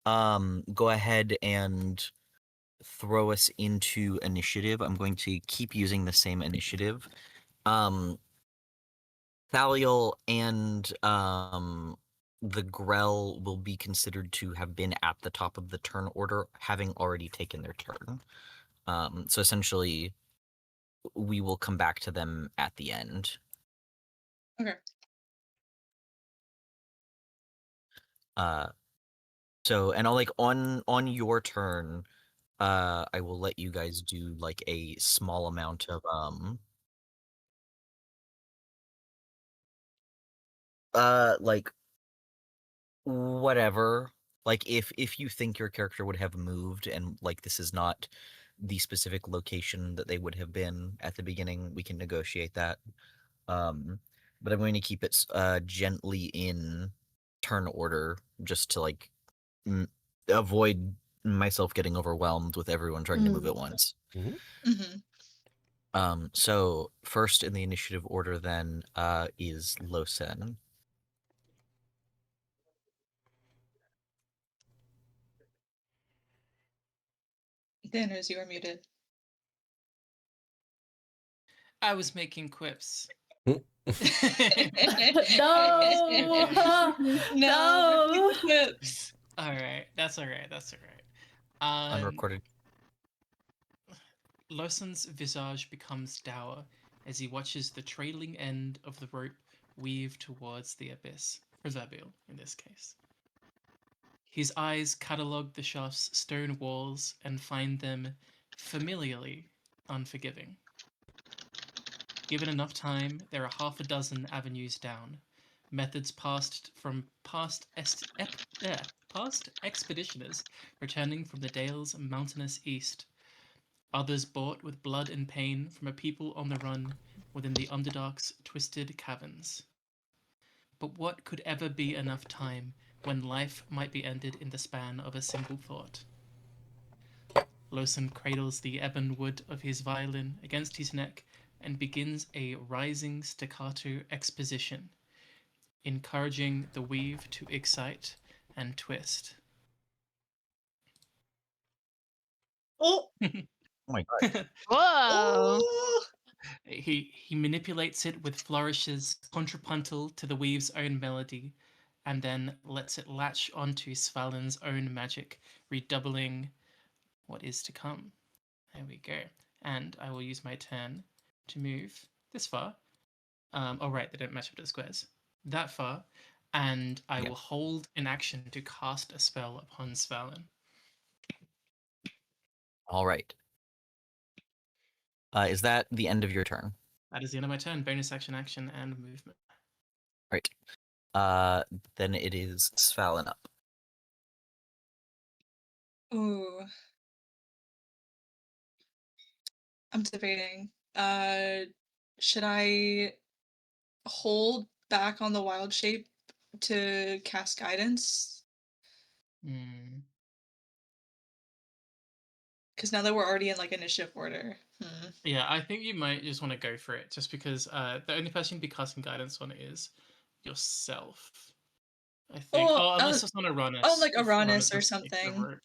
go ahead and throw us into initiative. I'm going to keep using the same initiative. Thaliel and the Grell will be considered to have been at the top of the turn order, having already taken their turn. So essentially, we will come back to them at the end. Okay. So, and I'll on your turn, I will let you guys do like a small amount of like whatever. Like if you think your character would have moved and like this is not the specific location that they would have been at the beginning, we can negotiate that. But I'm going to keep it gently in turn order just to like avoid myself getting overwhelmed with everyone trying to move at once. So first in the initiative order then is Losen. Danners, you are muted. I was making quips. No! No quips. All right, that's all right. That's all right. Unrecorded. Lawson's visage becomes dour as he watches the trailing end of the rope weave towards the abyss, proverbial in this case. His eyes catalogue the shaft's stone walls and find them familiarly unforgiving. Given enough time, there are half a dozen avenues down, methods passed from past expeditioners returning from the Dale's mountainous east, others bought with blood and pain from a people on the run within the Underdark's twisted caverns. But what could ever be enough time when life might be ended in the span of a single thought? Lawson cradles the ebon wood of his violin against his neck and begins a rising staccato exposition, encouraging the weave to excite and twist. Oh! Oh my god. Whoa! Oh! He manipulates it with flourishes contrapuntal to the weave's own melody, and then lets it latch onto Svalin's own magic, redoubling what is to come. There we go. And I will use my turn to move this far. Oh, right, they don't match up to the squares. That far. And I will hold an action to cast a spell upon Svalin. All right. Is that the end of your turn? That is the end of my turn. Bonus action, and movement. Right. Then it is Svalin up. Ooh. I'm debating. Should I hold back on the wild shape to cast guidance? Because now that we're already in like initiative order. Yeah, I think you might just want to go for it, just because the only person you'd be casting guidance on is yourself. I think. Oh, Unless it's not Uranus. Oh, like if Uranus or has taken the something. rope.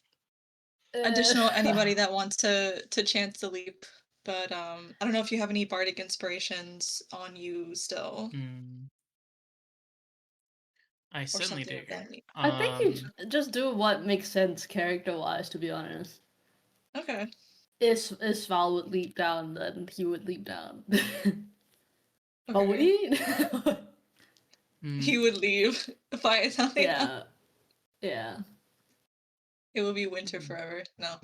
Additional anybody that wants to chance the leap. But I don't know if you have any bardic inspirations on you still. I certainly do. I think you just do what makes sense character-wise, to be honest. Okay. If Val would leap down, then he would leap down. Okay. Oh, would he? He would leave by Italia. Yeah. It will be winter forever. No.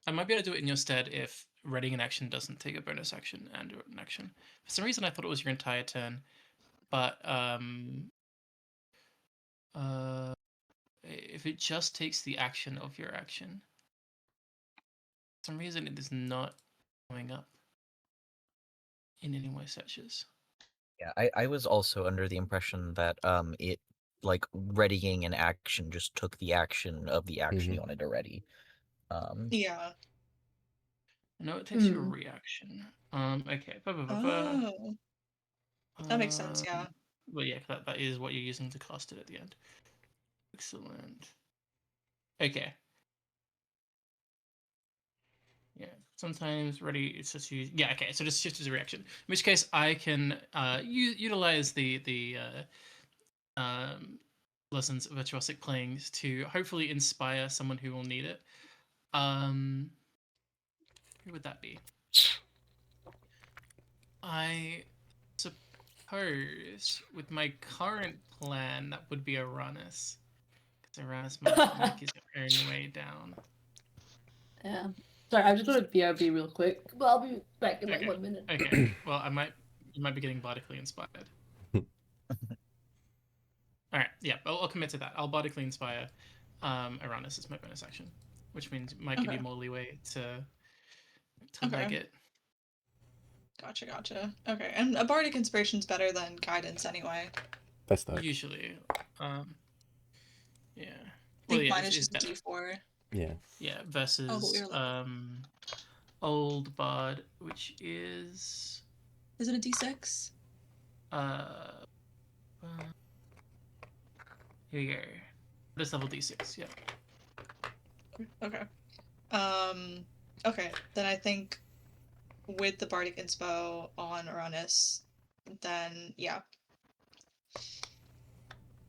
I might be able to do it in your stead if readying an action doesn't take a bonus action and an action. For some reason, I thought it was your entire turn, but if it just takes the action of your action, for some reason it is not coming up in any way searches. Yeah, I was also under the impression that it like readying an action just took the action of the action you wanted to ready. Yeah. No, it takes your reaction. Okay. Oh. That makes sense, yeah. Well, yeah, that is what you're using to cast it at the end. Excellent. Okay. Yeah. Sometimes ready. It's just use. Yeah. Okay. So just shift as a reaction. In which case, I can utilize the lessons of virtuosic playing to hopefully inspire someone who will need it. Who would that be? I suppose with my current plan, that would be Uranus. Because Uranus might make his own way down. Yeah. Sorry, I'm just going to BRB real quick, but I'll be back in like Okay. 1 minute. Okay. Well, you might be getting bardically inspired. All right. Yeah, I'll commit to that. I'll bardically inspire Uranus as my bonus action, which means it might give you Okay. more leeway to Okay. leg it. Gotcha. Okay, and a bardic inspiration's better than guidance anyway. That's nice. Usually, yeah. I think Well, yeah, mine is it's just a better. D4. Yeah. Yeah, Oh, but versus we were lucky. old bard, which is Is it a D6? uh, here we go. This level D6. Yeah. Okay. Okay, then I think with the bardic inspo on Uranus, then yeah.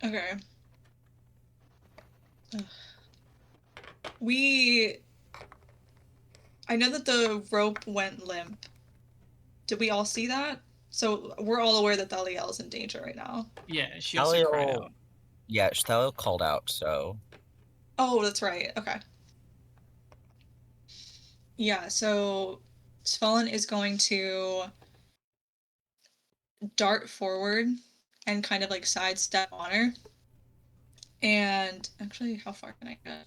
Okay. Ugh. I know that the rope went limp. Did we all see that? So we're all aware that Thaliel is in danger right now. Yeah, she also cried Thaliel, out. yeah, Thaliel called out, so Oh, that's right. Okay. Yeah, so Svalin is going to dart forward and kind of like sidestep on her. And actually, how far can I get?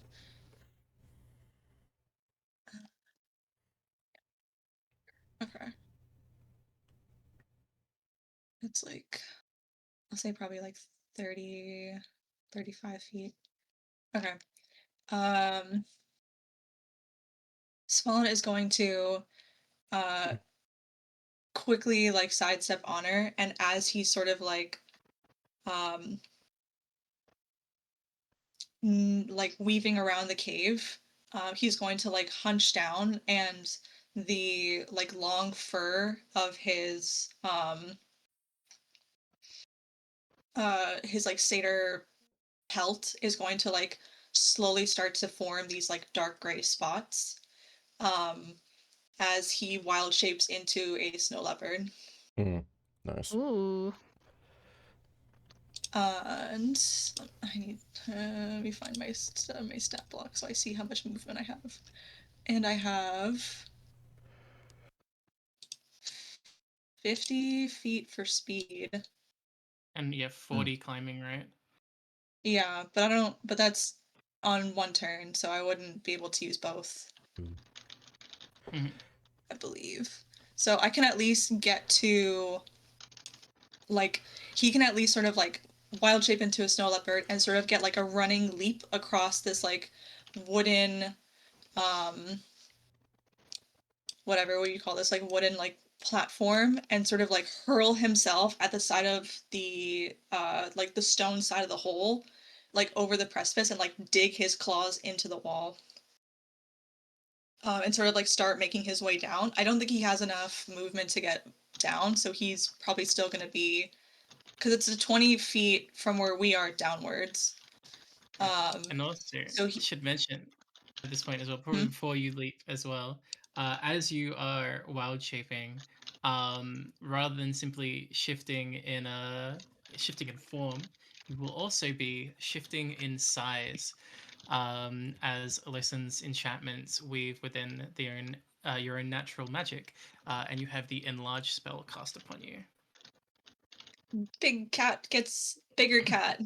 Okay. It's like, I'll say probably like 30, 35 feet. Okay. Svalin is going to quickly like sidestep on her, and as he's sort of like like weaving around the cave, he's going to like hunch down, and the like long fur of his like satyr pelt is going to like slowly start to form these like dark gray spots as he wild shapes into a snow leopard. Nice. Ooh. And I need let me find my stat block so I see how much movement I have. And I have 50 feet for speed. And yeah, 40 climbing, right? Yeah, but that's on one turn, so I wouldn't be able to use both. Mhm. I believe. So I can at least get to, like, he can at least sort of like wild shape into a snow leopard and sort of get like a running leap across this like wooden whatever, what do you call this, like wooden like platform, and sort of like hurl himself at the side of the like the stone side of the hole, like over the precipice, and like dig his claws into the wall. And sort of like start making his way down. I don't think he has enough movement to get down, so he's probably still going to be, because it's 20 feet from where we are downwards. And also, So he, should mention at this point as well, probably before you leap as well, as you are wild shaping, rather than simply shifting in form, you will also be shifting in size, as Alyssa's enchantments weave within your own natural magic, and you have the enlarge spell cast upon you. big cat gets bigger cat.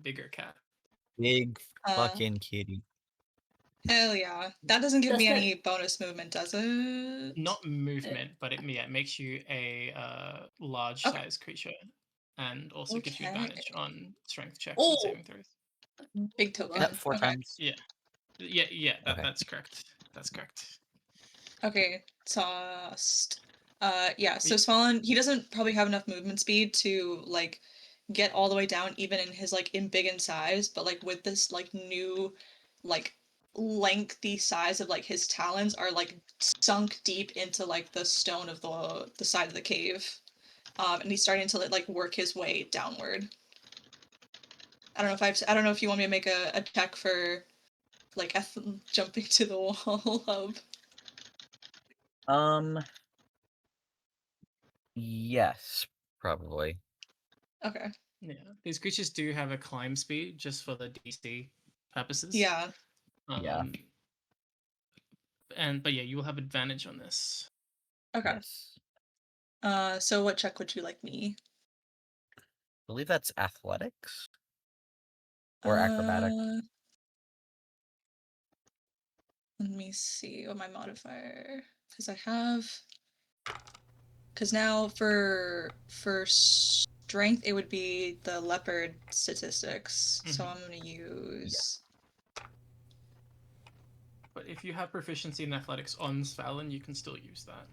Bigger cat. big Uh, fucking kitty. Hell yeah. That doesn't give Does me that- any bonus movement, does it? Not movement, but it makes you a large Okay. size creature, and also gives you Okay. advantage on strength checks Oh, and saving throws. big Is token. that 4 Okay. times? Yeah, Okay. that's correct. That's correct. Okay, tossed. Yeah, so Y- Svalin, he doesn't probably have enough movement speed to, like, get all the way down even in his like in big in size, but like with this like new like lengthy size of like his talons are like sunk deep into like the stone of the side of the cave. And he's starting to like work his way downward. I don't know if you want me to make a check for like jumping to the wall of. Yes, probably. Okay. Yeah, these creatures do have a climb speed just for the DC purposes. Yeah. Yeah. But yeah, you will have advantage on this. Okay. Yes. So what check would you like me? I believe that's athletics or acrobatics. Let me see what my modifier, because now for strength it would be the leopard statistics. So I'm gonna use. But if you have proficiency in athletics on Svalin, you can still use that.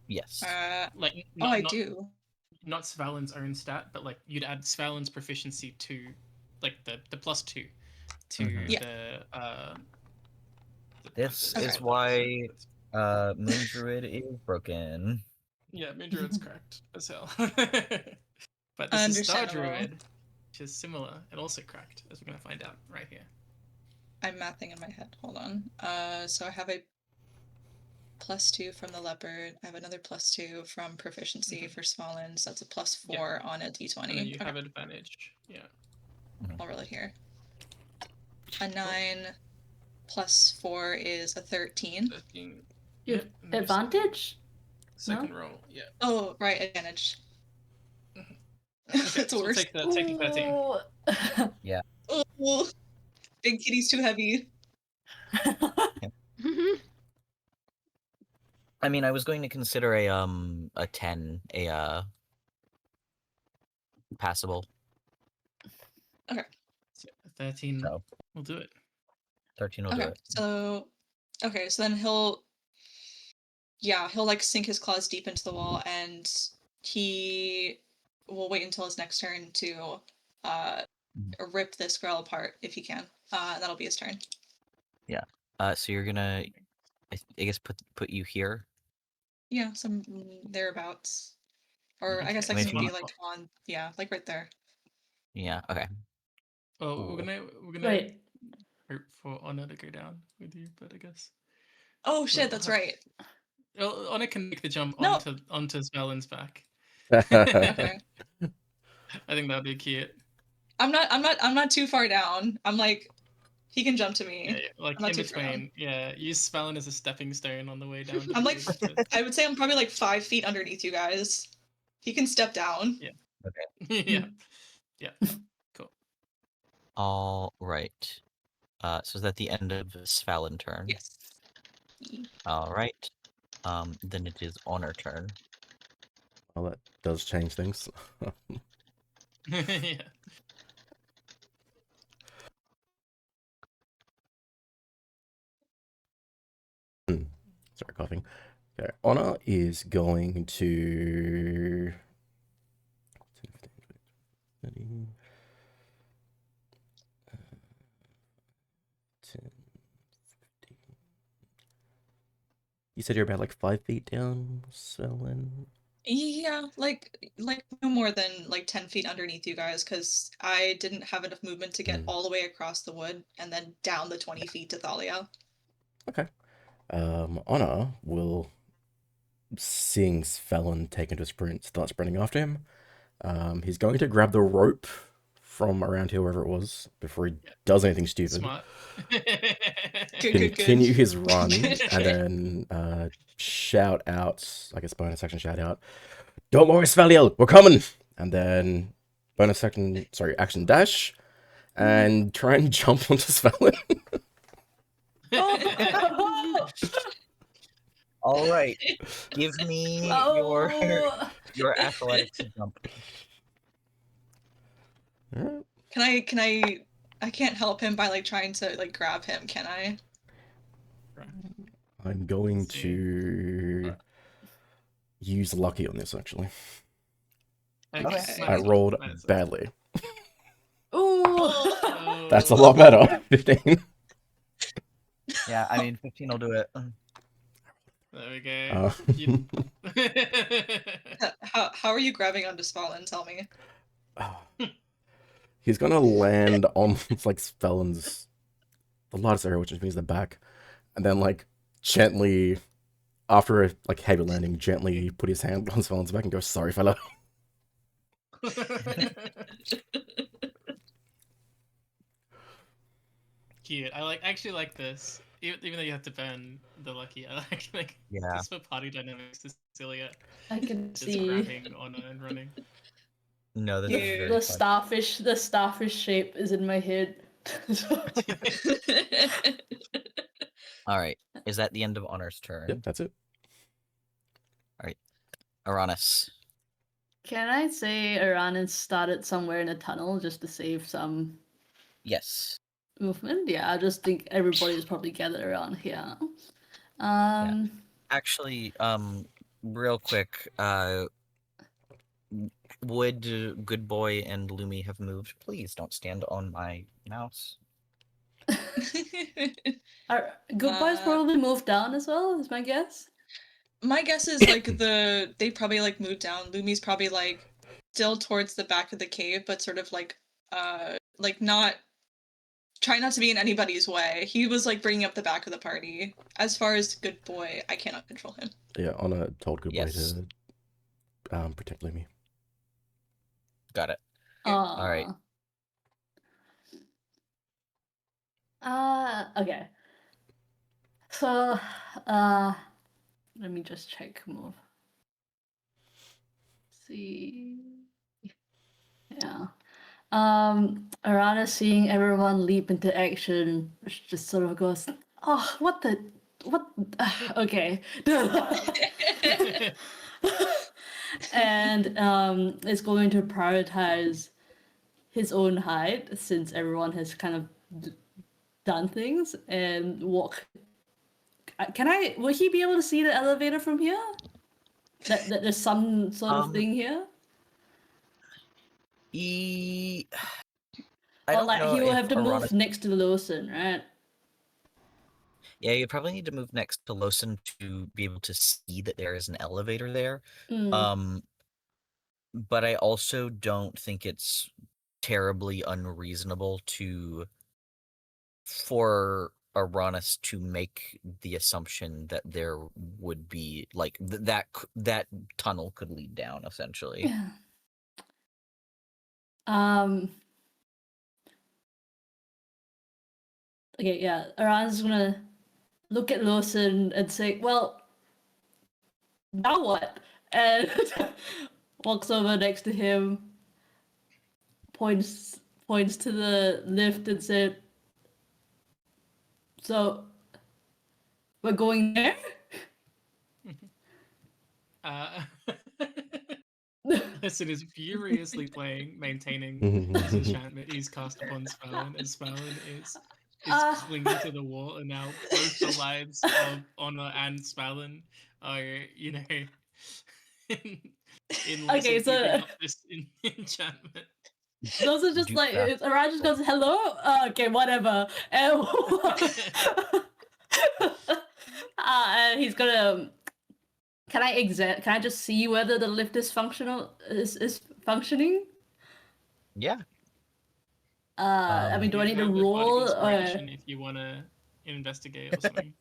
Yes. Like I do. Not Svalin's own stat, but like you'd add Svalin's proficiency to like the +2 to the This is why Moon Druid is broken. Yeah, Moon Druid's cracked as hell. But this is Star Druid, which is similar and also cracked, as we're gonna find out right here. I'm mathing in my head. Hold on. So I have a +2 from the leopard. I have another +2 from proficiency for Smallin, so that's a +4 on a d20. And then you have advantage. Yeah. I'll roll it here. A 9 +4 is a 13. 13. You have advantage? Second roll, yeah. Oh, right, advantage. Okay, That's so worse. take the 13. Yeah. Oh, big kitty's too heavy. I mean, I was going to consider a 10 passable. Okay. So 13 will do it. 13 will do it. So then he'll like sink his claws deep into the wall, and he will wait until his next turn to rip this girl apart if he can. That'll be his turn. Yeah. So you're gonna, I guess, put you here. Yeah, some thereabouts. Or I guess I can be like on, like right there. Yeah. Okay. Oh, we're gonna Wait. hope for Honor to go down with you, but I guess. Oh shit, that's right. Well, Honor can make the jump No. onto Svalin's back. Okay. I think that'd be cute. I'm not too far down. I'm like, he can jump to me. Yeah, like in between. Yeah, use Svalin as a stepping stone on the way down. I'm like, I would say I'm probably like 5 feet underneath you guys. He can step down. Yeah. Okay. Yeah. Yeah. Cool. All right. So is that the end of Svalin turn? Yes. All right. Then it is Honor turn. Well, that does change things. Yeah. Sorry, coughing. Okay, Honor is going to 10, 15, 20, 30, 10, 15. You said you're about like 5 feet down, Selwyn? Yeah, like no more than like 10 feet underneath you guys, because I didn't have enough movement to get all the way across the wood and then down the 20 feet to Thalia. Okay. Honor will, seeing Svelin take into a sprint, start sprinting after him. He's going to grab the rope from around here, wherever it was, before he does anything stupid. Smart. Continue good. his run, and then shout out, I guess bonus action shout out, "Don't worry, Svaliel, we're coming!" And then bonus action, action dash, and try and jump onto Svelin. All right. Give me your athletics jump. Can I can't help him by like trying to like grab him, can I? I'm going to use lucky on this, actually. Okay, Okay. I nice. rolled Nice. badly. Ooh. Oh. That's a lot better. 15. Yeah, I mean 15 will do it. There we go. Uh, You- How are you grabbing onto Spalin? Tell me. He's gonna land on like Felon's the largest area, which means the back, and then like gently, after a like heavy landing, gently put his hand on Felon's back and go, "Sorry, fella." Cute. actually like this. Even though you have to burn the lucky, I like Yeah. just for party dynamics, Cecilia I can just see grabbing on and running. No, this is Dude. very the fun. starfish shape is in my head. All right. Is that the end of Honor's turn? Yep, that's it. Uranus. Can I say Aranis started somewhere in a tunnel just to save some Yes. movement? Yeah, I just think everybody is probably gathered around here. Actually, real quick, would Good Boy and Lumi have moved? Please don't stand on my mouse. Good Boys probably moved down as well, is my guess. My guess is like they probably like moved down. Lumi's probably like still towards the back of the cave, but sort of like not trying not to be in anybody's way. He was like bringing up the back of the party. As far as Good Boy, I cannot control him. Yeah, Honor told Good Boy Yes. to protect Lumi. Got it. All right. Okay. So, let me just check move. See. Yeah. Arana seeing everyone leap into action, just sort of goes, "Oh, what? Okay." And is going to prioritize his own hide since everyone has kind of done things and walk. Will he be able to see the elevator from here? That there's some sort of thing here? I Or don't like know he will if have to Uranus. move next to Lawson, right? Yeah, you probably need to move next to Lawson to be able to see that there is an elevator there. But I also don't think it's terribly unreasonable for Uranus to make the assumption that there would be like that tunnel could lead down essentially. Yeah. Okay, yeah. Aran's gonna look at Lawson and say, "Well, now what?" And walks over next to him, points to the lift and said, "So, we're going there?" Listen is furiously maintaining his enchantment he's cast upon Spellin, and Spellin is clinging to the wall, and now both the lives of Honor and Spellin are, in Okay, so keeping up this enchantment. those are just Do like craft Aran just goes, "Hello, okay, whatever," and he's gonna. Can I just see whether the lift is is functioning? Yeah. I mean, do I You need to have a bardic roll? inspiration if you want to investigate or something.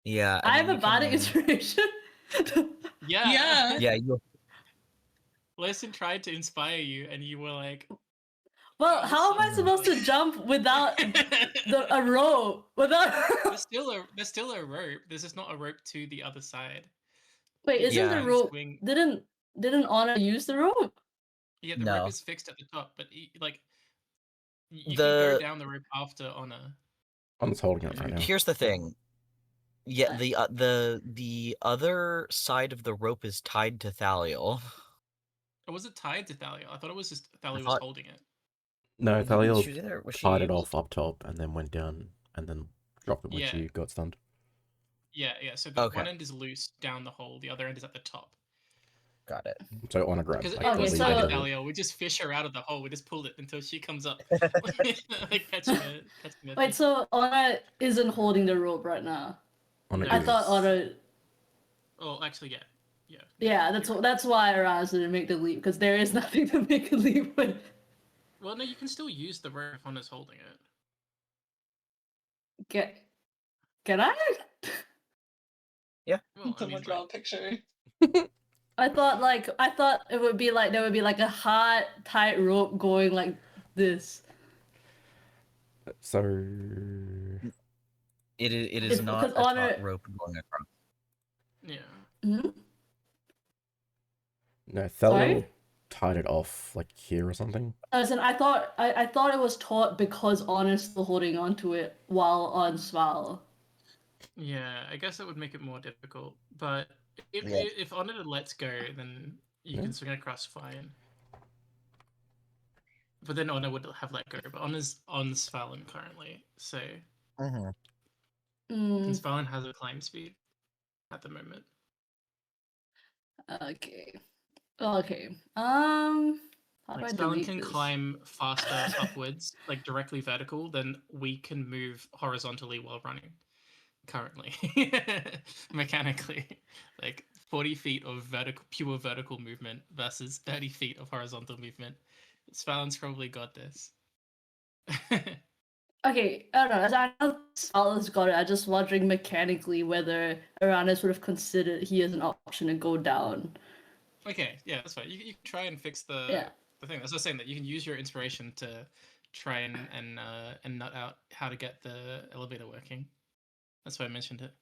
Yeah. I have mean, a bardic inspiration. Yeah. Yeah, you'll Lesson tried to inspire you, and you were like, Well, "Oh, this how am I sounds supposed to like-" jump without a rope? Without There's still a rope. There's just not a rope to the other side. Wait, isn't the Yeah. rope Swing. didn't Honor use the rope? Yeah, the rope No. is fixed at the top, but you can go The down the rope after Honor. I'm just holding it right now. Here's the thing. Yeah, the other side of the rope is tied to Thaliel. Or was it tied to Thalia? I thought it was just Thalia was thought- holding it. No, She Thaliel was either was tied she it off up top and then went down and then dropped it when Yeah. she got stunned. Yeah. So the Okay. one end is loose down the hole, the other end is at the top. got it. So Honor grab. Because Like, Okay, the it's lead so- like of a the- dahlia, we just fish her out of the hole. We just pull it until she comes up, like catching a Wait, fish. so Honor isn't holding the rope right now. Honor No. I is. thought Honor. Oh, actually, yeah. Yeah, you're that's why Araz didn't make the leap because there is nothing to make a leap with. Well, no, you can still use the rope if Honor's holding it. Can I? Well, I mean, Someone draw a picture. I thought it would be like there would be like a hard tight rope going like this. So It is If- not a because Honor- taut rope going across. yeah. Hmm? no, Thaliel Sorry? tied it off like here or something. Listen, I thought it was taut because Honor's still holding onto it while on Sval. Yeah, I guess that would make it more difficult. But if Yeah. if Honor lets go, then you Yeah. can swing across fine. But then Honor would have let go. But Honor's on Svalin currently, so Mhm. Mm, and Svalin has a climb speed at the moment. okay. Okay. How do Like I Svalin delete can this? climb faster upwards, like directly vertical, then we can move horizontally while running. Currently, mechanically, like 40 feet of pure vertical movement versus 30 feet of horizontal movement. Svalin's probably got this. Okay, I don't know. As I know Sval's got it, I'm just wondering mechanically whether Aranis would have considered he as an option to go down. Okay, yeah, that's fine. You can try and fix the Yeah. the thing. That's what I was saying, that you can use your inspiration to try and nut out how to get the elevator working. That's why I mentioned it.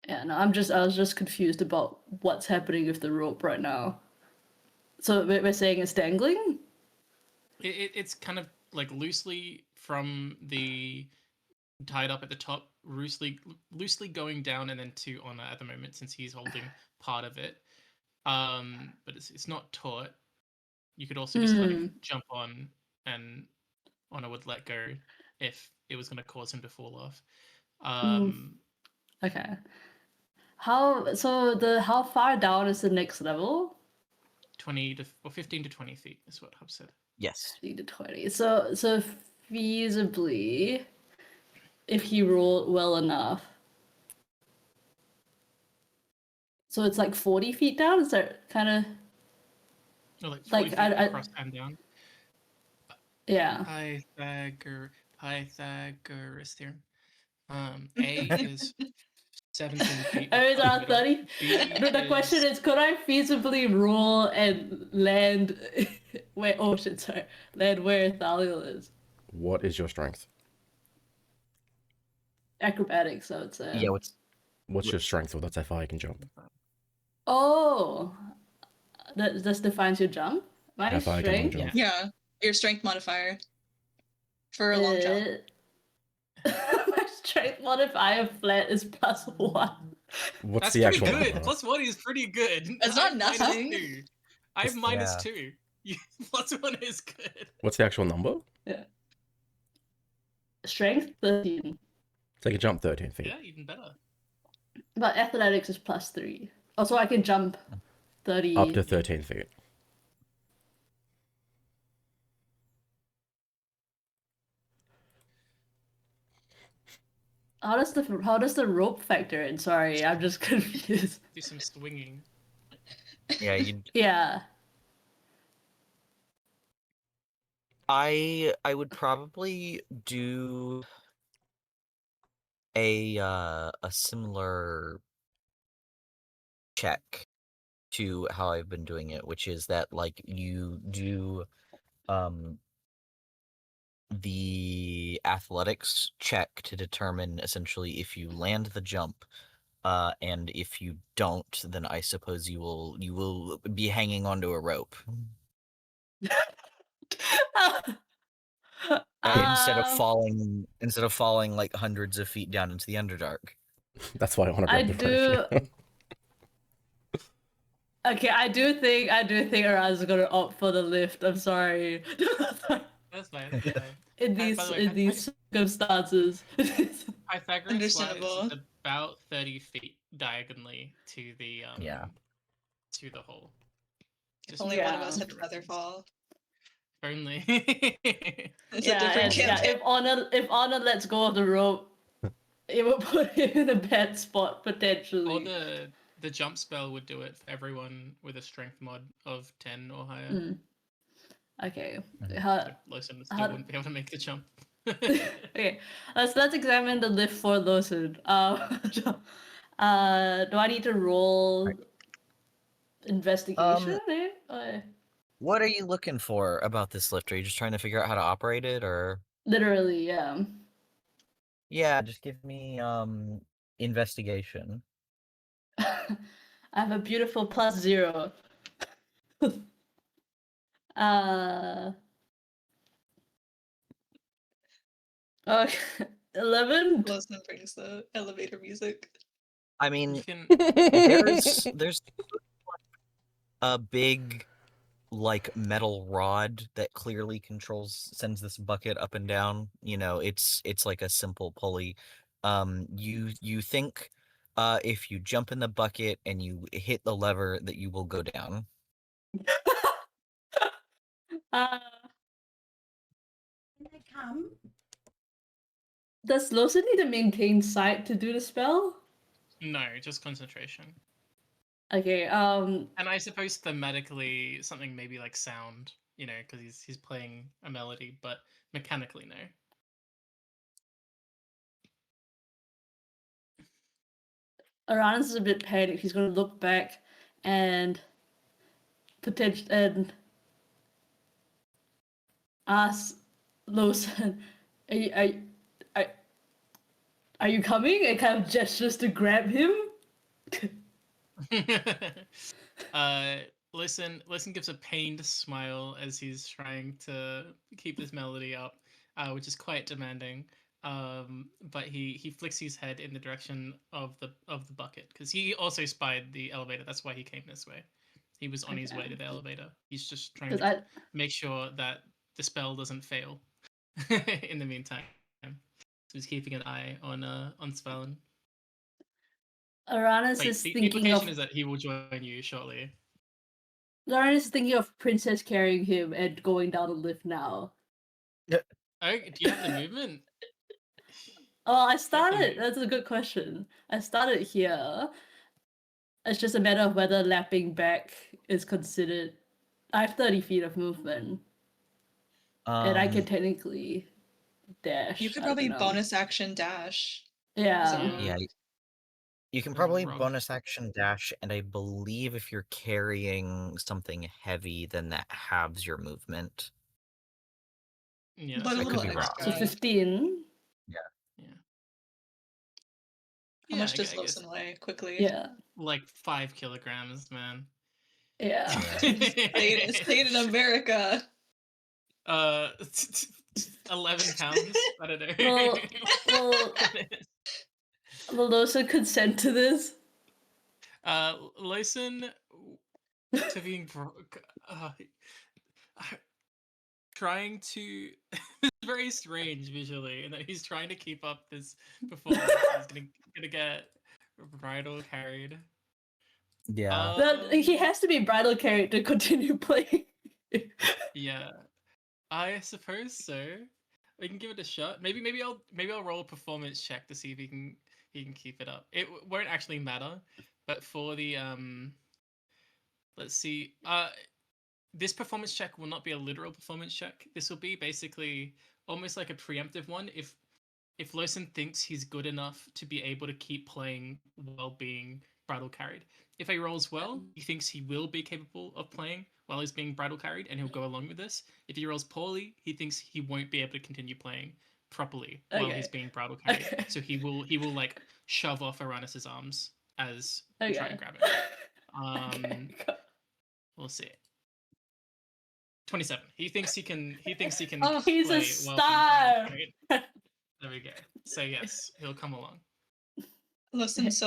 Yeah, no, I was just confused about what's happening with the rope right now. So we're saying it's dangling? It's kind of like loosely from the tied up at the top, loosely going down and then to Honor at the moment since he's holding part of it. But it's not taut. You could also just like jump on and Honor would let go if it was going to cause him to fall off. Okay. How far down is the next level? 20 to or 15 to 20 feet is what Hub said. Yes. 15 to 20. So feasibly, if he rolled well enough. So it's like 40 feet down? Is that kind of... No, like 40 Like, feet I- across and down. Yeah. Pythagoras theorem. A is 17 feet. Oh, it's across around 30? B The question is, could I feasibly roll and land where... Oh shit, sorry. Land where Thaliel is. What is your strength? Acrobatics, I would say. Yeah. What's your strength? Well, that's how far you can jump. Oh! That just defines your jump? My How far you can strength? jump. Yeah, your strength modifier for a long jump. My strength modifier flat is +1. What's That's the pretty actual good. number? +1 is pretty good. It's I not have nothing. -2. I have Yeah. -2. +1 is good. What's the actual number? Yeah. Strength 13. Take a jump 13 feet. Yeah, even better. But athletics is +3. Also, I can jump 30. Up to 13 feet. How does the rope factor in? Sorry, I'm just confused. Do some swinging. Yeah. You. Yeah. I would probably do a similar check to how I've been doing it, which is that like you do the athletics check to determine essentially if you land the jump, and if you don't, then I suppose you will be hanging onto a rope instead of falling like hundreds of feet down into the Underdark. That's why I want to I grab the rope. do. Okay, I do think Araz is gonna opt for the lift. I'm sorry. That's fine. That's fine. in By these the way, in these circumstances. Pythagoras Understandable. is about 30 feet diagonally to the Yeah. to the hole. If Just only one of Yeah. us had for feather reference. fall. If only. It's Yeah, a different and yeah, campaign. if Honor lets go of the rope, it will put him in a bad spot Or potentially. the jump spell would do it for everyone with a strength mod of 10 or higher. Mm. Okay. Mhm. How, But Lawson still how- wouldn't be able to make the jump. okay, let's examine the lift for Lawson. Do I need to roll investigation? What are you looking for about this lift? Are you just trying to figure out how to operate it, or? Literally, yeah. Yeah, just give me investigation. I have a beautiful +0. Okay, 11. Lawson brings the elevator music. I You mean, can. there's a big like metal rod that clearly sends this bucket up and down. You know, it's like a simple pulley. You think if you jump in the bucket and you hit the lever that you will go down. Uh, does Lawson need to maintain sight to do the spell? No, just concentration. Okay, And I suppose thematically something maybe like sound, you know, because he's playing a melody, but mechanically no. Aranis is a bit panicked. He's gonna look back and ask Lawson, are you, are, are, are you coming? And kind of gestures to grab him. Listen gives a pained smile as he's trying to keep this melody up, which is quite demanding. But he flicks his head in the direction of the bucket because he also spied the elevator. That's why he came this way. He was on his way to the elevator. He's just trying to make sure that the spell doesn't fail in the meantime. So he's keeping an eye on Svalin. Aranis Wait, is the thinking implication of is that he will join you shortly. Aranis is thinking of Princess carrying him and going down the lift now. Oh, do you have the movement? Oh, I Get the started. move. That's a good question. I started here. It's just a matter of whether lapping back is considered. I have 30 feet of movement, and I can technically dash. You could I don't probably know. bonus action dash. Yeah. Yeah, you can Or probably rug. bonus action dash, and I believe if you're carrying something heavy, then that halves your movement. Yeah, But that's a I like could little be wrong. So extra. 15. Yeah. How Yeah, much I does guess Lawson weigh? Quickly. Yeah. like 5 kilograms, man. Yeah. It's paid in America. uh, 11 pounds. I don't know. Will Lawson consent to this? Listen to being broke. Trying to. It's very strange visually, and that he's trying to keep up this performance. He's gonna get bridal carried. Yeah. That he has to be bridal carried to continue playing. Yeah, I suppose so. We can give it a shot. Maybe I'll roll a performance check to see if he can keep it up. It won't actually matter, but for the let's see. This performance check will not be a literal performance check. This will be basically almost like a preemptive one. If Lawson thinks he's good enough to be able to keep playing while being bridal carried. If he rolls well, he thinks he will be capable of playing while he's being bridal carried, and he'll go along with this. If he rolls poorly, he thinks he won't be able to continue playing properly while he's being bridal carried. Okay. So he will like shove off Aranis's arms as you try and grab him. We'll see. 27. He thinks he can. Oh, he's play a while being bridal star. carried. There we go. So yes, he'll come along. Lawson's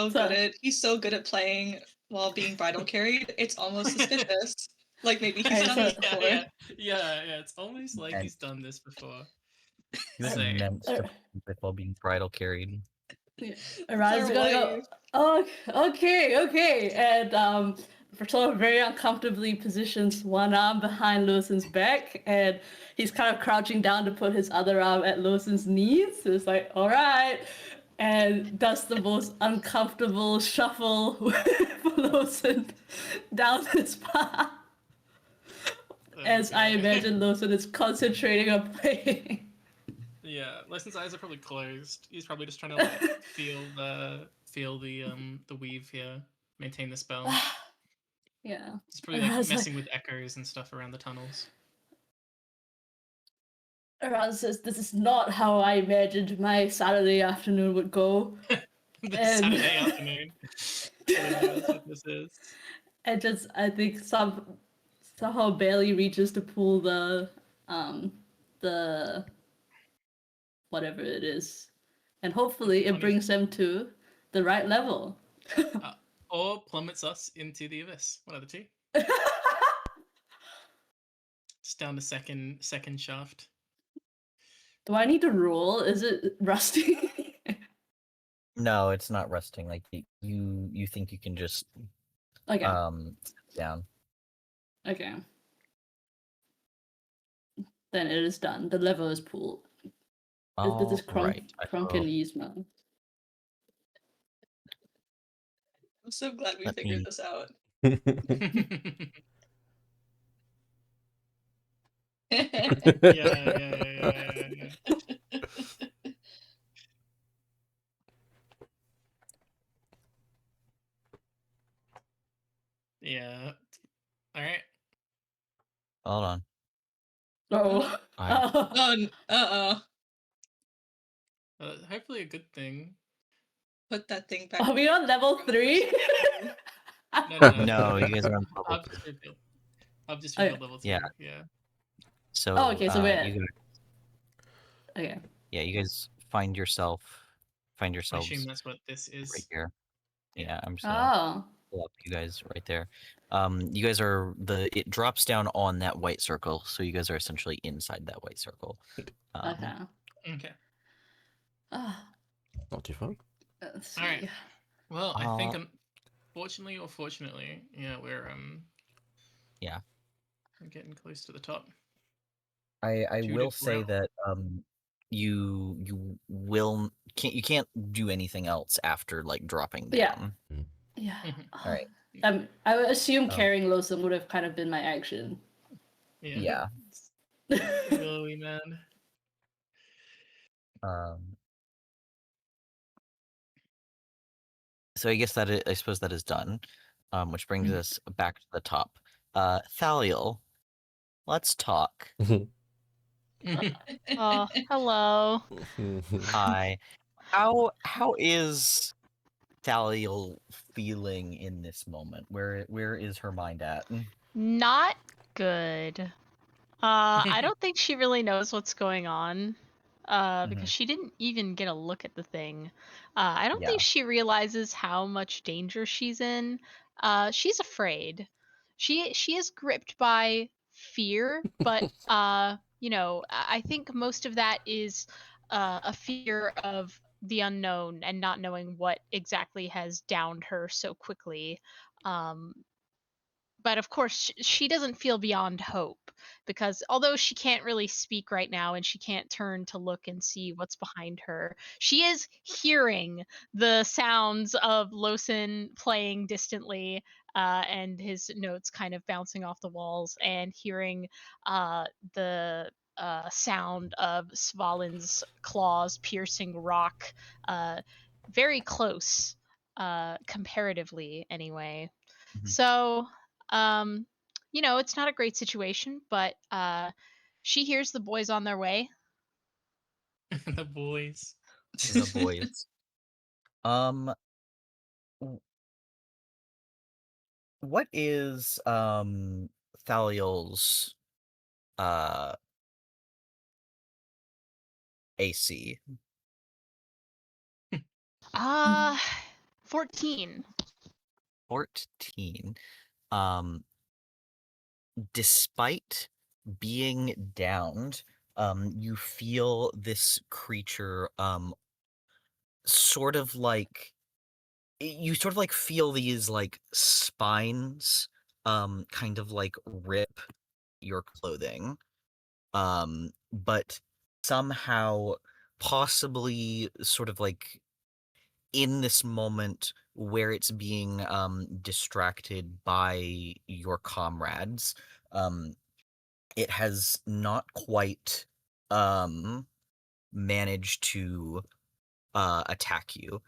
he's so good at playing while being bridal carried. It's almost suspicious. Like maybe he's Alright, done so- this before. Yeah. It's almost like he's done this before. He was So, meant to play while being bridal carried. Arise gonna go. Oh, okay. And sort of very uncomfortably positions one arm behind Lawson's back, and he's kind of crouching down to put his other arm at Lawson's knees. So it's like, all right, and does the most uncomfortable shuffle for Lawson down his path. As I Okay. imagine Lawson is concentrating on playing. Yeah, Lyson's eyes are probably closed. He's probably just trying to like feel the weave here, maintain the spell. Yeah. He's probably And I like was messing with echoes and stuff around the tunnels. Raz says, "This is not how I imagined my Saturday afternoon would go." The And- Saturday afternoon. That's what this is. And just, I think somehow barely reaches to pull the whatever it is, and hopefully it brings them to the right level. Or plummets us into the abyss. One of the two. Just down the second shaft. Do I need to roll? Is it rusty? No, it's not rusting. Like you think you can just Okay. sit down. Okay. Then it is done. The lever is pulled. This is Right. Krunken Yzma. I'm so glad we Let figured me- this out. Yeah. Yeah. All right. Hold on. Oh. Hopefully a good thing. Put that thing back. Are we on level 3? No. No, you guys are on level I've 2. just revealed. I've just Okay. revealed level 2. Yeah. Yeah. So Oh, okay, so we're at- you guys, Okay. yeah, you guys find I yourselves assume that's what this is. right here. Yeah, I'm just gonna Oh. pull up you guys right there. You guys are it drops down on that white circle, so you guys are essentially inside that white circle. Okay. Okay. Not too far. Let's see. All right. Well, I think Uh, unfortunately or fortunately, yeah, we're Yeah. we're getting close to the top. I Two will to say ground. that you can't do anything else after like dropping Yeah. down. Yeah. All right. I would assume Um, carrying Lawson would have kind of been my action. Yeah. Yeah. Willowy man. So I guess I suppose that is done. Which brings us back to the top. Thaliel, let's talk. Oh, hello. Hi. How is Thaliel feeling in this moment? Where is her mind at? Not good. I don't think she really knows what's going on. Because she didn't even get a look at the thing. I don't Yeah. think she realizes how much danger she's in. She's afraid. She is gripped by fear, but I think most of that is a fear of the unknown and not knowing what exactly has downed her so quickly. Um, but of course she doesn't feel beyond hope, because although she can't really speak right now and she can't turn to look and see what's behind her, she is hearing the sounds of Losin playing distantly, and his notes kind of bouncing off the walls, and hearing the sound of Svalin's claws piercing rock, very close, comparatively anyway. So, um, it's not a great situation, but she hears the boys on their way. The boys. The boys. w- What is Thaliel's AC? 14. 14. Despite being downed, you feel this creature sort of like you sort of like feel these like spines kind of like rip your clothing, but somehow possibly sort of like in this moment where it's being distracted by your comrades, it has not quite managed to attack you.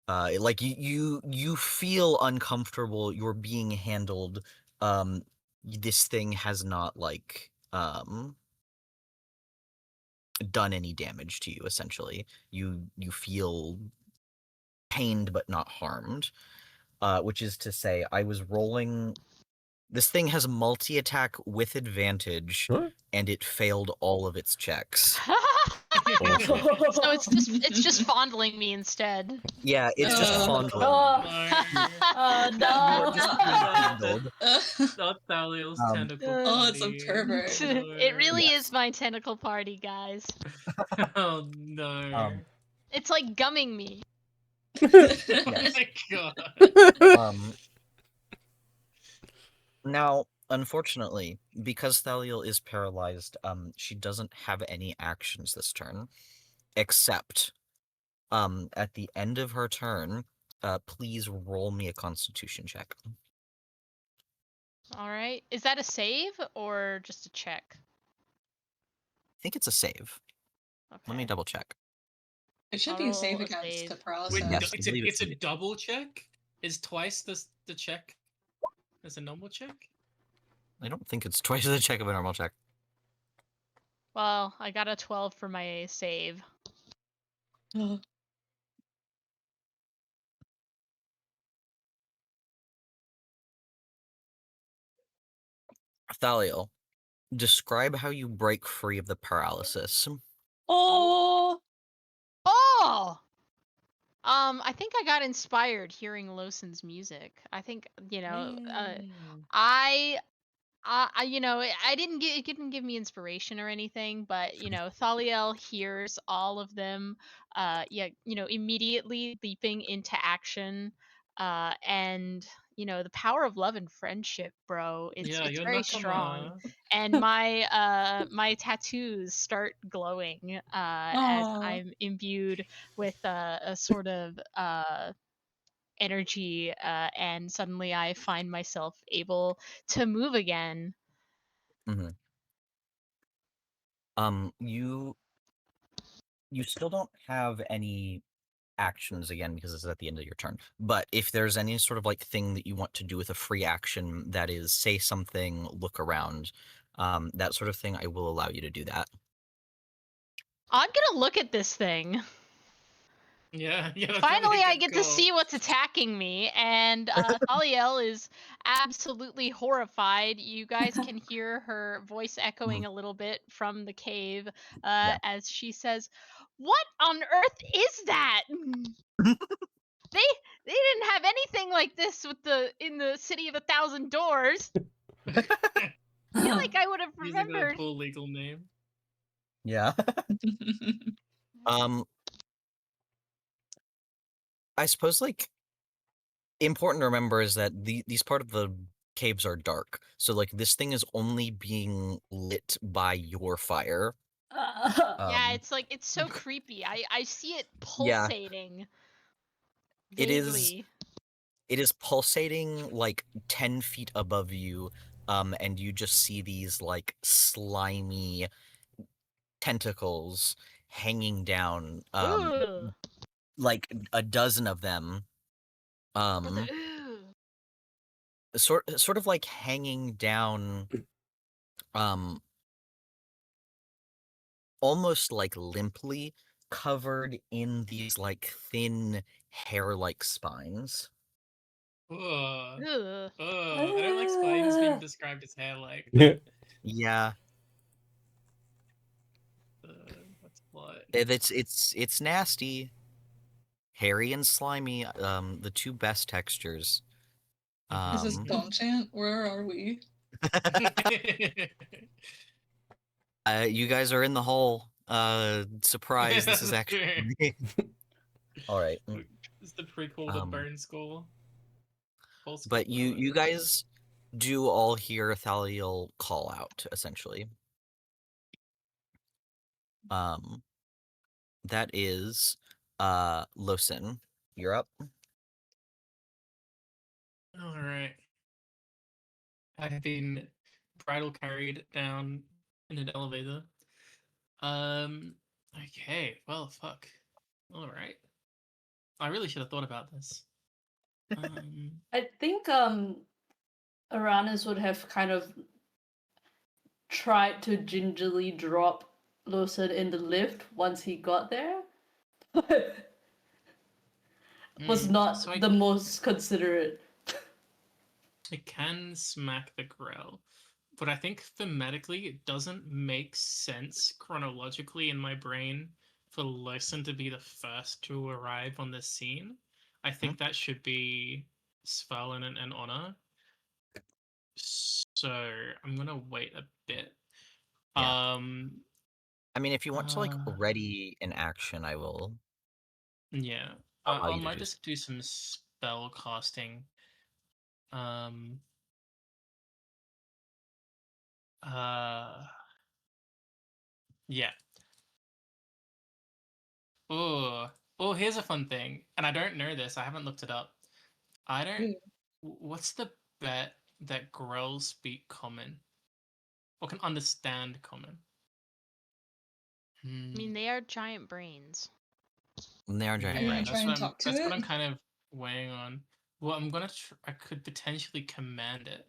Like you feel uncomfortable. You're being handled. This thing has not like done any damage to you. Essentially, you feel pained but not harmed. Which is to say, I was rolling. This thing has multi-attack with advantage, What? and it failed all of its checks. Awesome. So it's just fondling me instead. Yeah, it's just fondling. Oh, No. Just no. being No. handled. Not Thaliel's Um, tentacle Oh, it's a party. pervert. It really Yes. is my tentacle party, guys. Oh no. Um, It's like gumming me. Oh yes. my god. Um, Now, unfortunately, because Thaliel is paralyzed, she doesn't have any actions this turn, except, at the end of her turn, please roll me a Constitution check. All right. Is that a save or just a check? I think it's a save. Okay. Let me double check. It should I'll be a roll save a against save. the Wait, paralysis. Yes, I it's believe a it's double check? Is twice the check as a normal check? I don't think it's twice the check of a normal check. Well, I got a 12 for my save. Oh, Thaliel, describe how you break free of the paralysis. oh, Oh! I think I got inspired hearing Loson's music. I think, I I didn't get it didn't give me inspiration or anything, but Thaliel hears all of them, yeah, immediately leaping into action, and the power of love and friendship, bro. It's Yeah, it's you're very strong, nakama. and my tattoos start glowing, as oh. I'm imbued with a sort of energy, and suddenly I find myself able to move again. Mm-hmm. You still don't have any actions again because it's at the end of your turn. But if there's any sort of like thing that you want to do with a free action that is say something, look around, that sort of thing, I will allow you to do that. I'm gonna look at this thing. Yeah, that's probably Finally, a I good get to call. see what's attacking me, and Thaliel is absolutely horrified. You guys can hear her voice echoing a little bit from the cave, Yeah. as she says, "What on earth is that? They didn't have anything like this in the city of 1,000 doors. I feel like I would have Using a remembered." cool legal name. Yeah. um, I suppose like important to remember is that these part of the caves are dark, so like this thing is only being lit by your fire. Yeah, Um, it's so creepy. I see it yeah, pulsating it is. vaguely. It is pulsating like 10 feet above you, and you just see these like slimy tentacles hanging down, Ooh. like a dozen of them, um, Ooh. sort of like hanging down, um, almost like limply, covered in these like thin hair-like spines. Ugh. Ooh. I don't like spines being described as hair like Yeah. that. Yeah, That's what. it's nasty, hairy and slimy. The two best textures. Is this Um, Bonchan? Where are we? you guys are in the hole. Surprise! This is That's actually fair. all right. It's the prequel to Um, Burn Skull. False but Skull, rather. you guys do all hear Thaliel call out, essentially. That is Losin. You're up. All right. I have been bridal carried down in an elevator. Um. Okay. Well, fuck. All right. I really should have thought about this. I think Uranus would have kind of tried to gingerly drop Lawson in the lift once he got there, but was So not the most considerate. I can smack the Grell, but I think thematically it doesn't make sense chronologically in my brain for Lawson to be the first to arrive on the scene. I think that should be Svalin and Honor. So I'm gonna wait a bit. Yeah. Um, I mean, if you want to like uh, ready in action, I will yeah, allow I you to might do so. just do some spell casting. Um, uh, yeah. Oh, oh, here's a fun thing, and I don't know this. I haven't looked it up. I don't. Ooh. What's the bet that Grells speak Common or can understand Common? I mean, they are giant brains. And they are giant Are you gonna Yeah, try brains. and talk to that's what it? I'm kind of weighing on. Well, I'm gonna. I could potentially command it.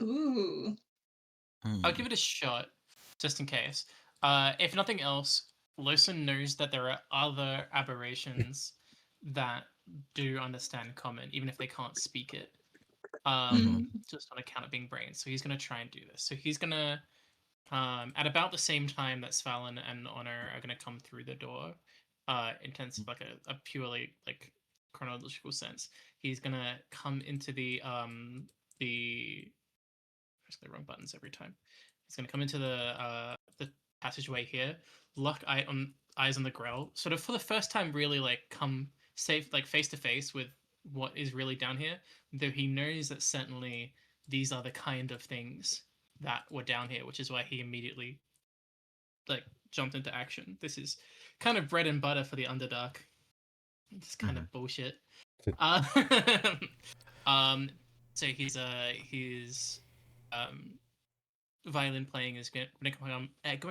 Ooh. I'll Hmm. give it a shot, just in case. If nothing else, Lawson knows that there are other aberrations that do understand Common, even if they can't speak it. Mm-hmm. Just on account of being brains. So he's gonna try and do this. So he's gonna, at about the same time that Svalin and Honor are gonna come through the door, in terms of like a purely like chronological sense, he's gonna come into the press the wrong buttons every time. He's going to come into the passageway here, lock eyes on the Grell, sort of for the first time, really like come safe, like face to face with what is really down here. Though he knows that certainly these are the kind of things that were down here, which is why he immediately like jumped into action. This is kind of bread and butter for the Underdark. It's kind of bullshit. Uh, um, so his um violin playing is going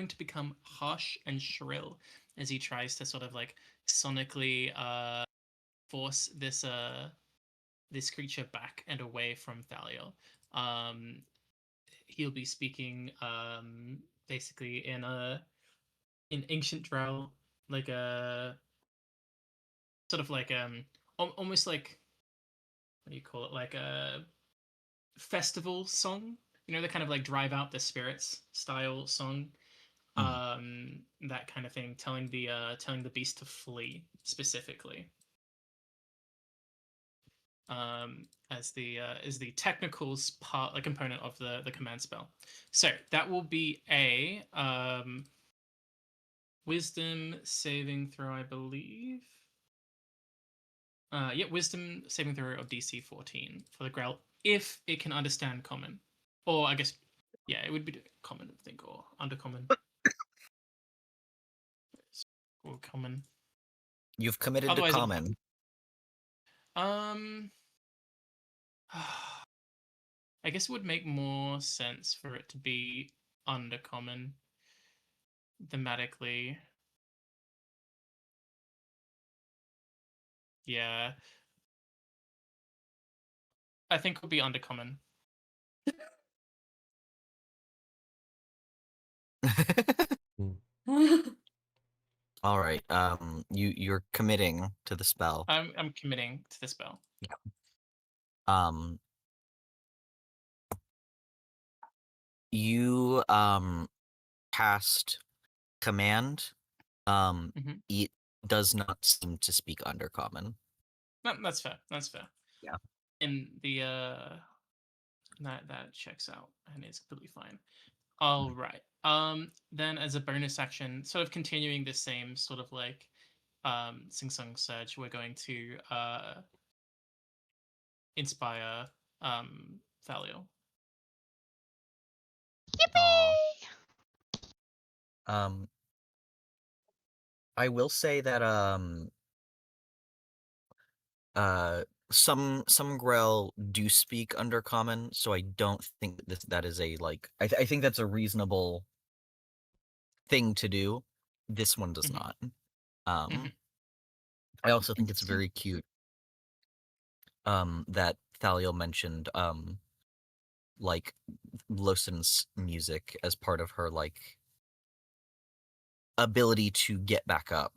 to become harsh and shrill as he tries to sort of like sonically force this creature back and away from Thaliel. Um, he'll be speaking basically in ancient Drow, like a sort of like almost like, what do you call it, like a festival song. You know, the kind of like drive out the spirits style song, that kind of thing, telling the beast to flee specifically, as the technical part, like component of the command spell. So that will be a wisdom saving throw, I believe. Yeah, wisdom saving throw of DC 14 for the Grell, if it can understand common, or I guess, yeah, it would be common, I think, or undercommon, or common. You've committed to Otherwise, common. um, I guess it would make more sense for it to be undercommon thematically. Yeah, I think it would be undercommon. All right. You're committing to the spell. I'm committing to the spell. Um, you cast command. Mhm. It does not seem to speak undercommon. No, that's fair. That's fair. Yeah. And the that checks out and is completely fine. All right. Then as a bonus action, sort of continuing the same sort of like Sing Sung Surge, we're going to inspire Thaliel. Aw. Yippee! I will say that some Grell do speak Undercommon, so I don't think that is a like I think that's a reasonable thing to do. This one does Mhm. not. Mhm. I also think it's Interesting. very cute that Thaliel mentioned like Losen's music as part of her like ability to get back up,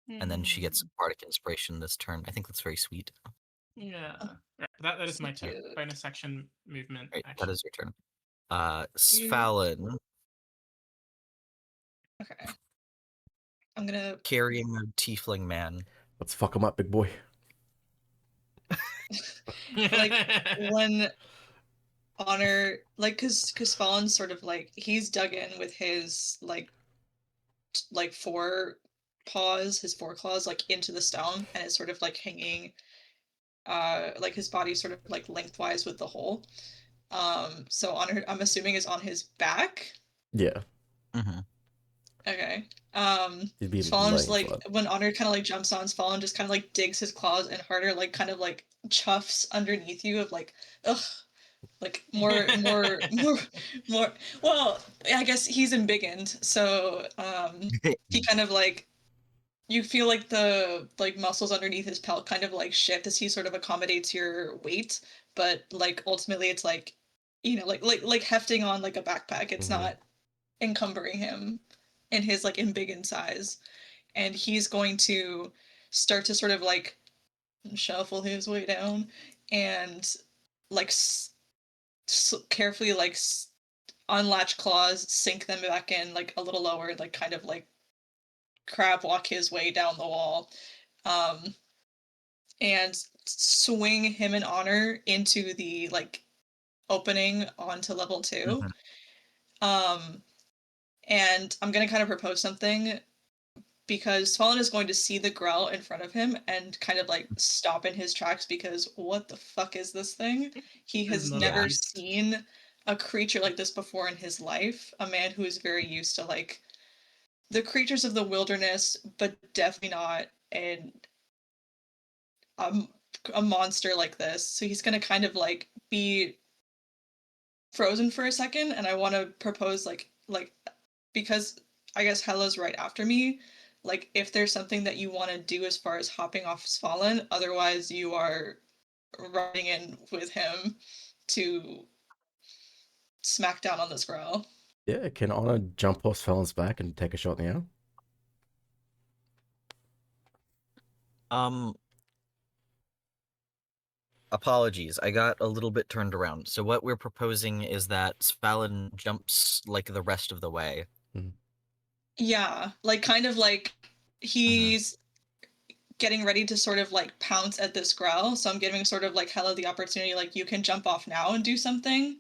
and then she gets bardic inspiration this turn. I think that's very sweet. Yeah. Oh, Right, that is so my turn. cute. Bonus action movement Right, that action. is your turn. You- Svalin Okay. I'm gonna carrying a tiefling man. Let's fuck him up, big boy. like when Honor cause Fallen's sort of like he's dug in with his like four paws, his foreclaws like into the stone, and it's sort of like hanging like his body's sort of like lengthwise with the hole. So Honor, I'm assuming, is on his back. Yeah, Mm-hmm. Okay. he'd be Fallen just laying like flat. when Honor kind of like jumps on, Fallen just kind of like digs his claws in harder, like kind of like chuffs underneath you of like, ugh, like more. Well, I guess he's embiggened, so he kind of like you feel like the like muscles underneath his pelt kind of like shift as he sort of accommodates your weight, but like ultimately it's like, you know, like hefting on like a backpack. It's Mhm. not encumbering him in his like embiggened size, and he's going to start to sort of like shuffle his way down and like carefully like unlatch claws, sink them back in like a little lower, like kind of like crab walk his way down the wall, um, and swing him in Honor into the like opening onto level 2. Mhm. Um, and I'm gonna kind of propose something because Fallen is going to see the Grell in front of him and kind of like stop in his tracks because what the fuck is this thing? He This is has not a Yeah. never beast. seen a creature like this before in his life. A man who is very used to like the creatures of the wilderness, but definitely not a, a monster like this. So he's gonna kind of like be frozen for a second, and I want to propose like because I guess Hella's right after me. Like, if there's something that you want to do as far as hopping off Fallen, otherwise you are riding in with him to smack down on this girl. Yeah, can Honor jump off Felon's back and take a shot in the air? Um, apologies, I got a little bit turned around. So what we're proposing is that Svalin jumps like the rest of the way. Yeah, like kind of like he's getting ready to sort of like pounce at this growl. So I'm giving sort of like Hella the opportunity, like you can jump off now and do something,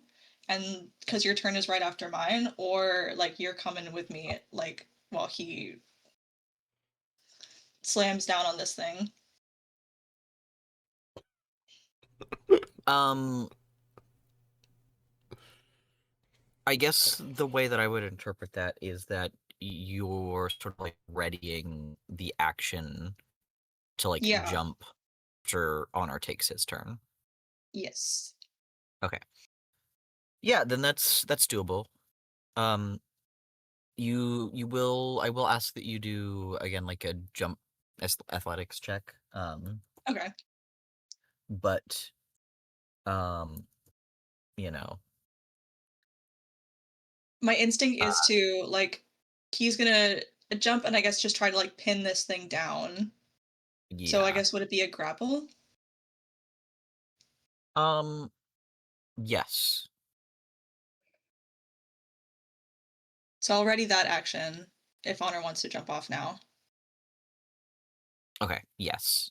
and because your turn is right after mine, or like you're coming with me, like while he slams down on this thing. Um, I guess the way that I would interpret that is that you're sort of like readying the action to like Yeah. jump after Honor takes his turn. Yes. Okay. Yeah, then that's doable. Um, you will I will ask that you do again like a jump athletics check. Okay. But um, you know, My instinct is to like he's gonna jump and I guess just try to like pin this thing down. So I yeah. guess would it be a grapple? Um, yes. So I'll ready that action if Honor wants to jump off now. Okay, yes.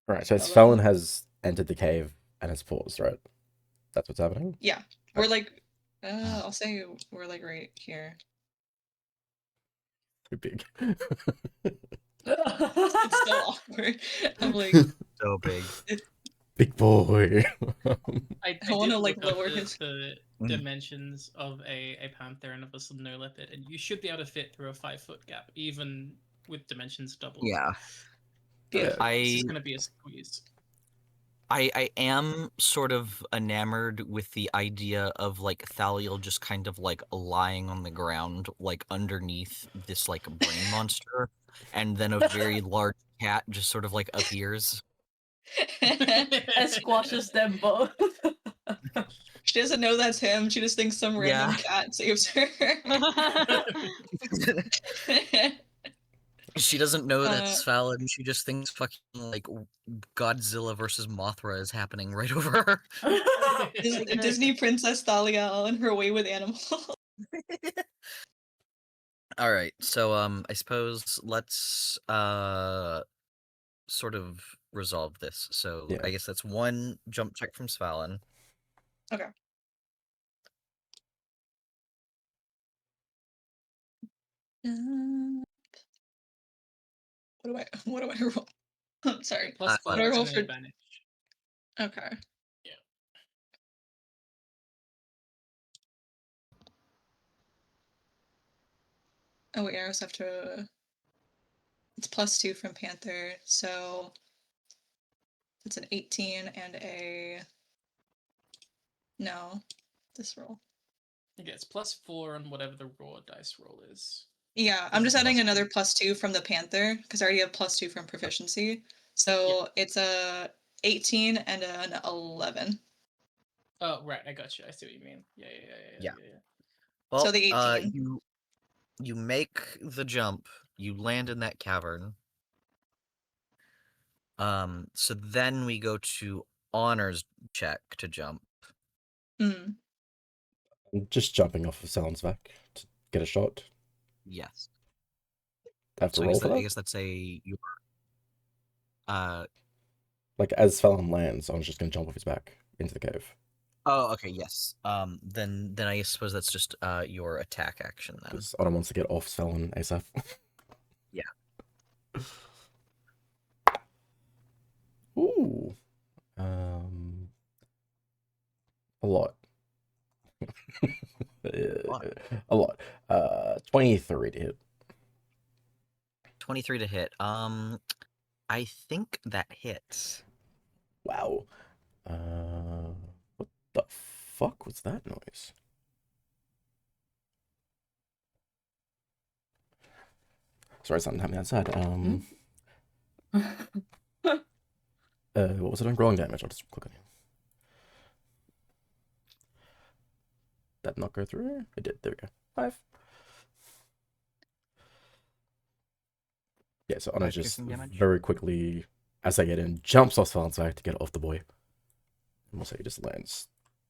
Right, so Hello? Felon has entered the cave and has paused, right? That's what's happening? Yeah. We're Okay. like I'll say we're like right here. Too big. It's so awkward. I'm like, So big. Big boy. I I want did to like look up lower his. the Mm. dimensions of a panther and of a snow leopard, and you should be able to fit through a 5-foot gap, even with dimensions doubled. Yeah. Beautiful. It's I just gonna be a squeeze. I am sort of enamored with the idea of like Thaliel just kind of like lying on the ground, like underneath this like brain monster, and then a very large cat just sort of like appears. And squashes them both. She doesn't know that's him. She just thinks some Yeah. random cat saves her. She doesn't know that Uh, it's Fallon. She just thinks fucking like Godzilla versus Mothra is happening right over her. Disney Princess Thaliel and her way with animals. All right, so I suppose let's sort of resolve this. So Yeah. I guess that's one jump check from Svalin. Okay. What do I roll? I'm sorry. Plus What do I four roll and an for? advantage. Okay. Yeah. Oh wait, I also have to. It's +2 from Panther, so it's an 18 and a. No, this roll. It gets +4 on whatever the raw dice roll is. Yeah, I'm This just is adding +2. another +2 from the Panther because I already have +2 from proficiency. So it's a 18 and an 11. Oh, right, I got you. I see what you mean. Yeah. Yeah. So Well, the 18. you make the jump. You land in that cavern. So then we go to honors check to jump. Mm. I'm just jumping off of Salon's back to get a shot. Yes. I have to So roll for I that? guess that's your Like, as Fallon lands, I'm just going to jump off his back into the cave. Oh, okay, yes. Then I suppose that's just your attack action then. Because Otto wants to get off Fallon ASAP. Yeah. Ooh. A lot. A lot. 23 to hit. 23 to hit. I think that hits. Wow. What the fuck was that noise? Sorry, something happened outside. What was it on growing damage? I'll just click on it. That not go through? It did. There we go. 5. Yeah, so Anna 5 just piercing damage? very quickly, as they get in, jumps off Fallon's back to get off the boy. And also he just lands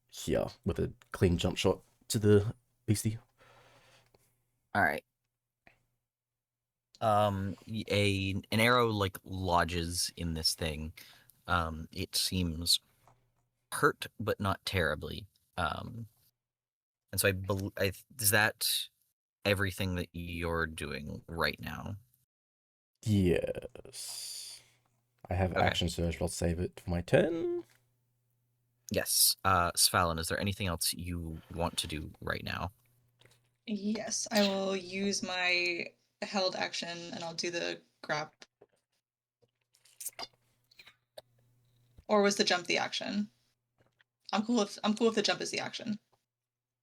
here with a clean jump shot to the beastie. All right. An arrow like lodges in this thing. It seems hurt, but not terribly. And so is that everything that you're doing right now? Yes. I have Okay. action surge, but I'll save it for my turn. Yes. Svalin, is there anything else you want to do right now? Yes, I will use my held action and I'll do the grab. Or was the jump the action? I'm cool if the jump is the action.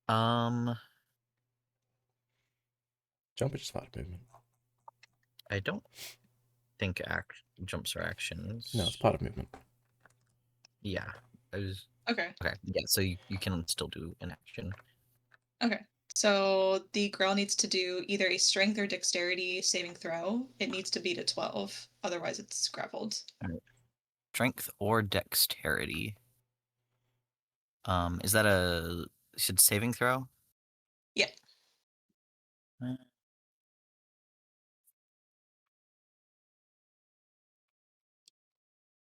Jump is just part of movement. I don't think jumps are actions. No, it's part of movement. Yeah. Okay. Okay. Yeah, so you can still do an action. Okay. So the girl needs to do either a strength or dexterity saving throw. It needs to beat a 12, otherwise it's grappled. Strength or dexterity. Is that you said saving throw? Yeah.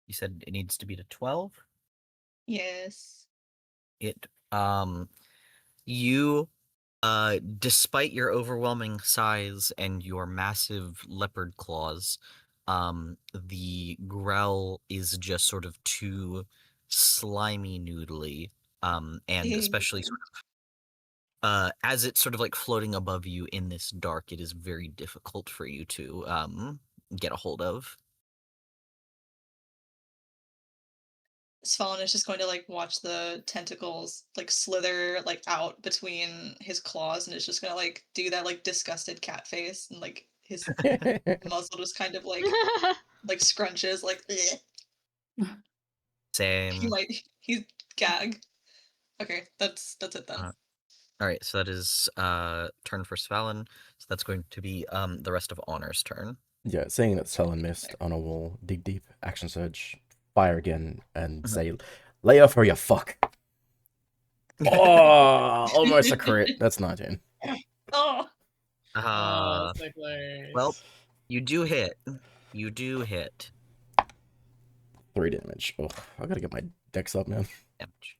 You said it needs to be to 12? Yes. It You, despite your overwhelming size and your massive leopard claws, the growl is just sort of too slimy noodly, and especially sort of as it's sort of like floating above you in this dark, it is very difficult for you to get a hold of. Svalin is just going to like watch the tentacles like slither like out between his claws, and it's just gonna like do that like disgusted cat face, and like his muzzle just kind of like scrunches like "Bleh." He Same. might he's gag. Okay, that's it then. All right, so that is turn for Svalin. So that's going to be the rest of Honor's turn. Yeah, seeing that Selen missed, Honor will dig deep, action surge, fire again, and say, "Lay off her, you fuck." Oh, almost a crit. That's 19. Oh, So close. well, you do hit. You do hit. 3 damage. Oh, I gotta get my dex up, man. Damage.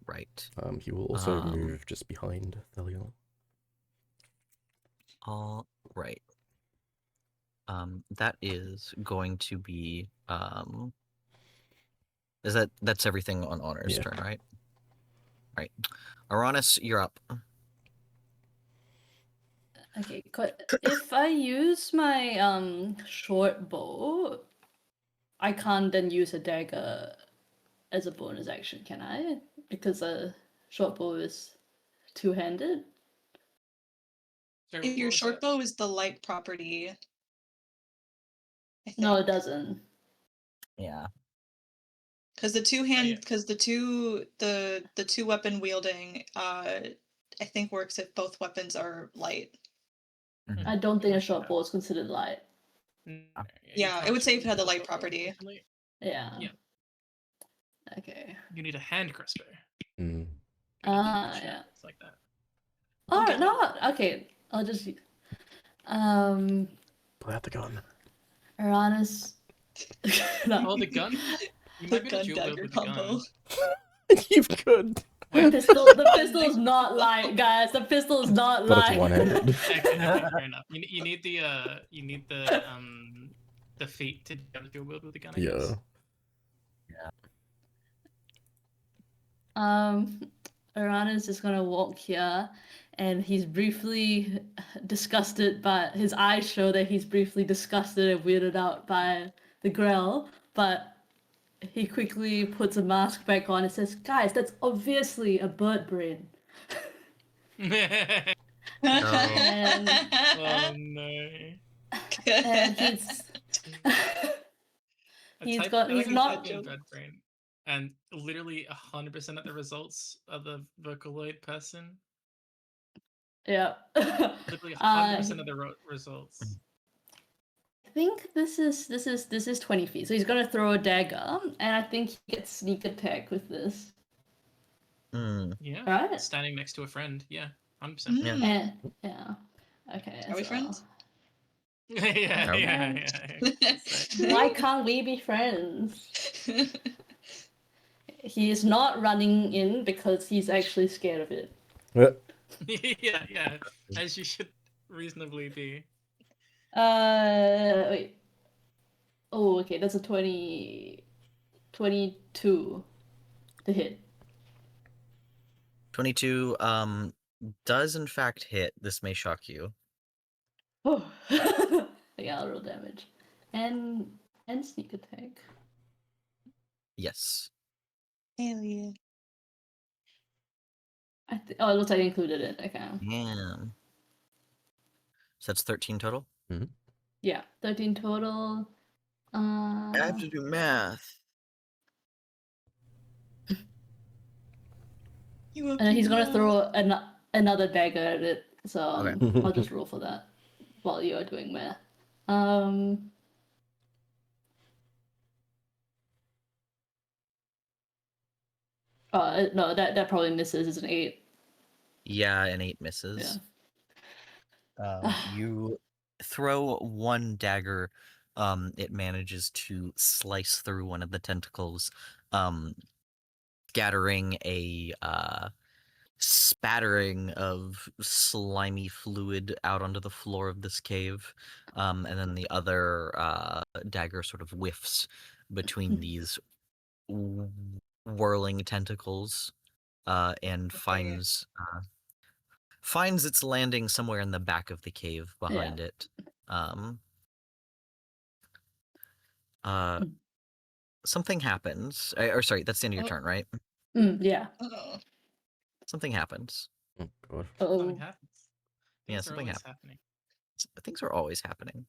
Right. He will also move just behind Theliel. All right. That is going to be that's everything on Honor's Yeah. turn, right? Right. Aranis, you're up. Okay, if I use my short bow, I can't then use a dagger as a bonus action, can I? Because a short bow is two-handed. So if your what was short that? bow is the light property, I think. No, it doesn't. Yeah. Because the two yeah. hand, because the two weapon wielding, I think works if both weapons are light. I don't think a Yeah. short bow is considered light. No, Yeah, you it would can't say if it shoot had the with a light short bow property. occasionally. Yeah. Yeah. Okay. You need a hand crossbow. Mm. Yeah. It's like that. Oh Okay. no. Okay, I'll just Pull out the gun. Uranus. No. Oh, the gun? You The might be able to gun dual wield dagger with the combo. gun. You've good. Wait, The pistol is not light, guys. The pistol is not But it's light. one-handed. okay, fair enough. You need the feet to be able to dual wield with the gun, I guess. Uranus is gonna walk here, and he's briefly disgusted, but his eyes show that he's briefly disgusted and weirded out by the grill, but he quickly puts a mask back on and says, "Guys, that's obviously a bird brain." And Oh no. and he's he's got he's not in bird brain, and literally 100% of the results of the Vocaloid person. yeah. Literally 100% of the results. I think this is 20 feet, so he's gonna throw a dagger, and I think he gets sneak attack with this. Yeah. Right? Standing next to a friend. Yeah. 100%. And, yeah. Okay. Are we friends? yeah. Why can't we be friends? He is not running in because he's actually scared of it. yeah. As you should reasonably be. Wait. Oh, okay. That's a 22 to hit. 22 does in fact hit. This may shock you. Oh. Yeah, I'll roll damage. And sneak attack. Yes. Hell yeah. Oh, it looks like I included it. Okay. Yeah. So that's 13 total? Mm-hmm. Yeah, 13 total. I have to do math. And he's gonna throw another dagger at it, so Okay. I'll just roll for that while you are doing math. No, that probably misses. It's an 8. Yeah, an 8 misses. You throw one dagger it manages to slice through one of the tentacles, scattering a spattering of slimy fluid out onto the floor of this cave. And then the other dagger sort of whiffs between these whirling tentacles and Okay. finds its landing somewhere in the back of the cave behind it. Uh, something happens. Or sorry, that's the end of your Oh. turn, right? Yeah. Oh. Something happens. Oh god. Something Oh. happens. Yeah, Things are something always happens. happening. Things are always happening.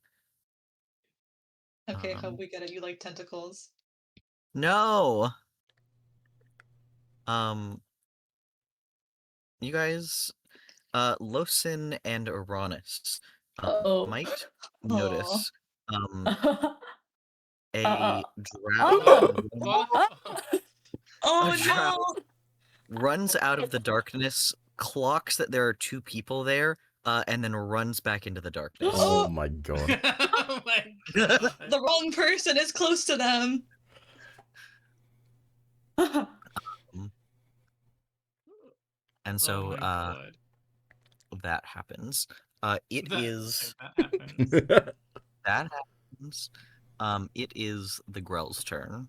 Okay, hope Um, we get it. You like tentacles. no. You guys, Losin and Uranus, Oh. might Oh. notice Uh, a drow oh. What? a Oh drow no! runs out of the darkness, clocks that there are two people there, and then runs back into the darkness. Oh Oh, my god. Oh my god. the wrong person is close to them. And Oh so my god. that happens. It That, is that happens. that happens. It is the Grell's turn.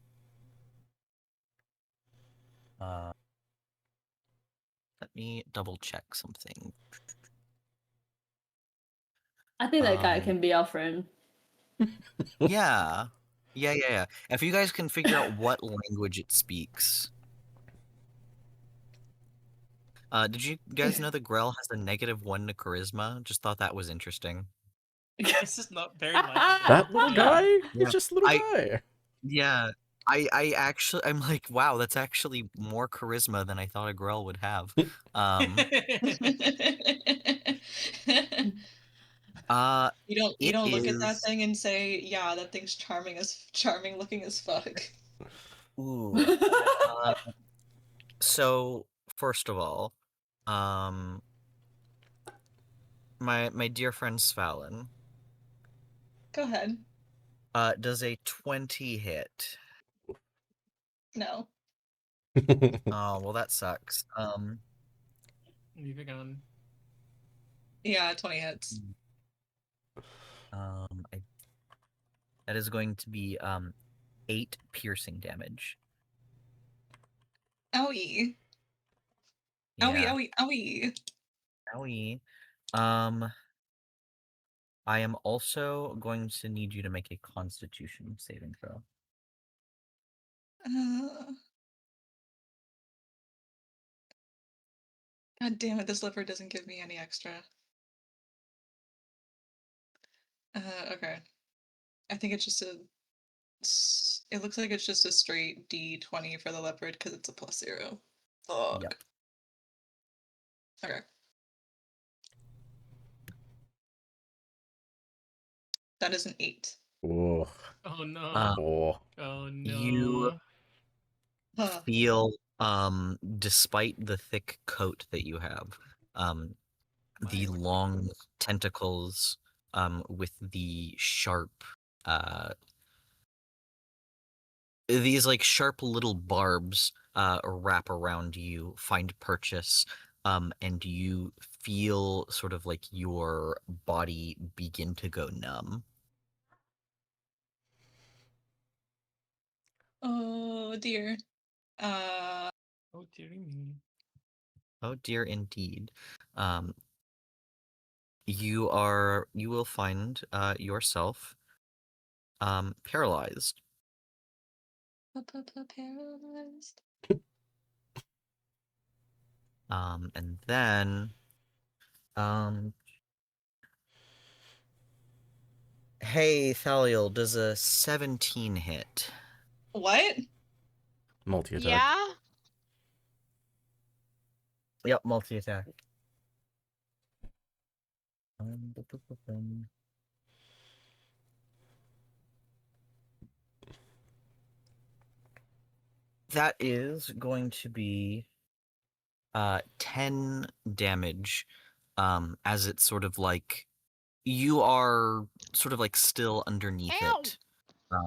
Let me double check something. I think that guy Um, can be our friend. Yeah. Yeah. If you guys can figure out what language it speaks. Did you guys know the Grell has a -1 to charisma? Just thought that was interesting. This is not very likable. That little guy? Yeah. He's just a little I- guy. Yeah. I actually, I'm like, wow, that's actually more charisma than I thought a Grell would have. You It don't look at that is. thing and say, yeah, that thing's charming looking as fuck. Ooh. So first of all, my dear friend Svalin, Go ahead. does a 20 hit? No. Oh, well, that sucks. Moving on. Yeah, 20 hits. I, that is going to be 8 piercing damage. Owie. Owie, Yeah. owie, owie. Owie. I am also going to need you to make a Constitution saving throw. God damn it, this leopard doesn't give me any extra. Okay. I think it's just it looks like it's just a straight D20 for the leopard because it's a +0. Fuck. Yep. Okay. That is an 8. Oh. Oh no. Oh. Oh no. You Huh. feel, despite the thick coat that you have, the Why? long tentacles, with the sharp, these like sharp little barbs, wrap around you, find purchase, and you feel sort of like your body begin to go numb. Oh dear. Uh, Oh dearie me. Oh dear, indeed. You will find yourself paralyzed. paralyzed. And then hey Thaliel, does a 17 hit? What? Multi-attack. Yeah? Yep, multi-attack. That is going to be 10 damage, as it sort of like You are sort of like still underneath Ow! it.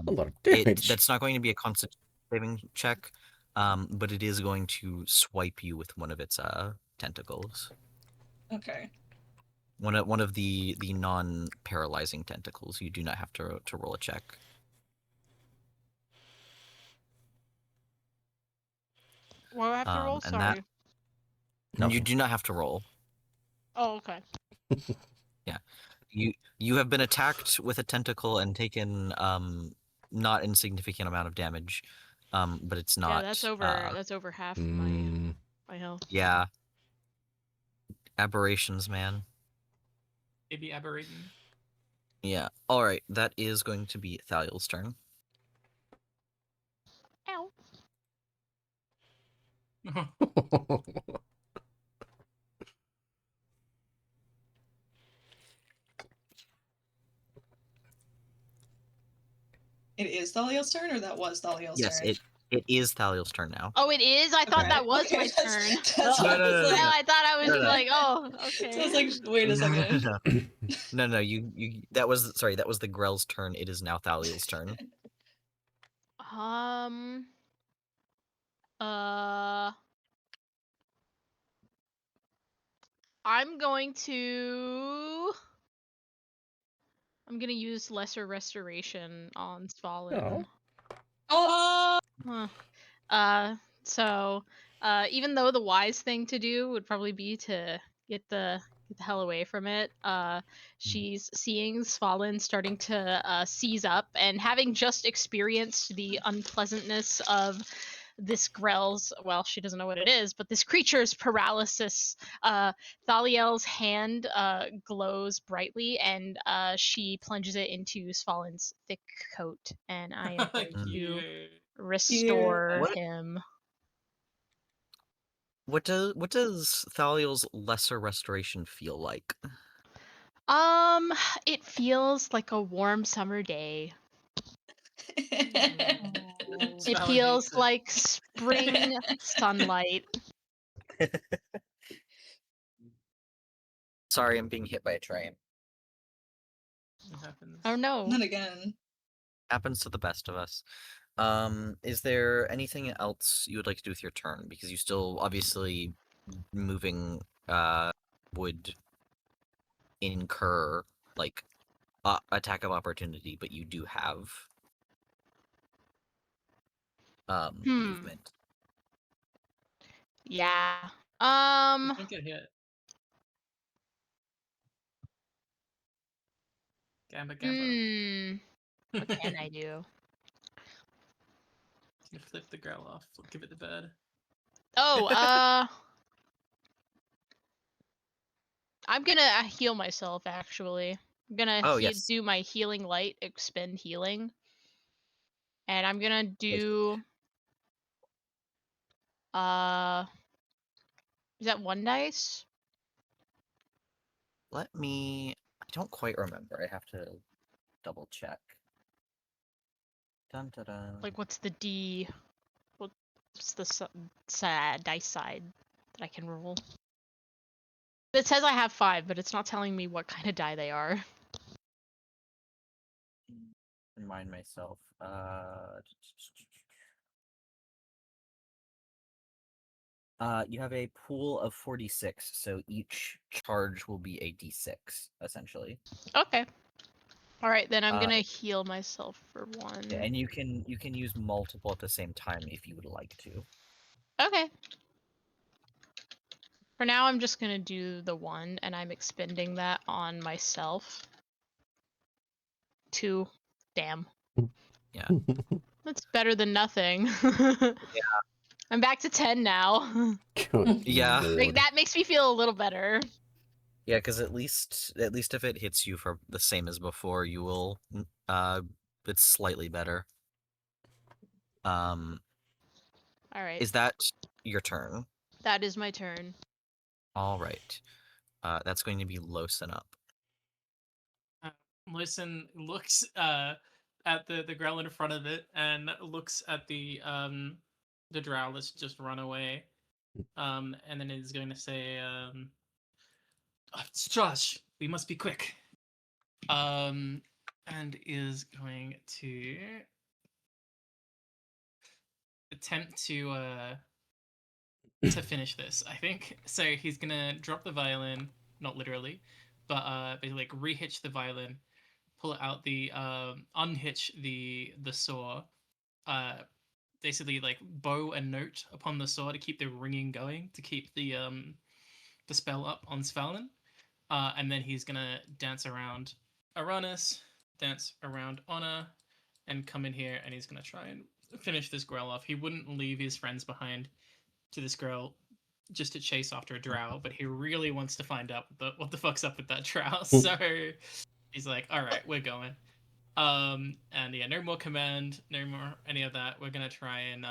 A lot of damage. That's not going to be a constant saving check, but it is going to swipe you with one of its tentacles. Okay. One of the non-paralyzing tentacles. You do not have to roll a check. What do I have to roll? And that Sorry. you Nothing. do not have to roll. Oh, okay. Yeah, you have been attacked with a tentacle and taken not insignificant amount of damage, but it's not. Yeah, that's over half of Mm, my health. Yeah, aberrations, man. Maybe aberrating. Yeah. All right, that is going to be Thaliel's turn. Ow. It is Thaliel's turn, or that was Thaliel's Yes, turn? it is Thaliel's turn now. Oh, it is? I thought Okay. that was Okay, my that's- turn. that's No, what no, I was no, no, like. I thought I was No, no. like, oh, okay. So I was like, wait a second. No, you that was the Grell's turn. It is now Thaliel's turn. Uh, I'm going to use Lesser Restoration on Svalin. Oh, Huh. So, even though the wise thing to do would probably be to get the hell away from it, she's seeing Svalin starting to seize up, and having just experienced the unpleasantness of this Grell's, well, she doesn't know what it is, but this creature's paralysis, Thaliel's hand glows brightly, and she plunges it into Svalin's thick coat, and I am going to Cute. restore What? him. What does Thaliel's lesser restoration feel like? It feels like a warm summer day. Mm. It Svalin feels hates it. like spring sunlight. Sorry, I'm being hit by a train. It happens. Oh no. not again. Happens to the best of us. Is there anything else you would like to do with your turn? Because you still obviously moving would incur like attack of opportunity, but you do have movement. Yeah. Just don't get hit. Gamba. What can I do? Gonna flip the girl off. Give it the bird. Oh, I'm gonna heal myself actually. I'm gonna Oh, yes. do my healing light, expend healing. And I'm gonna do is that 1 dice? I don't quite remember. I have to double check. Dun, dun, dun. Like what's the D? What's the dice side that I can roll? It says I have 5, but it's not telling me what kind of die they are. Remind myself. You have a pool of 46, so each charge will be a d6, essentially. Okay. All right, then I'm Uh, gonna heal myself for 1. Yeah, and you can use multiple at the same time if you would like to. Okay. For now, I'm just gonna do the 1, and I'm expending that on myself. 2. Damn. Yeah. That's better than nothing. Yeah. I'm back to 10 now. Good Yeah. Like lord. that makes me feel a little better. Yeah, because at least if it hits you for the same as before, you will it's slightly better. All right. Is that your turn? That is my turn. All right. That's going to be Losen up. Listen looks at the growl in front of it and looks at the drow that's just run away. And then is going to say, Josh, we must be quick. and is going to attempt to finish this, I think. So he's gonna drop the violin, not literally, but basically like rehitch the violin, pull it out, the unhitch the saw, uh basically like bow a note upon the saw to keep the ringing going, to keep the spell up on Svalin. And then he's gonna dance around Aranis, dance around Honor, and come in here, and he's gonna try and finish this girl off. He wouldn't leave his friends behind to this girl just to chase after a drow, but he really wants to find out what the fuck's up with that drow. So he's like, all right, we're going. And yeah, no more command, no more any of that. We're gonna try and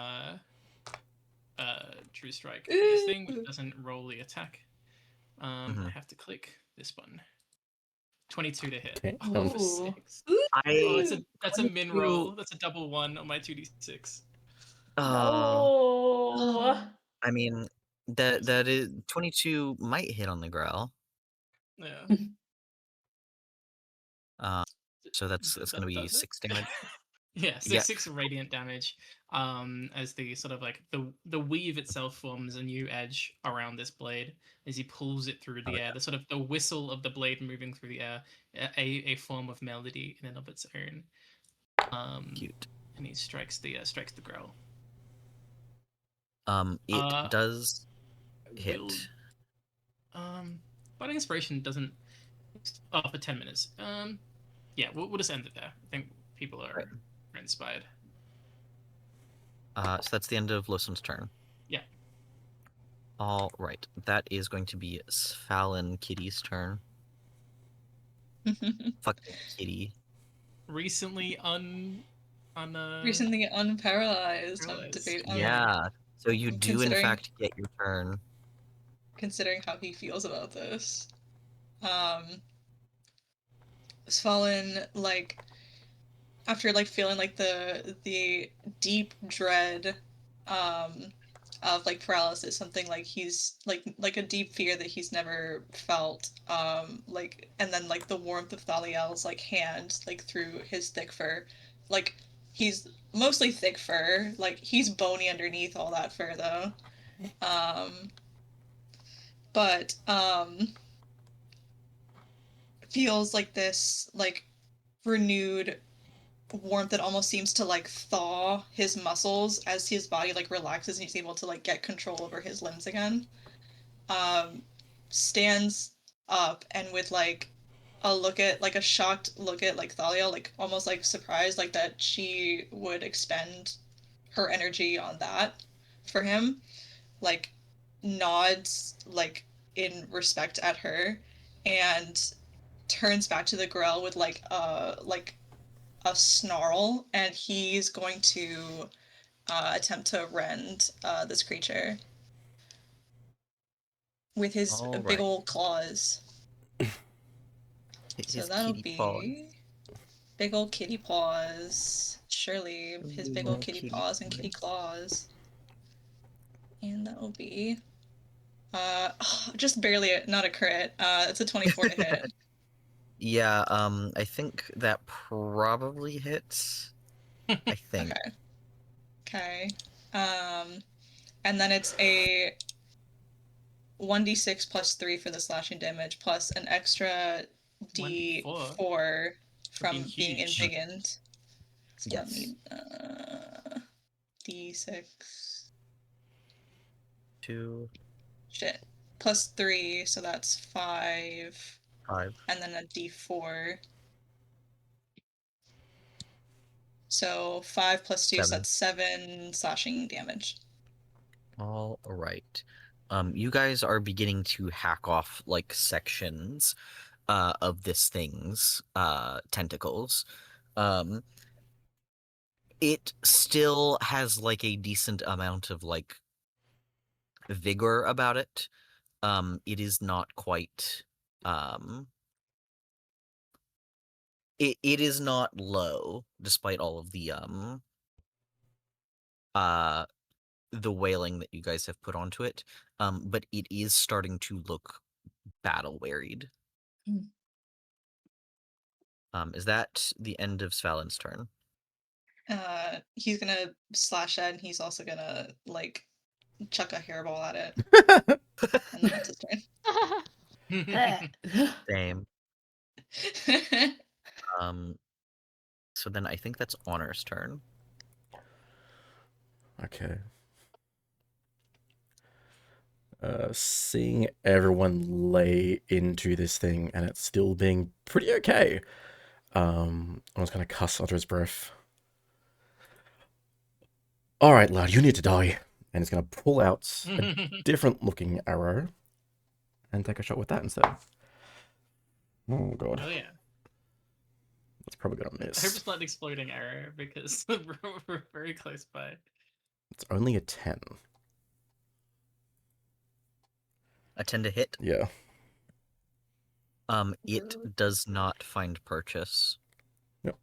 true strike this thing, which doesn't roll the attack. I have to click this button. 22 to hit. Okay, Oh, for 6. I That's a min 22 roll. That's a double 1 on my 2d6. No. I mean that is 22 might hit on the growl. Yeah. So that's gonna be Does it? 6 damage. Yeah, so Yeah. 6 radiant damage. As the sort of like the weave itself forms a new edge around this blade as he pulls it through the air. The sort of the whistle of the blade moving through the air, a form of melody in and of its own. Cute. And he strikes the growl. It does hit. Will Fighting Inspiration doesn't for 10 minutes. Yeah, we'll just end it there. I think people are inspired. So that's the end of Losam's turn. Yeah. All right, that is going to be Svalin Kitty's turn. Fucking Kitty. Recently Recently unparalyzed. Paralyzed. Yeah. So you do in fact get your turn. Considering how he feels about this. Svalin, like, after like feeling like the deep dread of like paralysis, something like he's like a deep fear that he's never felt, like, and then like the warmth of Thaliel's like hand like through his thick fur, like he's mostly thick fur, like he's bony underneath all that fur though, but feels like this like renewed warmth that almost seems to like thaw his muscles as his body like relaxes and he's able to like get control over his limbs again. Stands up and with like a shocked look at like Thalia, like almost like surprised like that she would expend her energy on that for him, like nods like in respect at her and turns back to the girl with like a snarl, and he's going to attempt to rend this creature with his big old claws. So that'll be paws. big old kitty paws. Surely his big old kitty paws and kitty claws. And that will be just barely not a crit. It's a 24 to hit. Yeah, I think that probably hits. I think. Okay. And then it's a 1d6 plus 3 for the slashing damage, plus an extra d4 from being embiggened. So yes. let me d6. 2. Shit. Plus 3, so that's 5. 5. And then a d4. So 5 plus 2, 7. so that's 7 slashing damage. All right. You guys are beginning to hack off like sections of this thing's tentacles. It still has like a decent amount of like vigor about it. It is not quite it is not low despite all of the wailing that you guys have put onto it. But it is starting to look battle wearied. Is that the end of Svalin's turn? He's gonna slash at, and he's also gonna like chuck a hairball at it, and then it's his Same. turn. So then I think that's Honor's turn. Okay. Seeing everyone lay into this thing and it's still being pretty okay. I'm just gonna cuss under his breath. All right, lad, you need to die. And he's gonna pull out a different looking arrow and take a shot with that instead. Oh god, Oh yeah. that's probably gonna I hope miss. it's not an exploding arrow because we're very close by. It's only a 10. A 10 to hit. Yeah. It does not find purchase. Yep.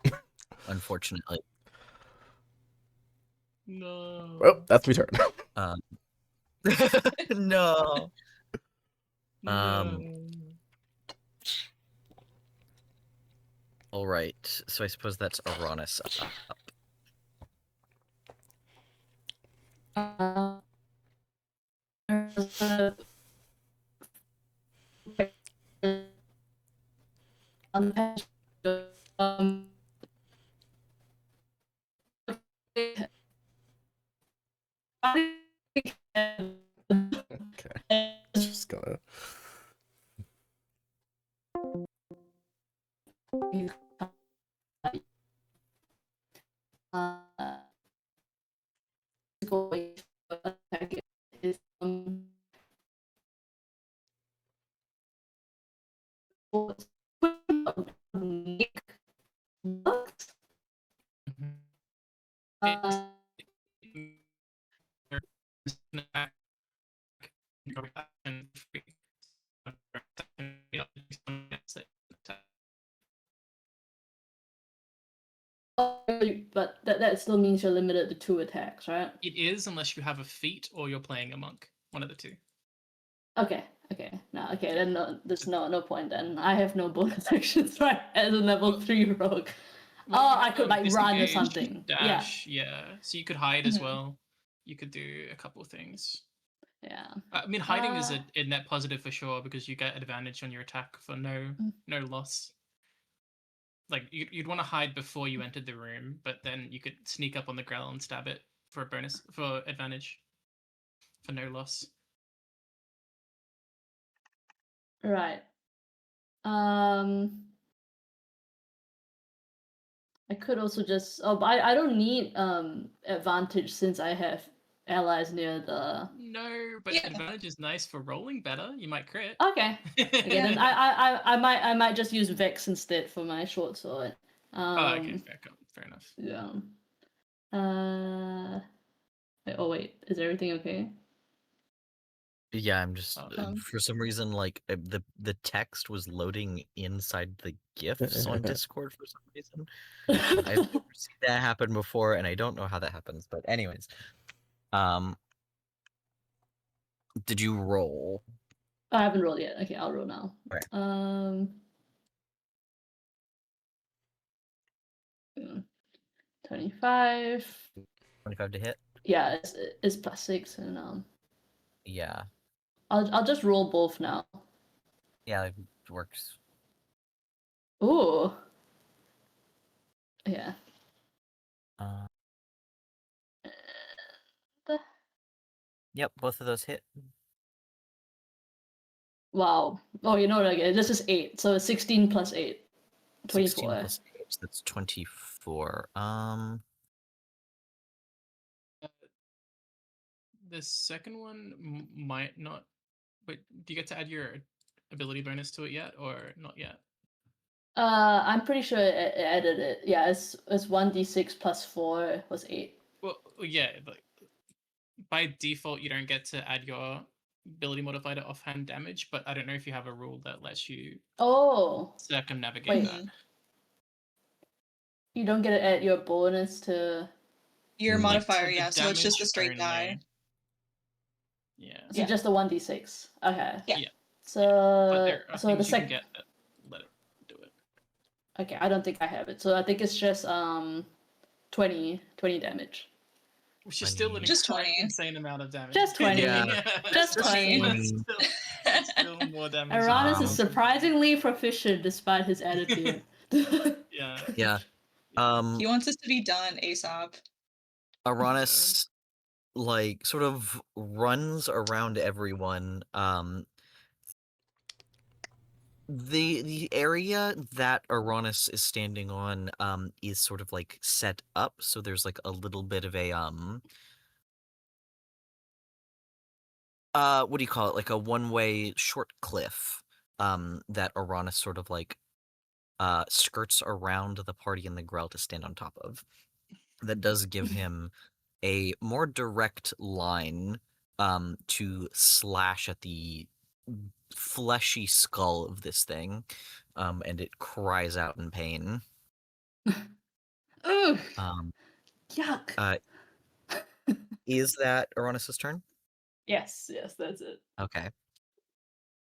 Unfortunately. No. Well, that's my turn. No. No. All right. So I suppose that's Aranis up. Okay. Just gonna. But that still means you're limited to 2 attacks, right? It is unless you have a feat or you're playing a monk. One of the two. Okay. No, okay, then there's no point then. I have no bonus actions, right? As a level 3 rogue. Well, you I have, could like run or disengage, something. Dash, yeah. So you could hide as Mhm. well. You could do a couple of things. Yeah. I mean, hiding is a net positive for sure because you get advantage on your attack for no loss. Like you'd want to hide before you entered the room, but then you could sneak up on the ground and stab it for a bonus for advantage for no loss. Right. I could also just but I don't need advantage since I have allies near the No, but Yeah. advantage is nice for rolling better. You might crit. Okay. Okay, then I might just use Vex instead for my short sword. Oh, okay, fair enough. Yeah. Oh wait, is everything okay? Yeah, I'm just Oh. for some reason like the text was loading inside the gifs on Discord for some reason. I've never seen that happen before, and I don't know how that happens. But anyways, did you roll? I haven't rolled yet. Okay, I'll roll now. Okay. 25. 25 to hit? Yeah, it's +6 and Yeah. I'll just roll both now. Yeah, it works. Ooh. Yeah. Yep, both of those hit. Wow. Oh, you know what? Okay, this is 8, so 16 plus 8. 24. 16 plus 8, that's 24. The second one might not. But do you get to add your ability bonus to it yet, or not yet? I'm pretty sure it added it. Yeah, it's 1d6 plus 4 was 8. Well, yeah, but by default you don't get to add your ability modifier to offhand damage, but I don't know if you have a rule that lets you Oh, circumnavigate Wait. that. you don't get to add your bonus to. Your Mm. modifier, To the yeah. So it's just a damage straight die. only. Yeah. So Yeah. just the 1d6. Okay. Yeah. Yeah. So But there are so the things you can second. get that let it do it. Okay, I don't think I have it. So I think it's just 20 damage. Which is still an Just 20. insane amount of damage. Just 20. Yeah. Just 20. That's still more damage. Uranus than is Nelson. surprisingly proficient despite his attitude. Yeah. Yeah. He wants this to be done ASAP. Uranus like sort of runs around everyone. The area that Uranus is standing on is sort of like set up, so there's like a little bit of a what do you call it? Like a one-way short cliff that Uranus sort of like skirts around the party and the Grell to stand on top of. That does give him a more direct line to slash at the fleshy skull of this thing, and it cries out in pain. Ugh, Um, yuck. is that Uranus's turn? Yes, that's it. Okay.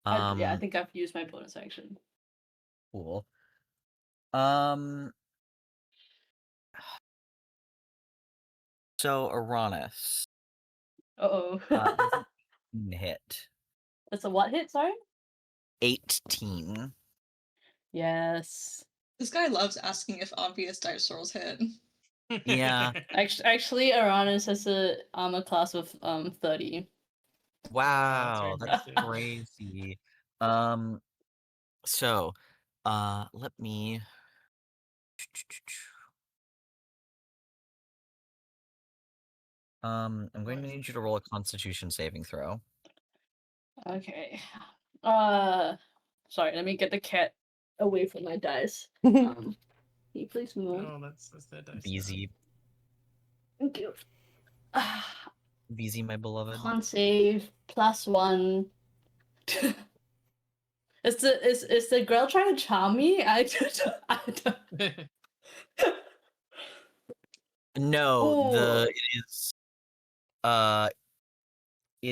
Yeah, I think I've used my bonus action. Cool. So Uranus Uh-oh. hit That's a what hit, sorry? 18. Yes. This guy loves asking if obvious dice rolls hit. Yeah. Actually, Uranus has a armor class of 30. Wow, very that's impressive. crazy. So, let me. I'm going to need you to roll a Constitution saving throw. Okay. Sorry, let me get the cat away from my dice. Can you please move? Oh, that's their dice. VZ, Thank you. VZ, my beloved. Con save +1. Is the girl trying to charm me? I don't. No, Ooh. it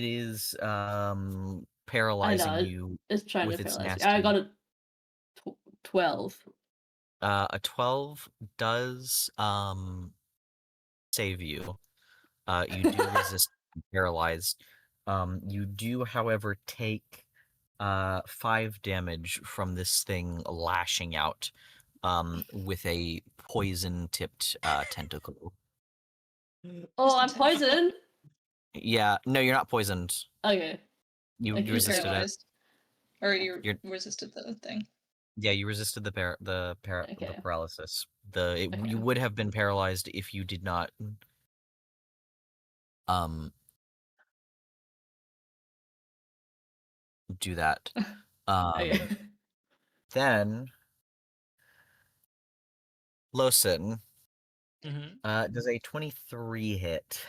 is I paralyzing know you it's trying with to its paralyze me. nasty. I got a 12. A 12 does save you. You do resist being paralyzed. You do, however, take 5 damage from this thing lashing out with a poison-tipped tentacle. Oh, I'm Just a tentacle. poisoned. Yeah, no, you're not poisoned. Okay. You Okay, You're resisted it. paralyzed. Or you You're- resisted the thing. Yeah, you resisted the Okay. paralysis. Okay. You would have been paralyzed if you did not do that. Okay. Then Losin Mhm. does a 23 hit.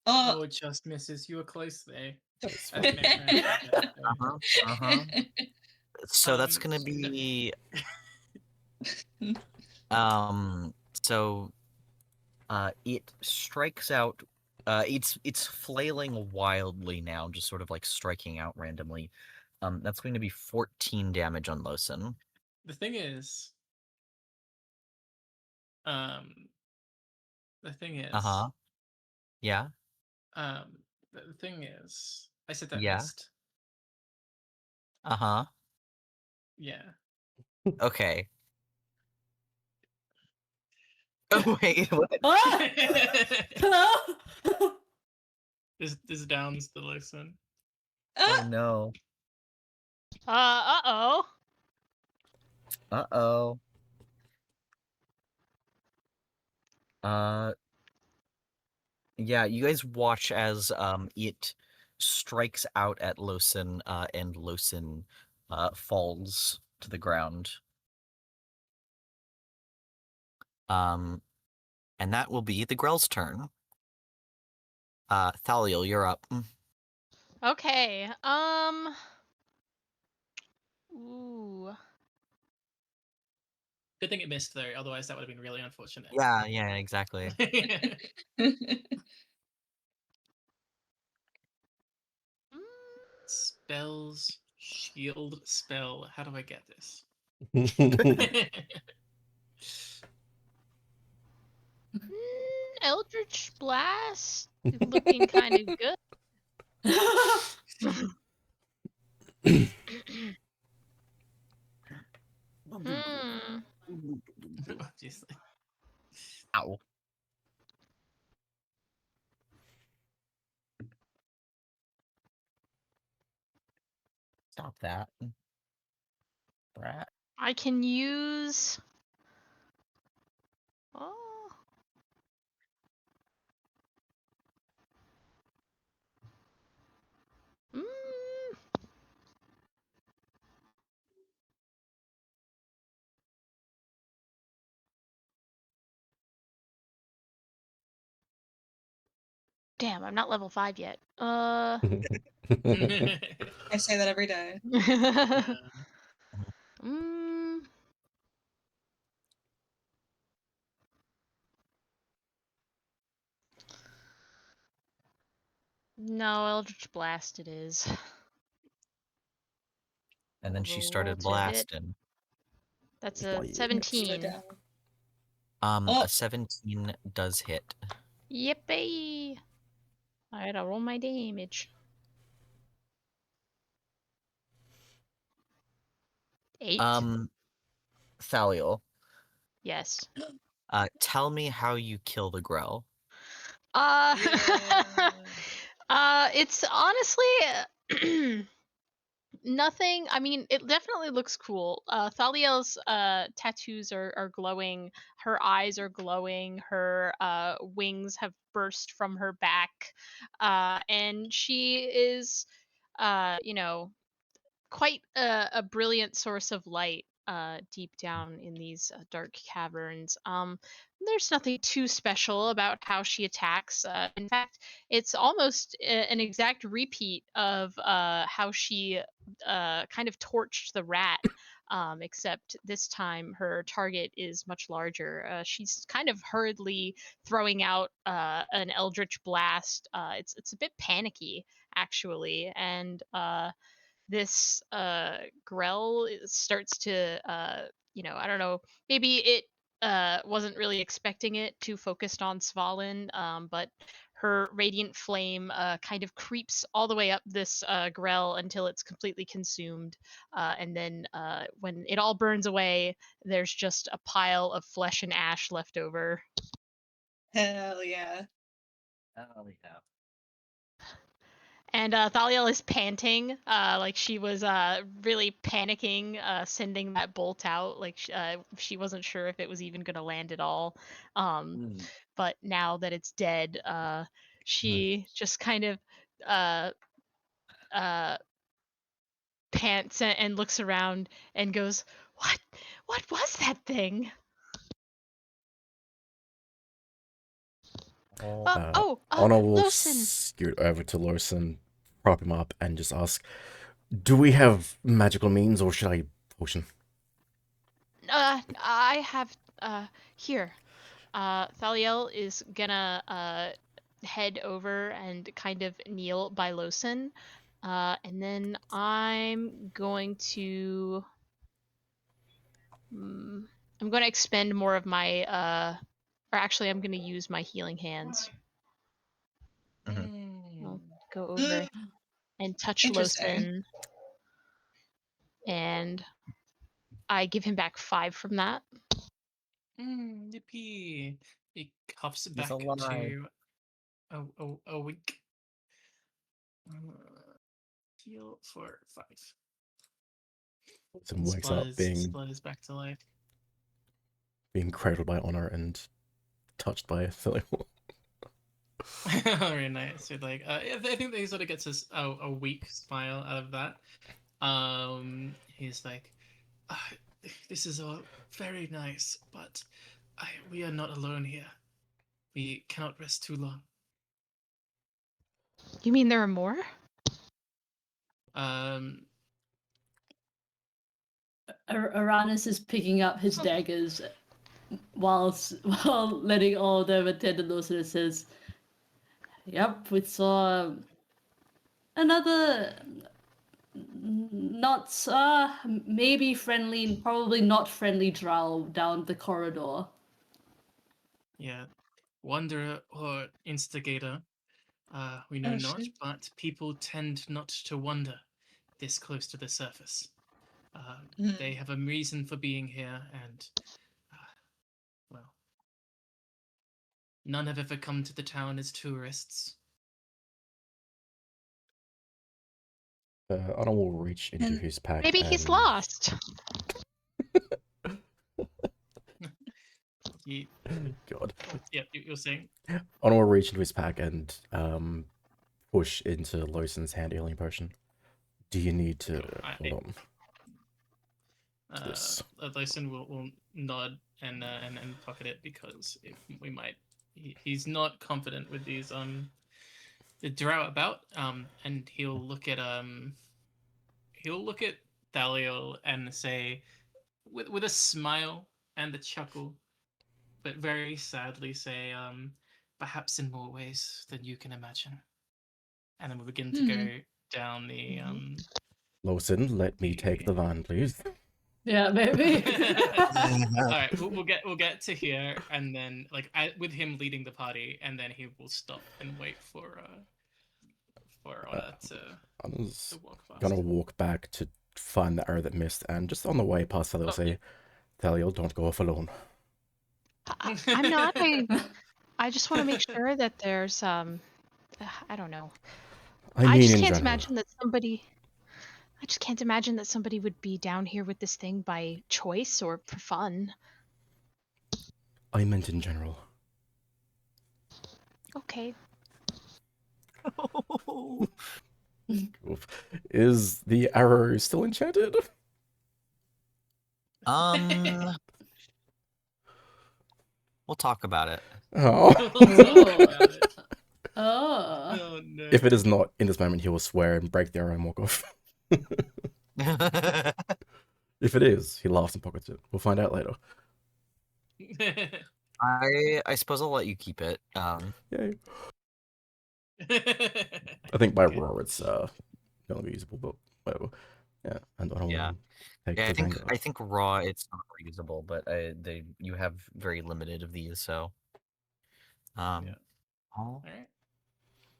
Oh, Oh, it just misses. You were close there. That's I fine. think my friend got that there. Uh-huh. So that's gonna So- be so it strikes out it's flailing wildly now, just sort of like striking out randomly. That's going to be 14 damage on Losin. The thing is, um, Uh-huh. Yeah. the thing is, I said that Yeah. missed. Uh-huh. Yeah. Okay. Oh wait, what? Ah! Hello? This downs the listen. Oh ah! no. Uh-oh. Uh-oh. Uh yeah, you guys watch as it strikes out at Losin and Losin falls to the ground. And that will be the Grell's turn. Thaliel, you're up. Okay. Ooh. Good thing it missed though, otherwise that would have been really unfortunate. Yeah, exactly. Spells, shield spell. How do I get this? Eldritch Blast looking kind of good. Hmm. Obviously. Ow. Stop that. Brat. I can use. Oh. Mm. Damn, I'm not level 5 yet. I say that every day. mm. No, Eldritch Blast it is. And then she Roll started to hit. blasting. That's Why a you- Slow 17. down. A 17 does hit. Yippee! I gotta roll my damage. 8. Thaliel, Yes. tell me how you kill the Grell. It's honestly nothing. I mean, it definitely looks cool. Thaliel's tattoos are glowing. Her eyes are glowing. Her wings have burst from her back, and she is, you know, quite a brilliant source of light deep down in these dark caverns. There's nothing too special about how she attacks. In fact, it's almost an exact repeat of how she kind of torched the rat. Except this time her target is much larger. She's kind of hurriedly throwing out an eldritch blast. It's a bit panicky actually, and this Grell starts to I don't know, maybe it wasn't really expecting it, too focused on Svalin, but her radiant flame kind of creeps all the way up this Grell until it's completely consumed, and then when it all burns away, there's just a pile of flesh and ash left over. Hell yeah. Oh, yeah. And Thaliel is panting, like she was really panicking, sending that bolt out. Like she wasn't sure if it was even going to land at all. But now that it's dead, she just kind of uh, uh, pants and looks around and goes, "What? What was that thing?" Honor will Lawson. scoot over to Lawson, prop him up, and just ask, "Do we have magical means, or should I potion?" I have here. Thaliel is gonna head over and kind of kneel by Losen. And then I'm going to I'm going to expend more of my or actually I'm going to use my healing hands. I'll go over and touch Interesting. Losen, and I give him back 5 from that. Yippee! He coughs He's back alive. to a week. Heal for 5. Lawson wakes up Blood is back to life. being cradled by Honor and touched by Thaliel. Very nice. So like, I think that he sort of gets a weak smile out of that. He's like, "This is all very nice, but we are not alone here. We cannot rest too long." You mean there are more? Um, Uranus is picking up his daggers while letting all of them attend to those and says, "Yep, we saw another not maybe friendly, probably not friendly drow down the corridor. Yeah. Wanderer or instigator, we know Oh not, shit. but people tend not to wander this close to the surface. They Mm. have a reason for being here, and, well, none have ever come to the town as tourists. Honor will reach into And his pack Maybe he's and lost. You, God. yeah, you're saying? Honor will reach into his pack and push into Losen's hand healing potion. Do you need to hold on? Yes. Lyson will nod and pocket it because we might. He's not confident with these the drow about and he'll look at Thaliel and say with a smile and a chuckle, but very sadly say perhaps in more ways than you can imagine, and then we begin to go down the Losen, let me take the van, please. Yeah, maybe. All right, we'll get to here, and then with him leading the party, and then he will stop and wait for Honor Honor's to walk past. gonna walk back to find the arrow that missed, and just on the way past Thaliel, say, Thaliel, don't go off alone. I'm not. I just want to make sure that there's I don't know. I I mean, just in can't general. imagine that somebody. I just can't imagine that somebody would be down here with this thing by choice or for fun. I meant in general. Okay. Oof. Is the arrow still enchanted? Um, we'll talk about it. Oh. We'll talk about it. Oh. Oh no. If it is not, in this moment, he will swear and break the arrow and walk off. If it is, he laughs and pockets it. We'll find out later. I suppose I'll let you keep it. Yay. I think by raw it's gonna be usable, but whatever. Yeah, and I don't Yeah. want to take Yeah, the Vanguard. I think raw it's not reusable, but you have very limited of these, so Yeah. all All right.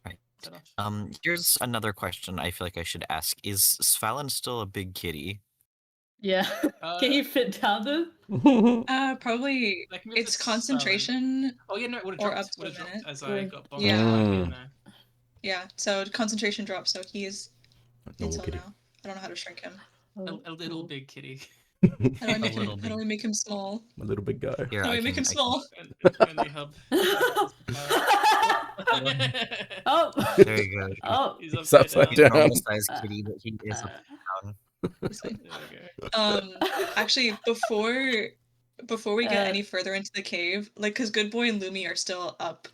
right. Set off. Here's another question I feel like I should ask. Is Svalin still a big kitty? Yeah. Can you fit down them? Probably Like move it's this Svalin. concentration Oh yeah, no, it would or have up dropped. to Would a have dropped minute. as I got bonked Yeah. in there. Yeah, so concentration drops, so he's Normal so kitty. now. I don't know how to shrink him. A little big kitty. How do I make him? little How do big- I make him small? A little big guy. Here, How do I I make can him small? And the hub. Oh. There you go. Oh. He's He's upside upside He's down. a normal down. sized kitty, but he is upside down. He's fine. There we go. Actually, before we get Uh, any further into the cave, like, cause Good Boy and Lumi are still up.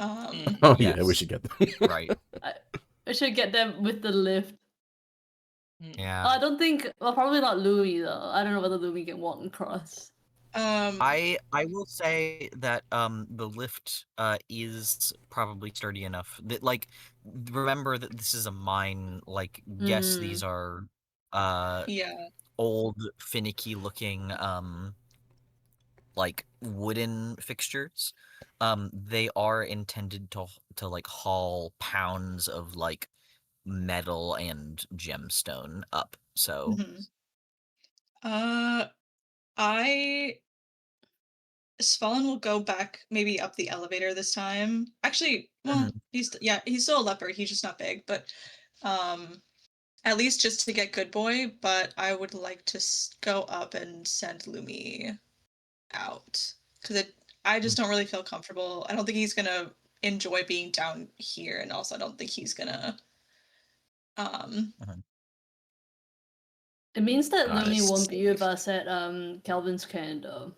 Oh yeah, we Yes. should get them. Right. I should get them with the lift. Yeah. I don't think. Well, probably not Louis though. I don't know whether Louis can walk across. I will say that the lift is probably sturdy enough that, like, remember that this is a mine. Like, yes, these are Yeah. old, finicky looking like wooden fixtures. They are intended to like haul pounds of like metal and gemstone up. So Mhm. I Svalin will go back maybe up the elevator this time. Actually, well, he's still a leopard. He's just not big, but at least just to get Good Boy. But I would like to go up and send Lumi out because I just don't really feel comfortable. I don't think he's gonna enjoy being down here, and also I don't think he's gonna. It means that Got it. Lumi won't be with Safe. us at Calvin's cairn though.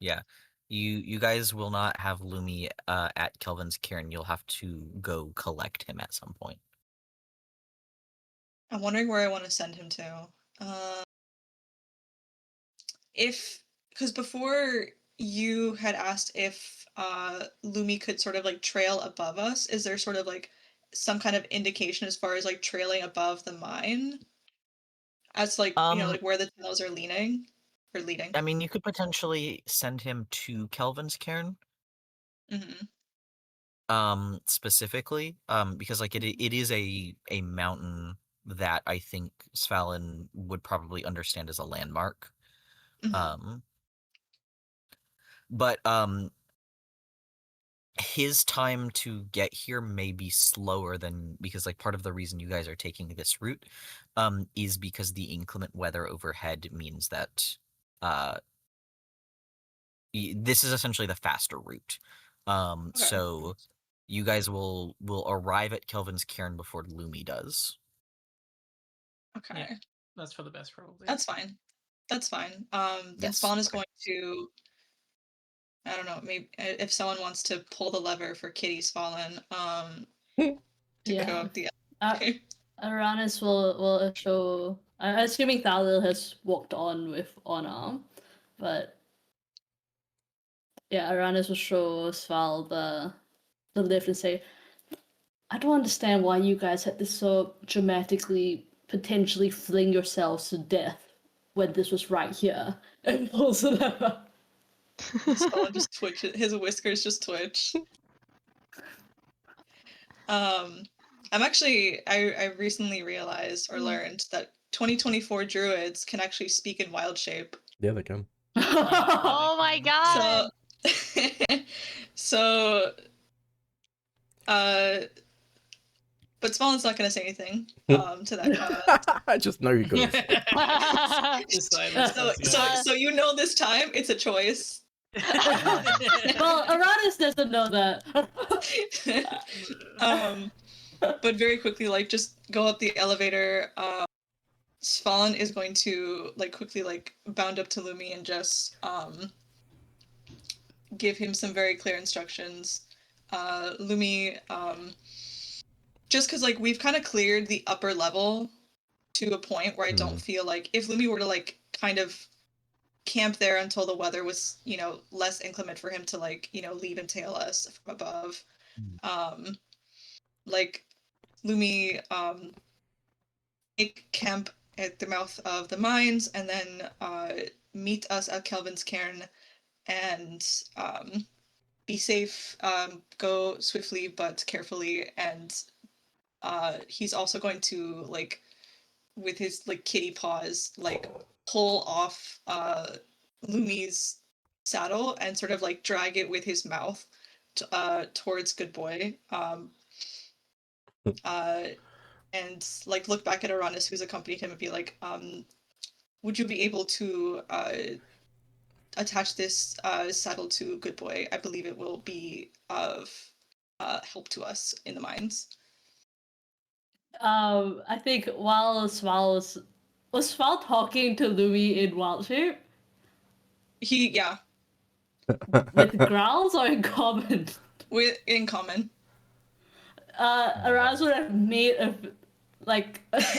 yeah, you guys will not have Lumi at Kelvin's cairn. You'll have to go collect him at some point. I'm wondering where I want to send him to. If because before you had asked if Lumi could sort of like trail above us, is there sort of like some kind of indication as far as like trailing above the mine, as like like where the tunnels are leaning or leading? I mean, you could potentially send him to Kelvin's cairn, Mm-hmm. specifically, because like it is a mountain that I think Svalin would probably understand as a landmark. Mm-hmm. But his time to get here may be slower than, because like part of the reason you guys are taking this route is because the inclement weather overhead means that uh this is essentially the faster route. Okay. So you guys will arrive at Kelvin's cairn before Lumi does. Okay. Yeah. That's for the best, probably. That's fine. That's fine. Then Yes. Spawn is going to, I don't know, maybe if someone wants to pull the lever for Kitty's fallen, to Yeah. go up the Aranis will show. I'm assuming Thalil has walked on with Honor, but yeah, Aranis will show Sval the lift and say, "I don't understand why you guys had to so dramatically potentially fling yourselves to death when this was right here." And pulls the lever. Spawn just twitches. His whiskers just twitch. I'm actually I recently realized or learned that 2024 druids can actually speak in wild shape. Yeah, they can. Oh my god. So so uh but Spawn's not gonna say anything to that comment. I just know you could. Just silence So us, yeah. so you know this time it's a choice. Well, Aranis doesn't know that. But very quickly, like just go up the elevator. Svalin is going to like quickly like bound up to Lumi and just give him some very clear instructions. Lumi, just because like we've kind of cleared the upper level to a point where I don't feel like if Lumi were to like kind of camp there until the weather was less inclement for him to like leave and tail us from above, like Lumi make camp at the mouth of the mines and then meet us at Kelvin's cairn and be safe, go swiftly but carefully, and he's also going to like with his like kitty paws like pull off Lumi's saddle and sort of like drag it with his mouth towards Good Boy. And like look back at Aranis who's accompanied him and be like, would you be able to attach this saddle to Good Boy? I believe it will be of help to us in the mines. I think while Sval was Sval talking to Louis in wild shape Yeah, with growls or in common. in common. Araz would have made a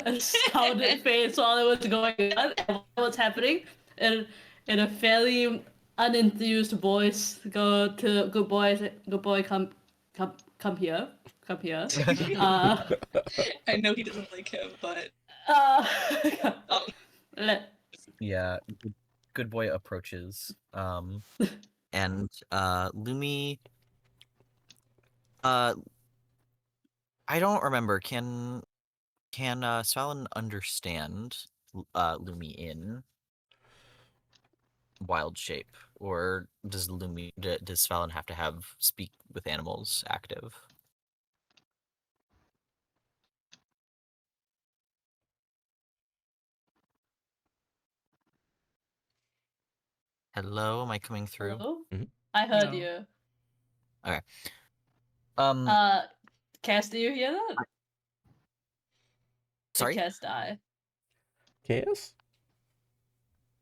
astounded face while it was going on and what's happening, and in a fairly unenthused voice, go to Good Boy, Good Boy, come here, come here. I know he doesn't like him, but let Yeah, Good Boy approaches, and Lumi. I don't remember. Can Svalin understand Lumi in wild shape, or does Svalin have to have speak with animals active? Hello, am I coming through? hello. Mhm. I heard No. you. Okay. Cass, do you hear that? Did Sorry, Cass die? Chaos?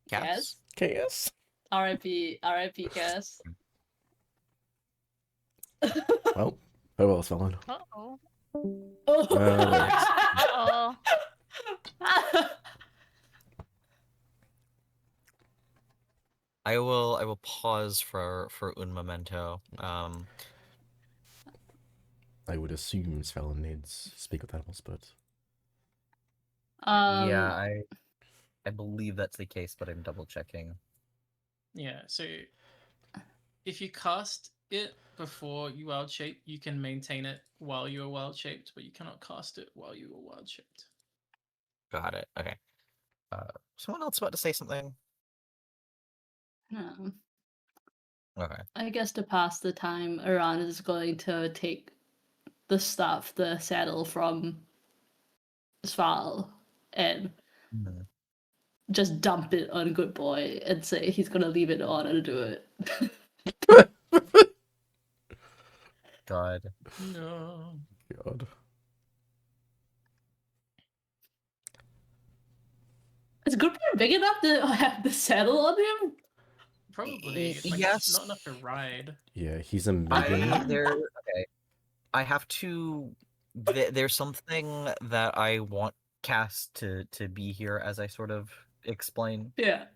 Cass? Chaos? R.I.P. R.I.P. Cass. Well, farewell, Svalin. Uh-oh. Right. Uh-oh. I will pause for un momento. I would assume Svelin needs speak with animals, but Yeah, Um, I believe that's the case, but I'm double checking. Yeah, so if you cast it before you wild shape, you can maintain it while you are wild shaped, but you cannot cast it while you are wild shaped. Got it. Okay. Someone else about to say something? no. Okay. I guess to pass the time, Iran is going to take the stuff, the saddle from Sval, and Mhm. just dump it on Good Boy and say he's gonna leave it on and do it. God. No. God. Is Good Boy big enough to have the saddle on him? Probably. It's like Yes. not enough to ride. Yeah, he's a Megan. Okay. I have to. There's something that I want Cass to be here as I sort of explain. Yeah.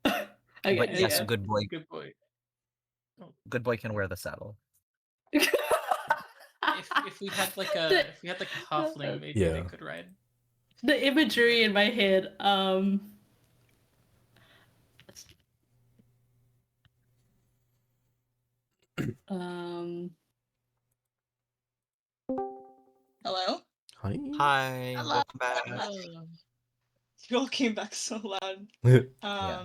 But Okay, yes, yeah. good boy. Good boy. Oh. Good boy can wear the saddle. If we had like a halfling, maybe they Yeah. could ride. The imagery in my head, um Hello? Hi. Hi, Hello. welcome back. You all came back so loud. Yeah.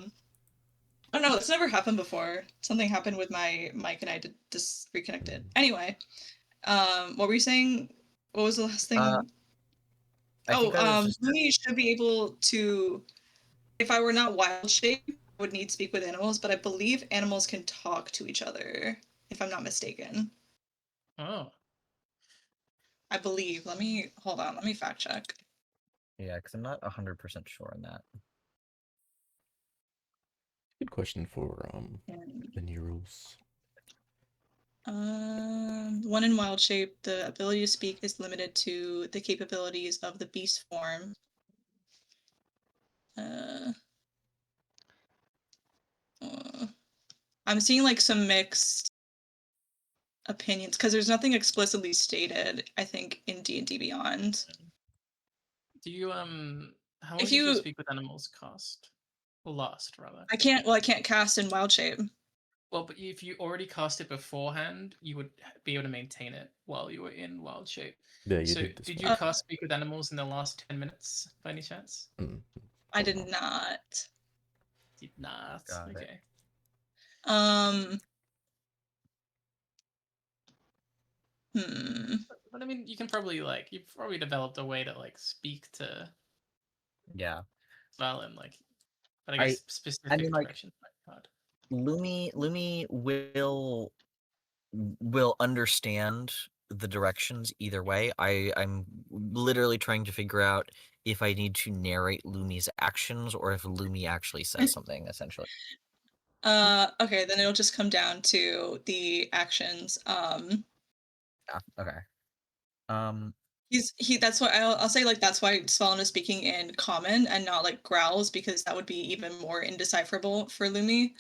Oh no, this never happened before. Something happened with my mic and I just reconnected. Anyway, what were you saying? What was the last thing? I think I was just. Lumi should be able to. If I were not wild shape, I would need speak with animals, but I believe animals can talk to each other, if I'm not mistaken. Oh. I believe. Let me hold on. Let me fact check. Yeah, because I'm not 100% sure on that. Good question for the new rules. One in wild shape, the ability to speak is limited to the capabilities of the beast form. I'm seeing like some mixed opinions because there's nothing explicitly stated, I think, in D&D Beyond. Do you how long If does your you, speak with animals cost? Or last rather? I can't cast in wild shape. Well, but if you already cast it beforehand, you would be able to maintain it while you were in wild shape. Yeah, you So, did this did one. you cast Speak with Animals in the last 10 minutes by any chance? I did not. Did not. Got it. Okay. But I mean, you can probably you've probably developed a way to speak to Yeah. Valen, but I guess specific like, directions might be hard. Lumi will understand the directions either way. I'm literally trying to figure out if I need to narrate Lumi's actions or if Lumi actually says something, essentially. Okay, then it'll just come down to the actions. Yeah, okay. That's why I'll say like that's why Svalin is speaking in common and not like growls, because that would be even more indecipherable for Lumi.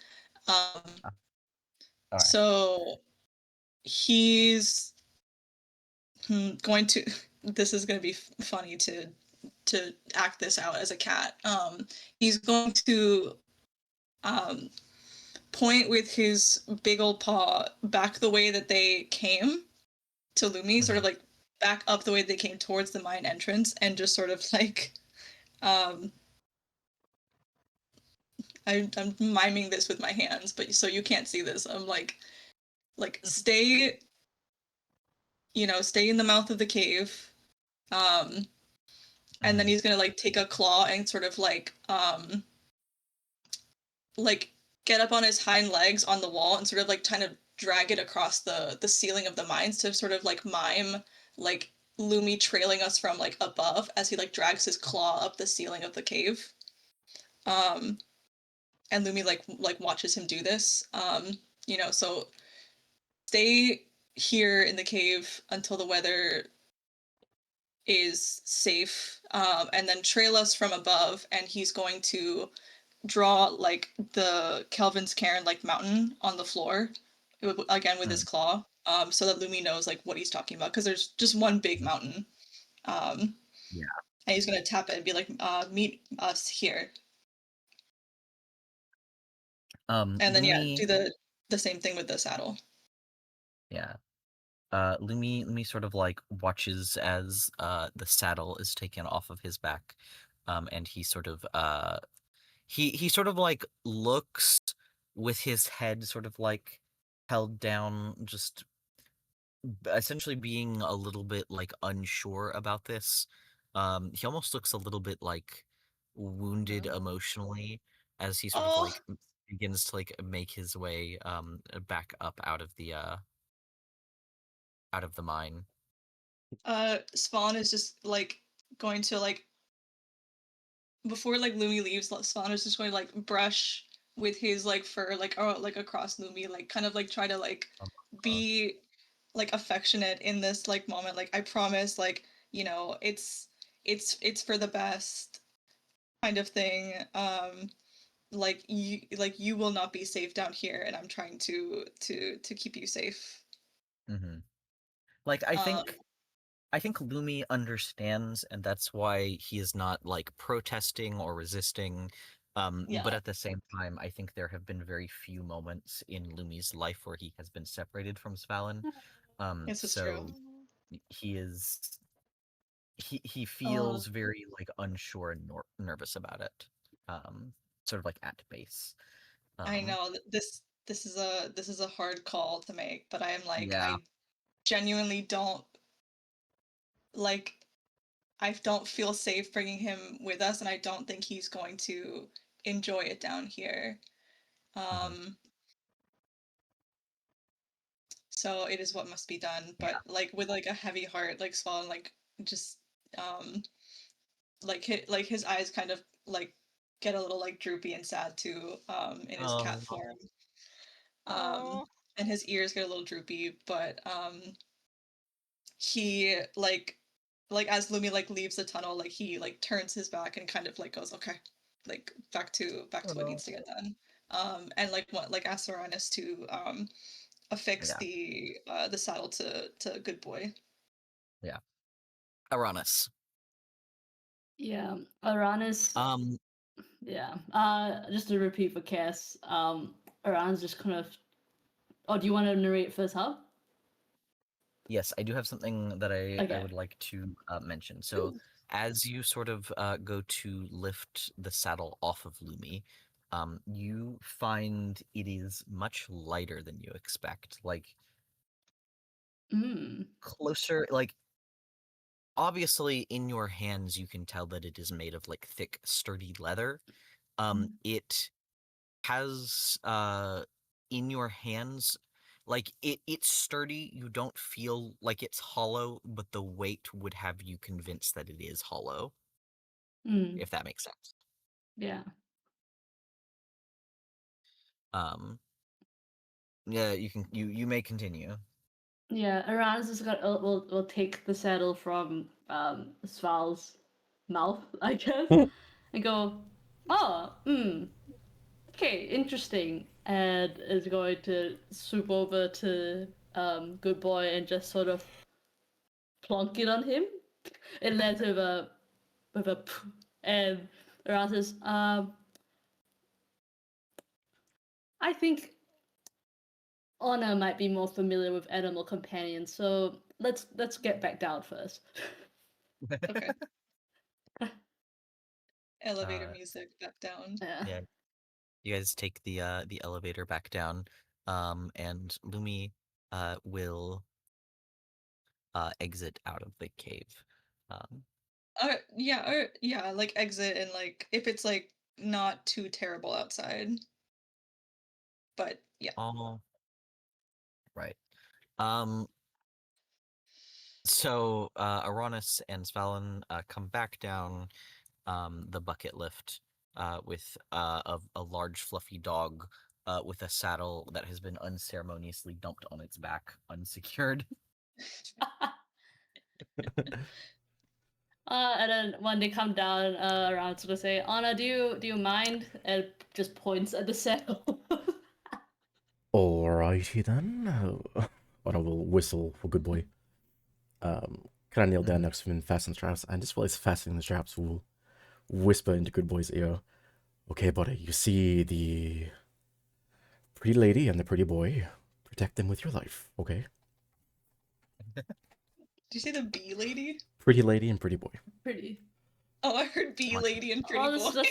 Alright. So he's going to this is going to be funny to act this out as a cat. He's going to point with his big old paw back the way that they came to Lumi, sort of like back up the way they came towards the mine entrance, and just sort of like I'm miming this with my hands, but so you can't see this. I'm like stay, stay in the mouth of the cave. And then he's gonna like take a claw and sort of like get up on his hind legs on the wall and sort of like kind of drag it across the ceiling of the mines to sort of like mime like Lumi trailing us from like above as he like drags his claw up the ceiling of the cave. And Lumi like watches him do this. So stay here in the cave until the weather is safe, and then trail us from above, and he's going to draw like the Kelvin's Cairn like mountain on the floor again with his claw. so that Lumi knows like what he's talking about, because there's just one big mountain. Yeah. And he's gonna tap it and be like, meet us here. And then Lumi, do the same thing with the saddle. yeah. Lumi sort of like watches as the saddle is taken off of his back, and he sort of he sort of like looks with his head sort of like held down, just essentially being a little bit like unsure about this. He almost looks a little bit like wounded emotionally as he sort of Oh, like begins to like make his way back up out of the mine. Spawn is just like going to like, before like Lumi leaves, Spawn is just going to like brush with his like fur like across Lumi, like kind of like try to like Uh, be like affectionate in this like moment. Like, I promise, like, you know, it's for the best kind of thing. Like you will not be safe down here, and I'm trying to keep you safe. mhm. Like Um, I think Lumi understands, and that's why he is not like protesting or resisting. But yeah, at the same time, I think there have been very few moments in Lumi's life where he has been separated from Svalin. yes, it's true. So he is he Uh, feels very like unsure and nervous about it. Sort of like at base. I Um, know that this is a hard call to make, but I am like, yeah. I genuinely don't like, I don't feel safe bringing him with us, and I don't think he's going to enjoy it down here. Mhm. Um, so it is what must be done, Yeah. but like with like a heavy heart, like Swan, like just um like his eyes kind of like get a little like droopy and sad too, in his cat Oh. form. Um, Oh. and his ears get a little droopy, but he like as Lumi like leaves the tunnel, like he like turns his back and kind of like goes, okay, like back to what Oh. needs to get done. And like what like asks Uranus to affix Yeah. the saddle to Good Boy. Yeah. Uranus. Yeah, Uranus. Um. Yeah. Just to repeat for Cass, Uranus just kind of. Oh, do you want to narrate first, Hub? Yes, I do have something that I Okay. would like to mention. So, as you sort of go to lift the saddle off of Lumi, you find it is much lighter than you expect. Like Mm. closer, like obviously in your hands, you can tell that it is made of like thick, sturdy leather. It has in your hands, like it's sturdy. You don't feel like it's hollow, but the weight would have you convinced that it is hollow, Mm. if that makes sense. Yeah. um yeah, you may continue. Yeah. Uranus is gonna will take the saddle from Sval's mouth, I guess, and go, oh, okay, interesting, and is going to swoop over to Good Boy and just sort of plonk it on him. It lands with a and Erasmus, I think Honor might be more familiar with animal companions, so let's get back down first. Okay. Elevator uh music back down. Yeah. yeah, you guys take the elevator back down, and Lumi will exit out of the cave. um Yeah, like exit, and like if it's like not too terrible outside. But yeah. all right. um So, Aranis and Svalin come back down the bucket lift with a large fluffy dog with a saddle that has been unceremoniously dumped on its back, unsecured. And then when they come down, around sort of say, Anna, do you mind? And points at the saddle. Alrighty then. Honor will whistle for good boy. Kind of kneel down next to him and fasten straps, and just while he's fastening the straps, will whisper into good boy's ear, "Okay, buddy, you see the pretty lady and the pretty boy. Protect them with your life, okay? Did you say the bee lady? Pretty lady and pretty boy." Pretty. Oh, I heard bee What? lady and pretty Oh, boy. but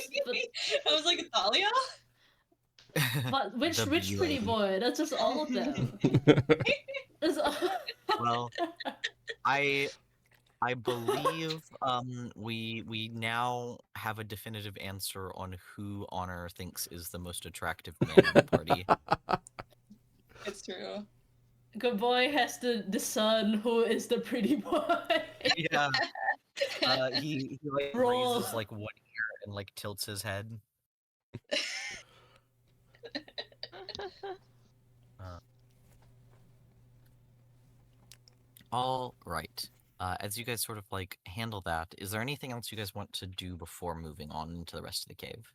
I was like, Thalia? but which The which bee pretty lady. boy? That's just all of them. That's all... Well, I believe we now have a definitive answer on who Honor thinks is the most attractive man in the party. It's true. Good boy has to discern who is the pretty boy. Yeah. He like Roll. raises like one ear and like tilts his head. All right. As you guys sort of like handle that, is there anything else you guys want to do before moving on into the rest of the cave?